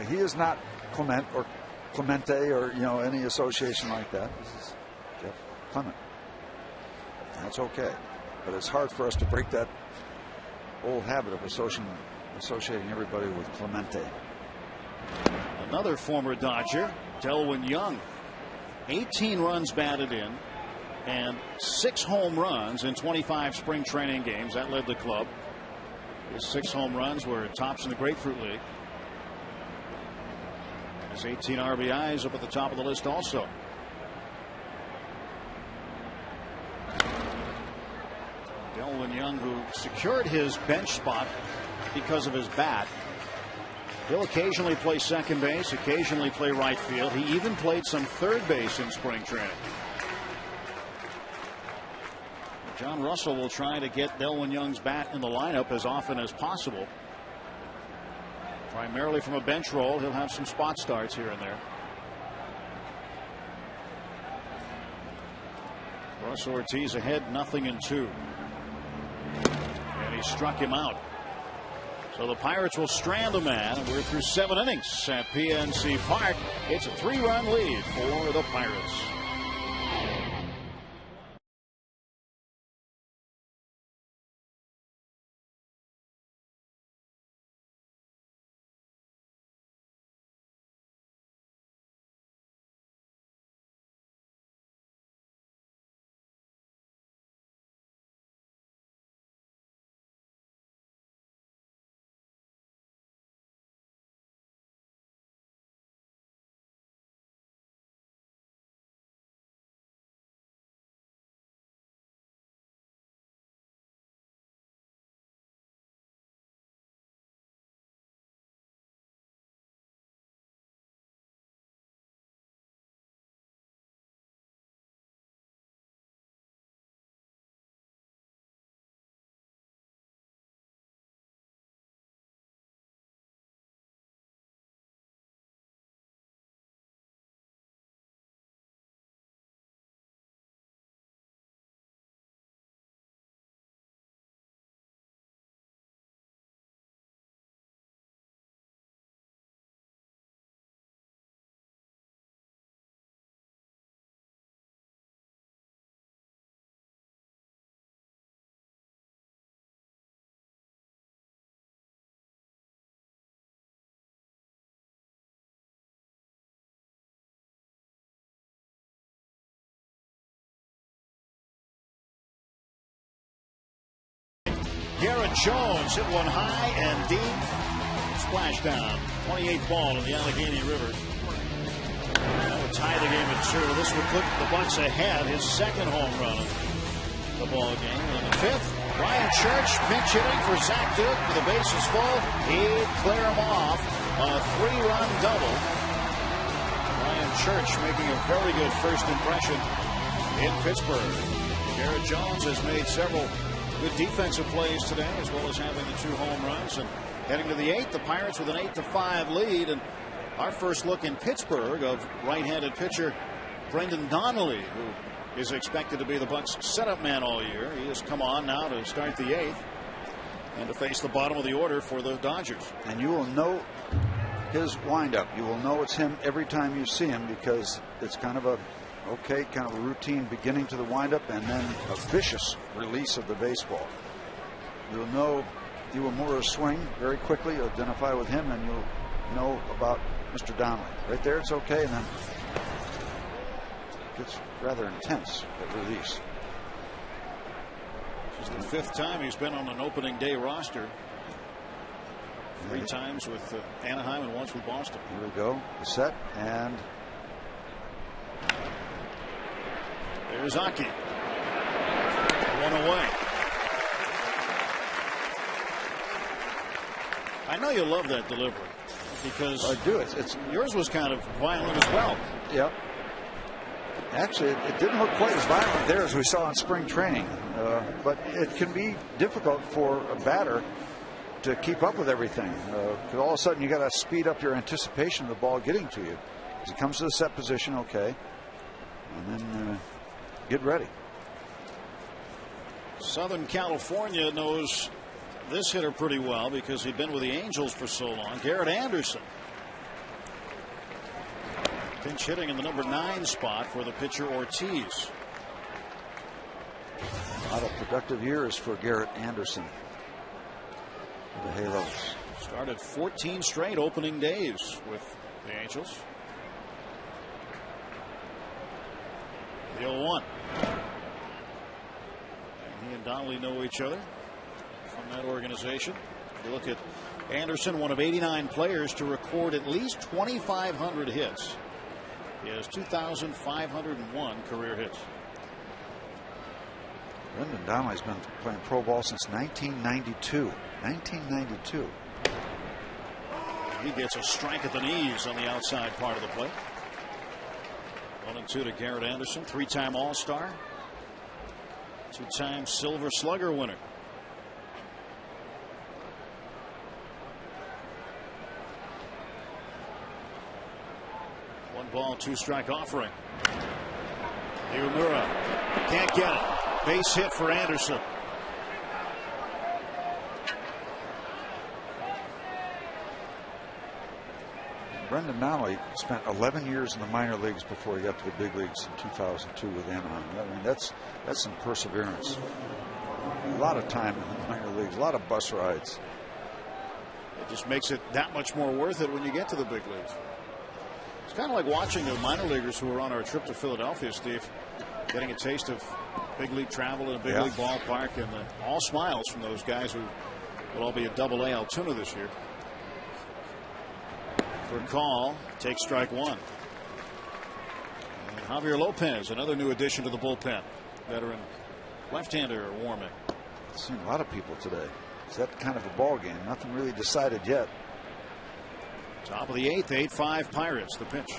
he is not Clement or Clemente or any association like that. This is Jeff Clement. That's okay, but it's hard for us to break that old habit of associating everybody with Clemente. Another former Dodger, Delwyn Young. 18 runs batted in and 6 home runs in 25 spring training games. That led the club. His 6 home runs were tops in the Grapefruit League. His 18 RBIs up at the top of the list also. Delwyn Young, who secured his bench spot because of his bat. He'll occasionally play second base, occasionally play right field. He even played some third base in spring training. John Russell will try to get Delwyn Young's bat in the lineup as often as possible. Primarily from a bench role, he'll have some spot starts here and there. Russ Ortiz ahead, 0-2. And he struck him out. So the Pirates will strand a man, and we're through 7 innings at PNC Park. It's a 3-run lead for the Pirates. Garrett Jones hit one high and deep. Splashdown. 28th ball in the Allegheny River. That would tie the game at 2. This would put the Bucks ahead. His second home run of the ball game. And the 5th, Brian Church pinch hitting for Zach Duke with the bases full. He'd clear him off. A 3-run double. Brian Church making a very good first impression in Pittsburgh. Garrett Jones has made several good defensive plays today, as well as having the 2 home runs. And heading to the 8th, the Pirates with an 8-5 lead. And our first look in Pittsburgh of right-handed pitcher Brendan Donnelly, who is expected to be the Bucs' setup man all year. He has come on now to start the 8th and to face the bottom of the order for the Dodgers. And you will know his windup. You will know it's him every time you see him, because it's kind of a routine beginning to the windup and then a vicious release of the baseball. You'll know Iwamura's swing very quickly. You'll identify with him, and you'll know about Mr. Donnelly. Right there, it's okay, and then it gets rather intense at release. This is the 5th time he's been on an opening day roster. 3 times with Anaheim and once with Boston. Here we go. The set, and there's Aki. 1 away. I know you love that delivery, because I do. It's yours was kind of violent as well. Yep. Actually, it didn't look quite as violent there as we saw in spring training, but it can be difficult for a batter to keep up with everything. Because all of a sudden you got to speed up your anticipation of the ball getting to you. As he comes to the set position, okay, and then get ready. Southern California knows this hitter pretty well because he'd been with the Angels for so long. Garrett Anderson. Pinch hitting in the number 9 spot for the pitcher Ortiz. A lot of productive years for Garrett Anderson. The Halos. Started 14 straight opening days with the Angels. The 0-1. And he and Donnelly know each other from that organization. If you look at Anderson, one of 89 players to record at least 2,500 hits. He has 2,501 career hits. Brendan Donnelly's been playing pro ball since 1992. 1992. He gets a strike at the knees on the outside part of the plate. 1-2 to Garrett Anderson, 3-time All-Star, 2-time Silver Slugger winner. One ball, 2-strike offering. Iwamura can't get it. Base hit for Anderson. Brendan Donnelly spent 11 years in the minor leagues before he got to the big leagues in 2002 with Anaheim. I mean, that's some perseverance. A lot of time in the minor leagues, a lot of bus rides. It just makes it that much more worth it when you get to the big leagues. It's kind of like watching the minor leaguers who were on our trip to Philadelphia, Steve, getting a taste of big league travel in a big league ballpark, and all smiles from those guys who will all be at Double-A Altoona this year. For a call, takes strike 1. And Javier Lopez, another new addition to the bullpen. Veteran left-hander warming. I've seen a lot of people today. It's that kind of a ball game. Nothing really decided yet. Top of the 8th, 8-5 Pirates. The pitch.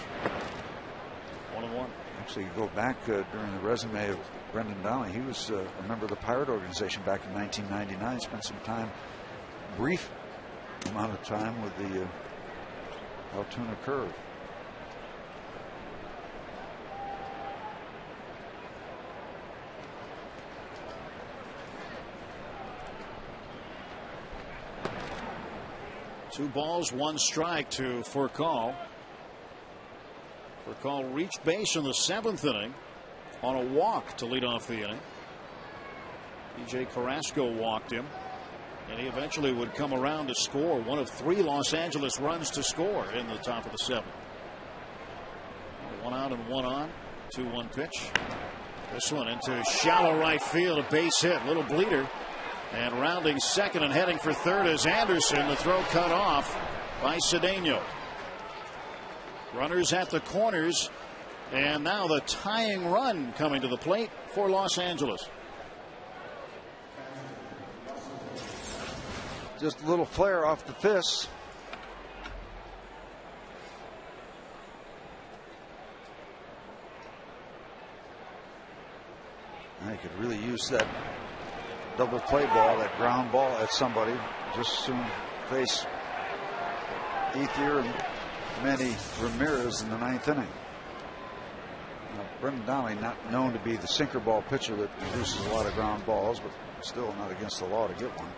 1-1. Actually, you go back during the resume of Brendan Donnelly. He was a member of the Pirate organization back in 1999. Spent some time, brief amount of time, with the Altoona Curve. Two balls, 1 strike to Furcal. Furcal reached base in the 7th inning on a walk to lead off the inning. DJ Carrasco walked him, and he eventually would come around to score one of 3 Los Angeles runs to score in the top of the 7th. 1 out and 1 on. 2-1 pitch. This one into shallow right field, a base hit, little bleeder. And rounding second and heading for third is Anderson. The throw cut off by Cedeno. Runners at the corners, and now the tying run coming to the plate for Los Angeles. Just a little flare off the fists. They could really use that double play ball, that ground ball at somebody. Just soon face Ethier and Manny Ramirez in the 9th inning. Now, Brendan Donnelly not known to be the sinker ball pitcher that produces a lot of ground balls, but still not against the law to get one.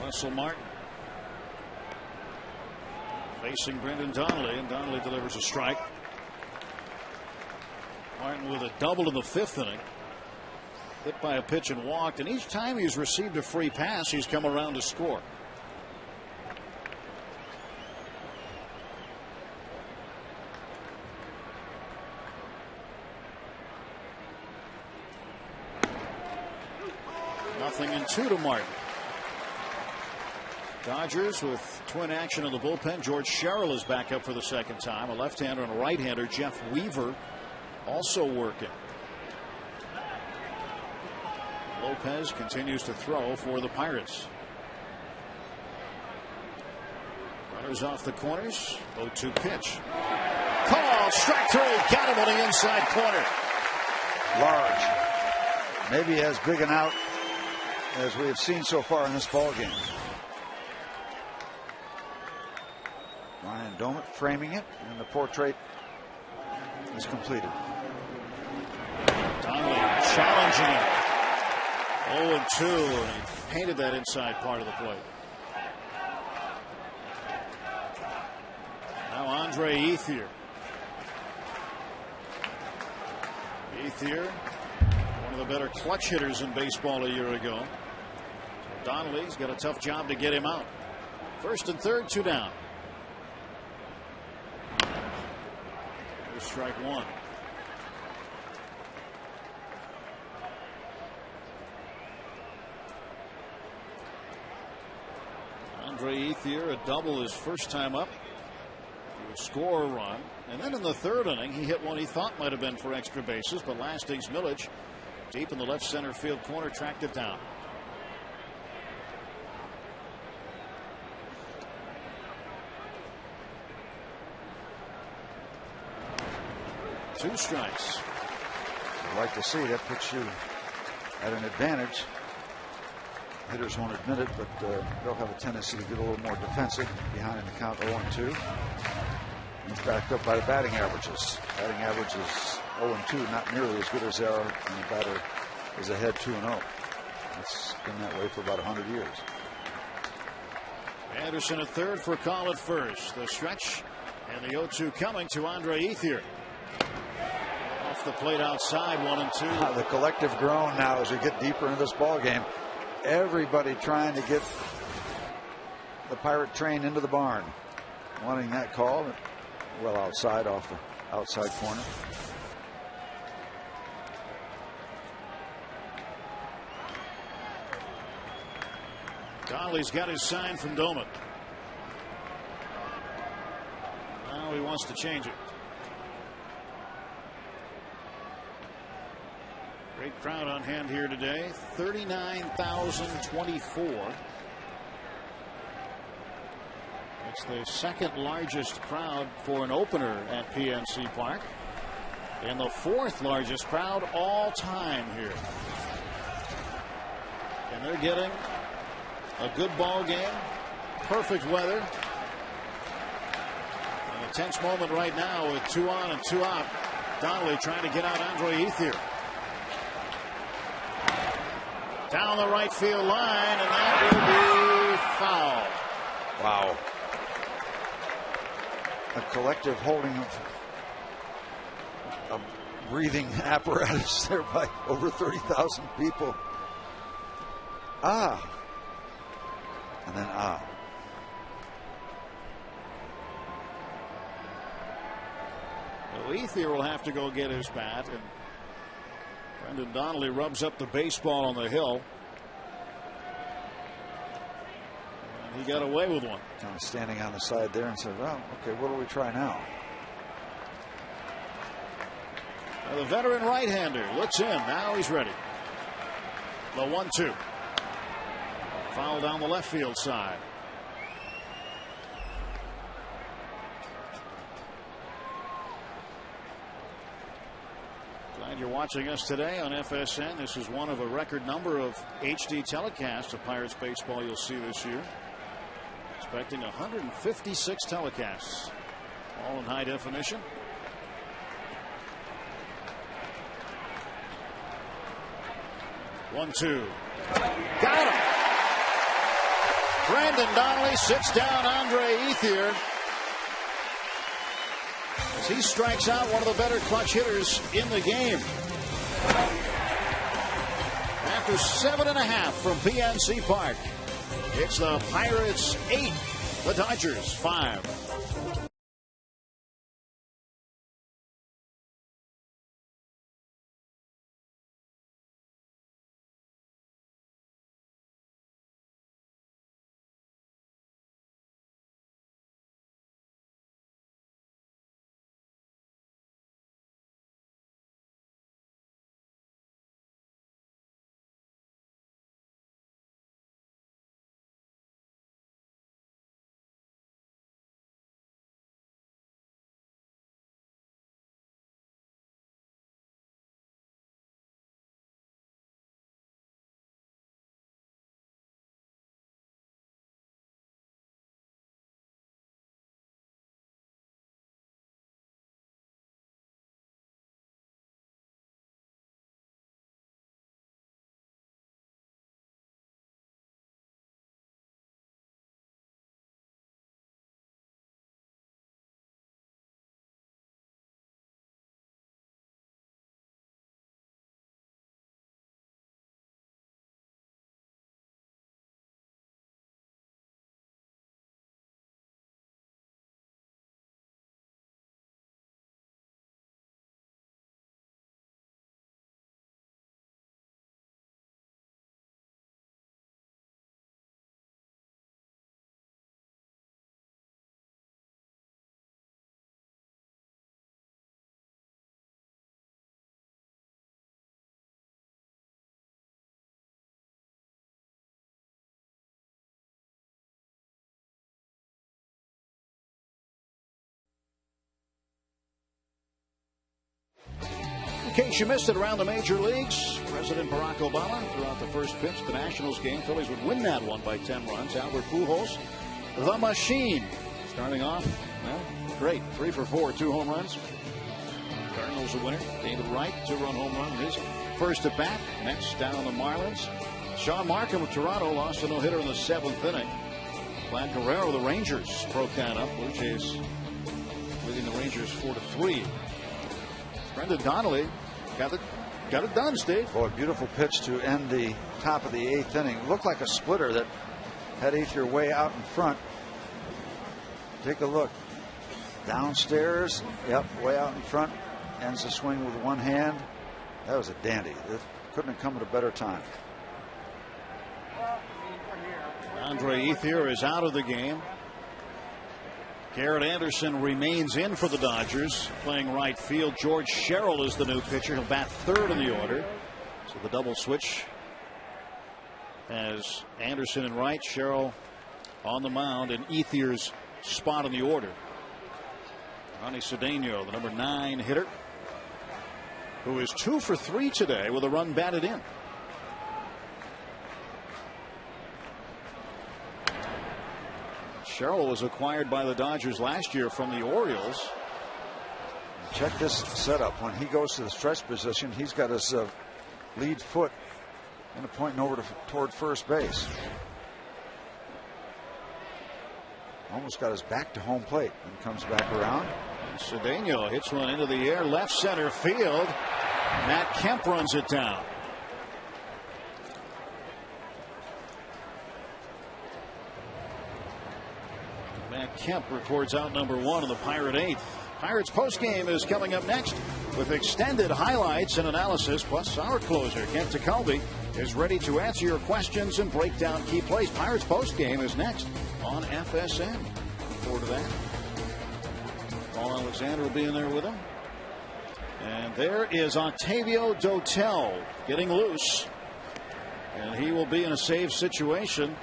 Russell Martin facing Brendan Donnelly, and Donnelly delivers a strike. Martin with a double in the 5th inning. Hit by a pitch and walked, and each time he's received a free pass, he's come around to score. Nothing in 2 to Martin. Dodgers with twin action in the bullpen. George Sherrill is back up for the 2nd time. A left-hander and a right-hander. Jeff Weaver also working. Lopez continues to throw for the Pirates. Runners off the corners. 0-2 pitch. Call. Strike 3. Got him on the inside corner. Large. Maybe as big an out as we have seen so far in this ball game. Ryan Doumit framing it, and the portrait is completed. Donnelly challenging him. 0-2, and he painted that inside part of the plate. Now Andre Ethier. Ethier, one of the better clutch hitters in baseball a year ago. So Donnelly's got a tough job to get him out. 1st and 3rd, 2 down. Here's strike 1. Andre Ethier, a double his first time up. He would score a run. And then in the 3rd inning, he hit one he thought might have been for extra bases, but Lasting's Millage, deep in the left center field corner, tracked it down. Two strikes. I'd like to see that puts you at an advantage. Hitters won't admit it, but they'll have a tendency to get a little more defensive behind in the count 0-2. He's backed up by the batting averages. Batting averages 0-2, not nearly as good as they are when the batter is ahead 2-0. It's been that way for about 100 years. Anderson at 3rd for Call at 1st. The stretch and the 0-2 coming to Andre Ethier. Off the plate outside, 1-2. The collective groan now as we get deeper into this ball game. Everybody trying to get the Pirate train into the barn. Wanting that call. Well outside, off the outside corner. Donnelly's got his sign from Doumit. Now he wants to change it. Great crowd on hand here today. 39,024. It's the 2nd largest crowd for an opener at PNC Park, and the 4th largest crowd all time here. And they're getting a good ball game, perfect weather. And a tense moment right now with 2 on and 2 out. Donnelly trying to get out Andre Ethier. Down the right field line, and that will be foul. Wow. A collective holding of a breathing apparatus there by over 30,000 people. Ah. And then ah. Well, Ethier will have to go get his bat, and Brendan Donnelly rubs up the baseball on the hill. And he got away with one. Kind of standing on the side there and said, well, okay, what do we try now? Now the veteran right-hander looks in. Now he's ready. The 1-2. Foul down the left field side. Glad you're watching us today on FSN, this is one of a record number of HD telecasts of Pirates baseball you'll see this year. Expecting 156 telecasts, all in high definition. One-two. Got him. Brandon Donnelly sits down Andre Ethier as he strikes out one of the better clutch hitters in the game. After 7.5 from PNC Park, it's the Pirates 8, the Dodgers 5. In case you missed it around the major leagues, President Barack Obama threw out the first pitch of the Nationals game. Phillies would win that one by 10 runs. Albert Pujols, the machine, starting off, well, great. 3 for 4, 2 home runs. Cardinals a winner. David Wright, 2-run home run. His first at bat. Mets down on the Marlins. Sean Markham of Toronto lost a no-hitter in the 7th inning. Vlad Guerrero of the Rangers broke that up. Blue Jays leading the Rangers 4-3. Brendan Donnelly got it done, Steve. Boy, beautiful pitch to end the top of the 8th inning. It looked like a splitter that had Ethier way out in front. Take a look. Downstairs, yep, way out in front. Ends the swing with one hand. That was a dandy. It couldn't have come at a better time. Andre Ethier is out of the game. Garrett Anderson remains in for the Dodgers, playing right field. George Sherrill is the new pitcher. He'll bat 3rd in the order. So the double switch has Anderson in right, Sherrill on the mound, and Ethier's spot in the order. Ronnie Cedeno, the number 9 hitter, who is 2 for 3 today with a run batted in. Sherrill was acquired by the Dodgers last year from the Orioles. Check this setup. When he goes to the stretch position, he's got his lead foot and pointing over toward first base. Almost got his back to home plate and comes back around. Cedeno hits one into the air, left center field. Matt Kemp runs it down. Matt Kemp records out number 1 of the Pirate 8th. Pirates postgame is coming up next with extended highlights and analysis, plus our closer, Kent Tekulve, is ready to answer your questions and break down key plays. Pirates postgame is next on FSN. Look forward to that. Paul Alexander will be in there with him. And there is Octavio Dotel getting loose. And he will be in a save situation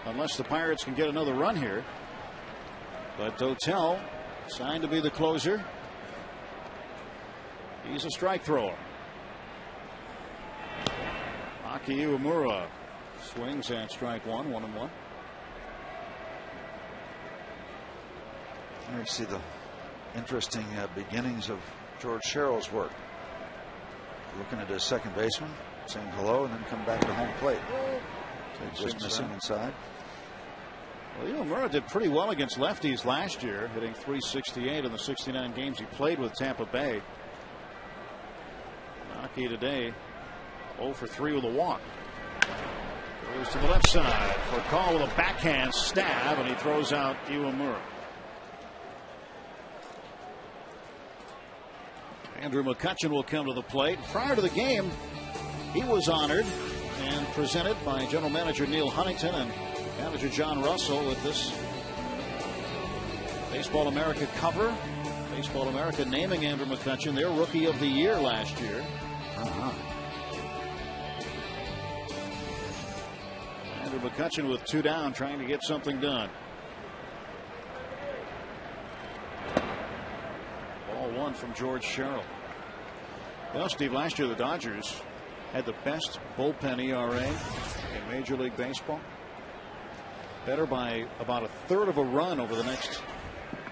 unless the Pirates can get another run here. But Dotel signed to be the closer. He's a strike thrower. Aki Iwamura swings at strike one, 1-1. Here you see the interesting beginnings of George Sherrill's work. Looking at his second baseman, saying hello, and then come back to home plate. So just missing inside. Well, Iwamura did pretty well against lefties last year, hitting .368 in the 69 games he played with Tampa Bay. Aki today 0 for 3 with a walk. Goes to the left side for a call with a backhand stab, and he throws out Iwamura. Andrew McCutchen will come to the plate. Prior to the game, he was honored and presented by General Manager Neil Huntington and Manager John Russell with this Baseball America cover. Baseball America naming Andrew McCutchen their Rookie of the Year last year. Andrew McCutchen with 2 down, trying to get something done. Ball 1 from George Sherrill. Well, Steve, last year the Dodgers had the best bullpen ERA in Major League Baseball. Better by about a third of a run over the next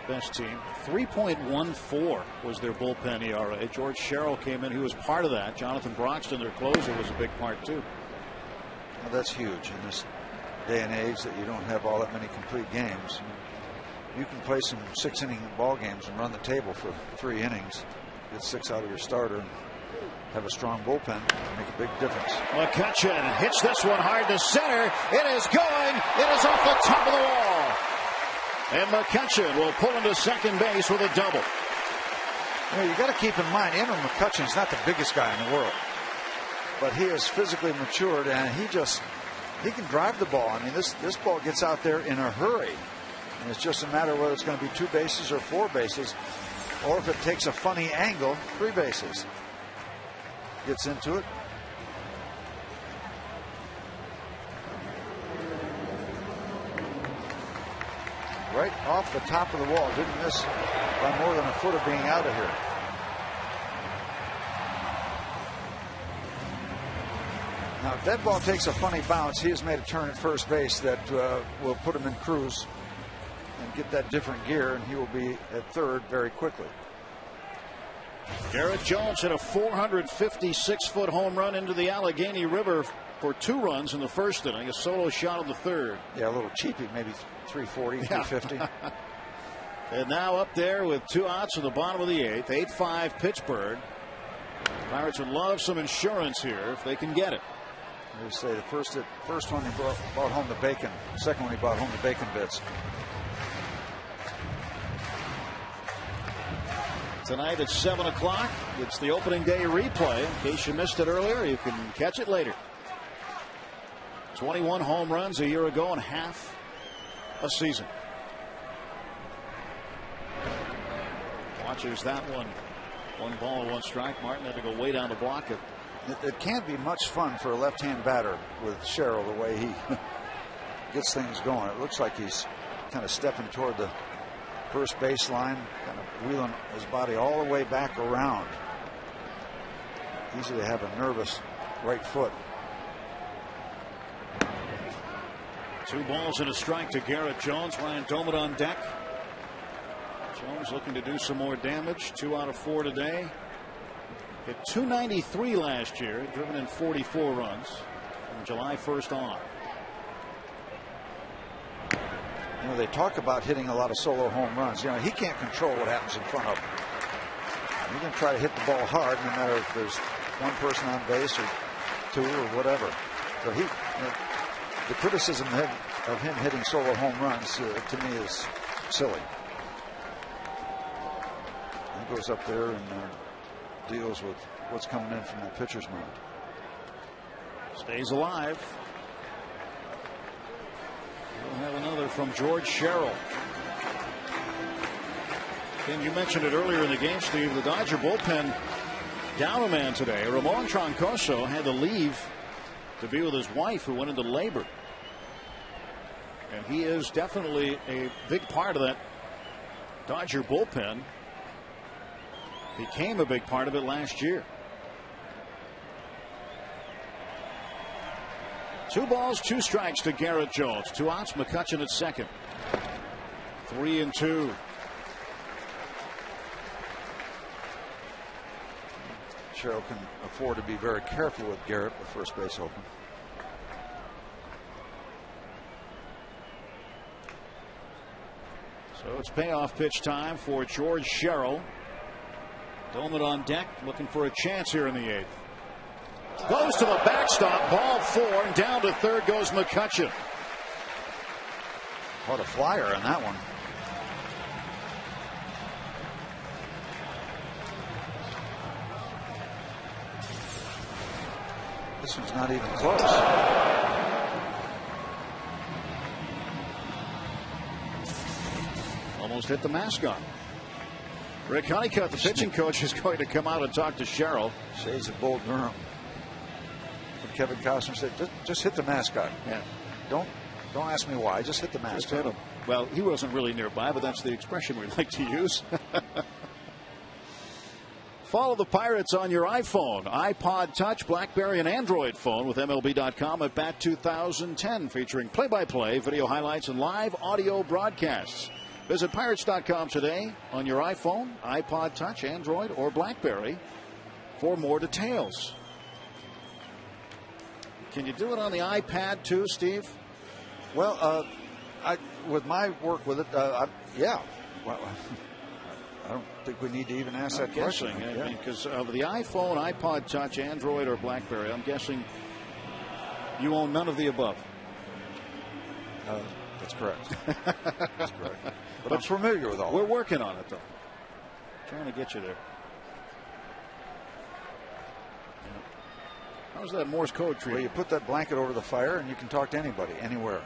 best team. 3.14 was their bullpen ERA. George Sherrill came in. He was part of that. Jonathan Broxton, their closer, was a big part too. Well, that's huge in this day and age that you don't have all that many complete games. You can play some 6-inning ball games and run the table for 3 innings, get 6 out of your starter, and have a strong bullpen, make a big difference. McCutchen hits this one hard to center. It is going. It is off the top of the wall. And McCutchen will pull into second base with a double. You got to keep in mind, Andrew McCutchen is not the biggest guy in the world, but he is physically matured, and he can drive the ball. I mean, this ball gets out there in a hurry, and it's just a matter of whether it's going to be 2 bases or 4 bases, or if it takes a funny angle, 3 bases. Gets into it. Right off the top of the wall. Didn't miss by more than a foot of being out of here. Now, if that ball takes a funny bounce, he has made a turn at first base that will put him in cruise and get that different gear, and he will be at third very quickly. Garrett Jones hit a 456-foot home run into the Allegheny River for 2 runs in the first inning. A solo shot in the third. Yeah, a little cheapy, maybe 340, 350. And now up there with 2 outs in the bottom of the 8th. 8-5 Pittsburgh. Pirates would love some insurance here if they can get it. They say the first one he brought home the bacon. The second one he brought home the bacon bits. Tonight at 7 o'clock, it's the opening day replay. In case you missed it earlier, you can catch it later. 21 home runs a year ago and half a season. Watches that one. 1 ball, 1 strike. Martin had to go way down to block it. It can't be much fun for a left-hand batter with Sherrill the way he gets things going. It looks like he's kind of stepping toward the first baseline, kind of wheeling his body all the way back around. Easy to have a nervous right foot. 2 balls and a strike to Garrett Jones. Ryan Doumit on deck. Jones looking to do some more damage. 2 out of 4 today. Hit .293 last year, driven in 44 runs from July 1st on. You know, they talk about hitting a lot of solo home runs. You know, he can't control what happens in front of him. He can try to hit the ball hard, no matter if there's 1 person on base or 2 or whatever. But the criticism of him hitting solo home runs to me is silly. He goes up there and deals with what's coming in from the pitcher's mound. Stays alive. We'll have another from George Sherrill. And you mentioned it earlier in the game, Steve. The Dodger bullpen down a man today. Ramon Troncoso had to leave to be with his wife, who went into labor. And he is definitely a big part of that Dodger bullpen. Became a big part of it last year. 2 balls, 2 strikes to Garrett Jones. 2 outs. McCutchen at second. 3-2. Sherrill can afford to be very careful with Garrett with first base open. So it's payoff pitch time for George Sherrill. Doman on deck, looking for a chance here in the 8th. Goes to the backstop, ball 4, and down to third goes McCutchen. Caught a flyer on that one. This one's not even close. Almost hit the mascot. Rick Honeycutt, the pitching coach, is going to come out and talk to Sherrill. Shades of Bull Durham. But Kevin Costner said, just hit the mascot. Yeah. Don't ask me why. Just hit the mascot. Just hit him. Well, he wasn't really nearby, but that's the expression we like to use. Follow the Pirates on your iPhone, iPod Touch, BlackBerry, and Android phone with MLB.com at Bat 2010, featuring play-by-play, video highlights, and live audio broadcasts. Visit Pirates.com today on your iPhone, iPod Touch, Android, or BlackBerry for more details. Can you do it on the iPad too, Steve? Well, with my work with it, yeah. Well, I don't think we need to even ask that question. Because of the iPhone, iPod Touch, Android, or BlackBerry, I'm guessing you own none of the above. That's correct. That's correct. But I'm familiar with all. We're working on it, though. Trying to get you there. How's that Morse code treat? Well, you put that blanket over the fire and you can talk to anybody, anywhere.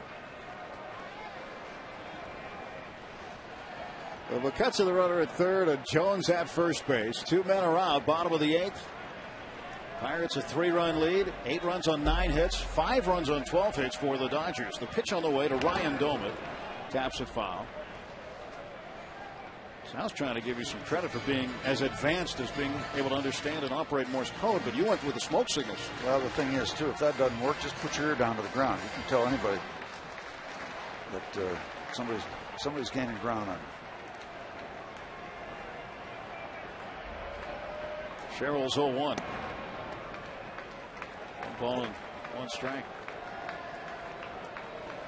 Well, McCutchen the runner at third and Jones at first base. 2 men are out, bottom of the 8th. Pirates a 3-run lead, 8 runs on 9 hits, 5 runs on 12 hits for the Dodgers. The pitch on the way to Ryan Doman. Taps it foul. Sal's trying to give you some credit for being as advanced as being able to understand and operate Morse code, but you went with the smoke signals. Well, the thing is, too, if that doesn't work, just put your ear down to the ground. You can tell anybody that somebody's gaining ground on you. Sherrill's 0-1. 1 ball and 1 strike.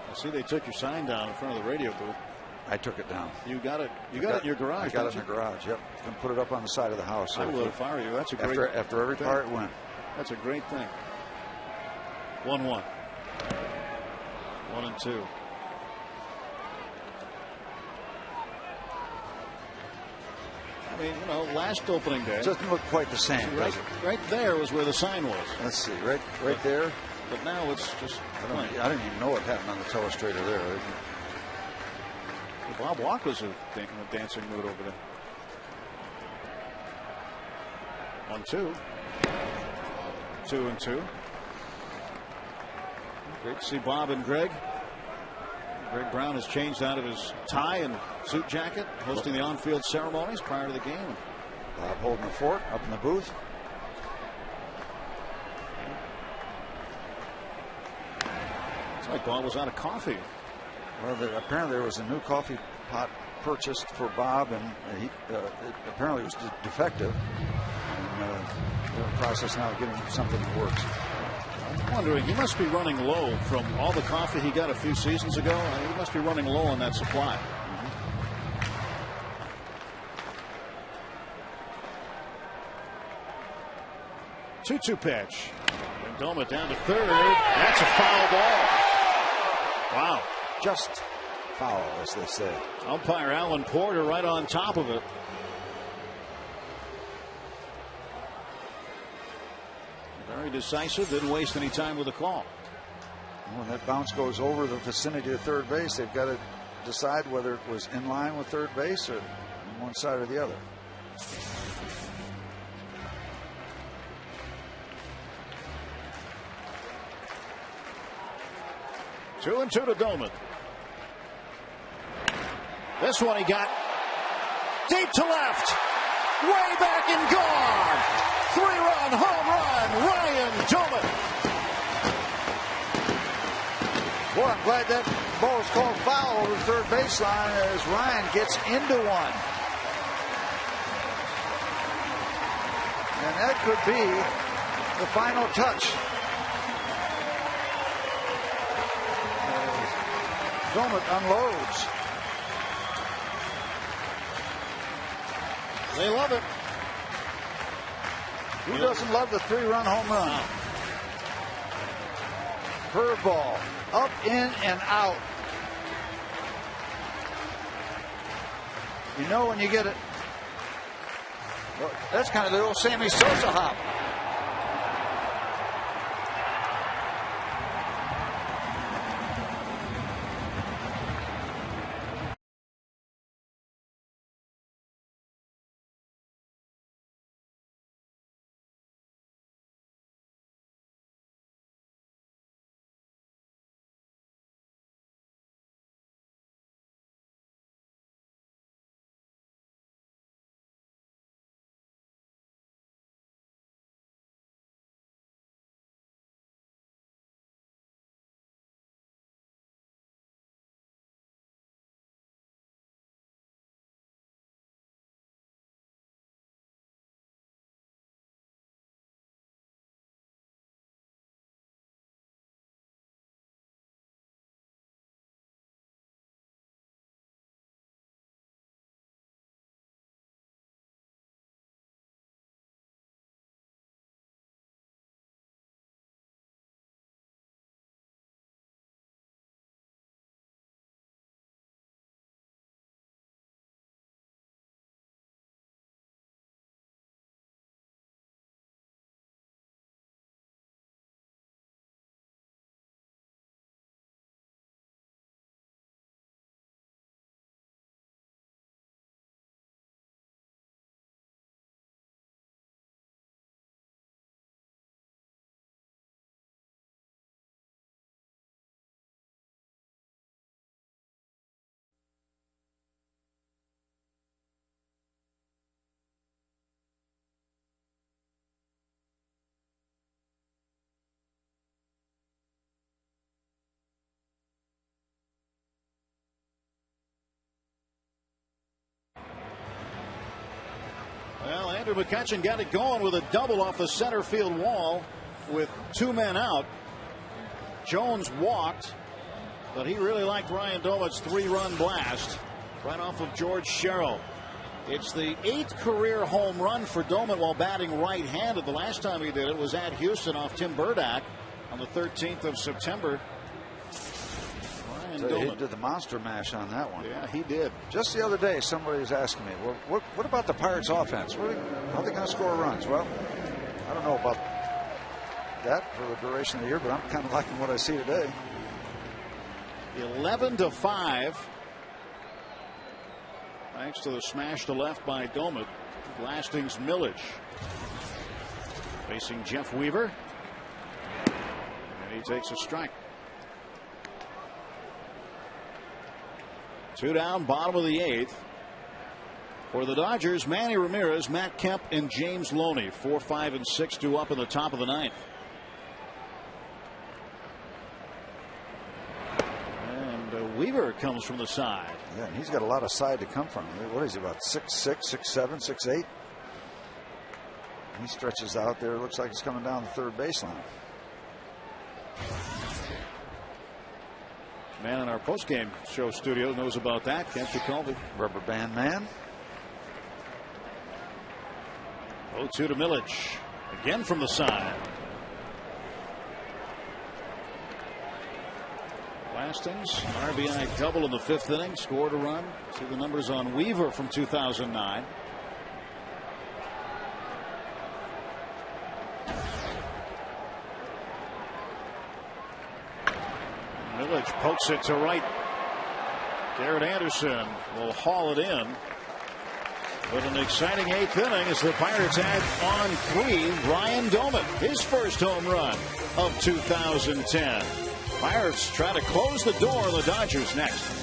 I see they took your sign down in front of the radio booth. I took it down. You got it. You got it in your garage. I got it in the garage. Yep. Can put it up on the side of the house. So I would if I were you. That's a great. After every part went. That's a great thing. 1-1. 1-2. I mean, last opening day. It doesn't look quite the same. Right there was where the sign was. Let's see. Right there. But now it's just. I didn't even know what happened on the telestrator there. Bob Walker's in a dancing mood over there. 1-2. 2-2. Great to see Bob and Greg. Greg Brown has changed out of his tie and suit jacket, hosting the on-field ceremonies prior to the game. Bob holding the fort up in the booth. It's like Bob was out of coffee. Well, apparently there was a new coffee pot purchased for Bob, and apparently it was defective. And they're in the process now of getting something that works. I'm wondering, he must be running low from all the coffee he got a few seasons ago. He must be running low on that supply. 2-2 pitch. Rendoma down to third. That's a foul ball. Wow. Just foul, as they say. Umpire Alan Porter right on top of it. Very decisive. Didn't waste any time with the call. When that bounce goes over the vicinity of third base, they've got to decide whether it was in line with third base or on one side or the other. Two and two to Doman. This one he got deep to left. Way back and gone. 3-run home run. Ryan Doman. Boy, I'm glad that ball was called foul over the third baseline as Ryan gets into one. And that could be the final touch. Domet unloads. They love it. Who doesn't love the 3-run home run? Curveball, up, in, and out. You know when you get it. Well, that's kind of the old Sammy Sosa hop. Well, Andrew McCutchen got it going with a double off the center field wall with 2 men out. Jones walked, but he really liked Ryan Domet's 3-run blast right off of George Sherrill. It's the 8th career home run for Domet while batting right-handed. The last time he did it was at Houston off Tim Burdack on the 13th of September. So he did the monster mash on that one. Yeah, he did. Just the other day, somebody was asking me, well, what about the Pirates' offense? How are they going to score runs? Well, I don't know about that for the duration of the year, but I'm kind of liking what I see today. 11-5. Thanks to the smash to left by Domet. Blasting's Millage. Facing Jeff Weaver. And he takes a strike. 2 down, bottom of the 8th. For the Dodgers, Manny Ramirez, Matt Kemp, and James Loney. 4, 5, and 6 due up in the top of the 9th. And Weaver comes from the side. Yeah, and he's got a lot of side to come from. What is he, about 6'6", 6'7", 6'8"? He stretches out there. It looks like he's coming down the third baseline. Man in our postgame show studio knows about that. Kent Jacoby. Rubber band man. 0-2 to Millage. Again from the side. Blasting's RBI double in the 5th inning. Scored a run. See the numbers on Weaver from 2009. Millage pokes it to right. Garrett Anderson will haul it in. But an exciting 8th inning as the Pirates add on 3 Ryan Domet, his first home run of 2010. Pirates try to close the door on the Dodgers next.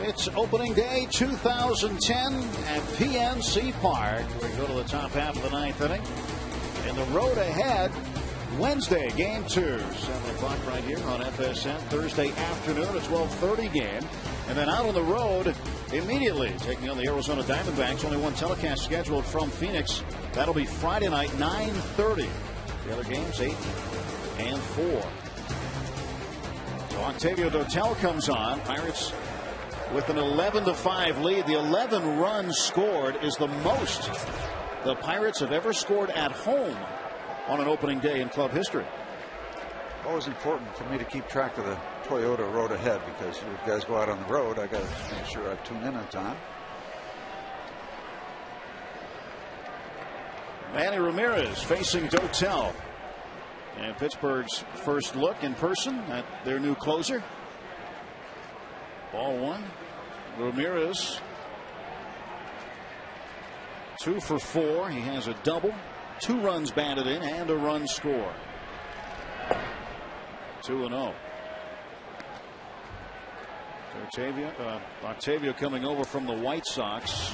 It's opening day 2010 at PNC Park. We go to the top half of the ninth inning. And the road ahead, Wednesday, game 2. 7 o'clock right here on FSN. Thursday afternoon, a 12:30 game. And then out on the road immediately, taking on the Arizona Diamondbacks. Only one telecast scheduled from Phoenix. That'll be Friday night, 9:30. The other games, 8 and 4. So Octavio Dotel comes on. Pirates with an 11-5 lead. The 11 runs scored is the most the Pirates have ever scored at home on an opening day in club history. Always important for me to keep track of the Toyota road ahead, because you guys go out on the road. I got to make sure I tune in on time. Manny Ramirez facing Dotel. And Pittsburgh's first look in person at their new closer. Ball 1. Ramirez 2 for 4. He has a double, 2 runs batted in, and a run score. 2-0. Octavio coming over from the White Sox.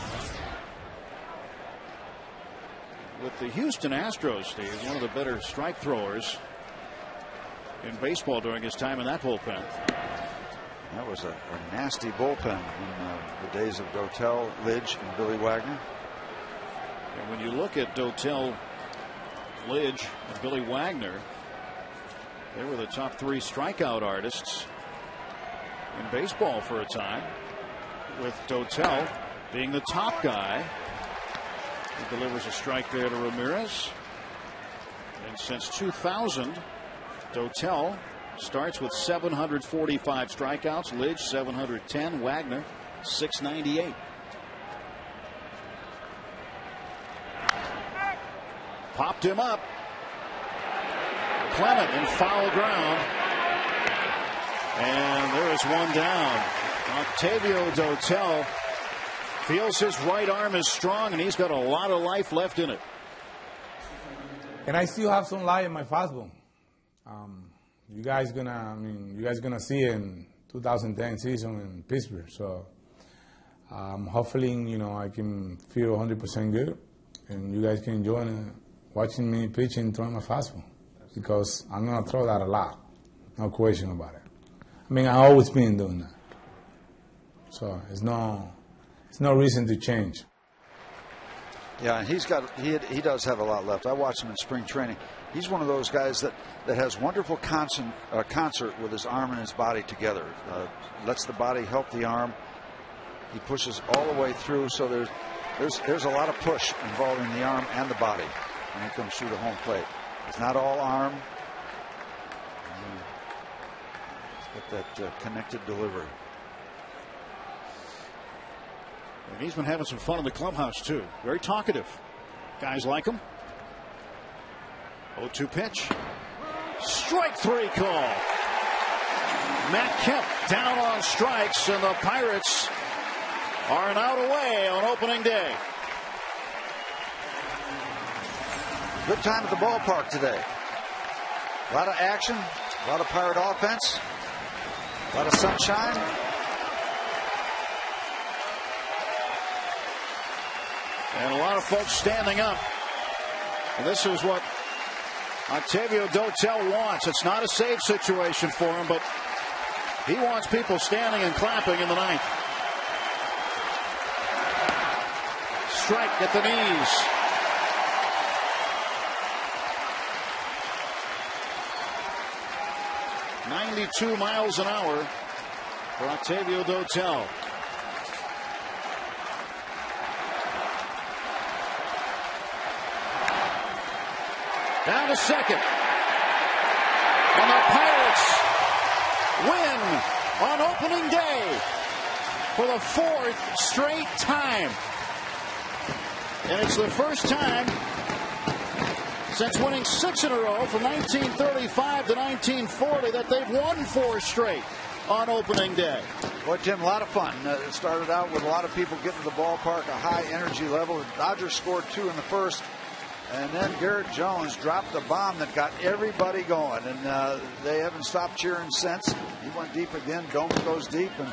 With the Houston Astros, Steve, one of the better strike throwers in baseball during his time in that bullpen. That was a nasty bullpen in the days of Dotel, Lidge, and Billy Wagner. And when you look at Dotel, Lidge, and Billy Wagner, they were the top 3 strikeout artists in baseball for a time, with Dotel being the top guy. He delivers a strike there to Ramirez. And since 2000, Dotel starts with 745 strikeouts. Lidge 710. Wagner 698. Popped him up. Clement in foul ground. And there is one down. Octavio Dotel feels his right arm is strong, and he's got a lot of life left in it. And I still have some life in my fastball. You guys gonna see it in 2010 season in Pittsburgh. So hopefully, I can feel 100% good, and you guys can enjoy watching me pitch and throwing my fastball, because I'm gonna throw that a lot, no question about it. I've always been doing that. So it's no reason to change. Yeah, he does have a lot left. I watched him in spring training. He's one of those guys that has wonderful concert with his arm and his body together. Lets the body help the arm. He pushes all the way through, so there's a lot of push involving the arm and the body when he comes through the home plate. It's not all arm. He's got that connected delivery. And he's been having some fun in the clubhouse, too. Very talkative. Guys like him. 0-2 pitch. Strike 3 call. Matt Kemp down on strikes, and the Pirates are an out away on opening day. Good time at the ballpark today. A lot of action, a lot of Pirate offense, a lot of sunshine. And a lot of folks standing up. And this is what Octavio Dotel wants. It's not a save situation for him, but he wants people standing and clapping in the ninth. Strike at the knees. .92 miles an hour for Octavio Dotel. Down to second. And the Pirates win on opening day for the 4th straight time. And it's the first time since winning 6 in a row from 1935 to 1940 that they've won 4 straight on opening day. Boy, Tim, a lot of fun. It started out with a lot of people getting to the ballpark, a high energy level. The Dodgers scored 2 in the first. And then Garrett Jones dropped the bomb that got everybody going. And they haven't stopped cheering since. He went deep again. Doman goes deep. And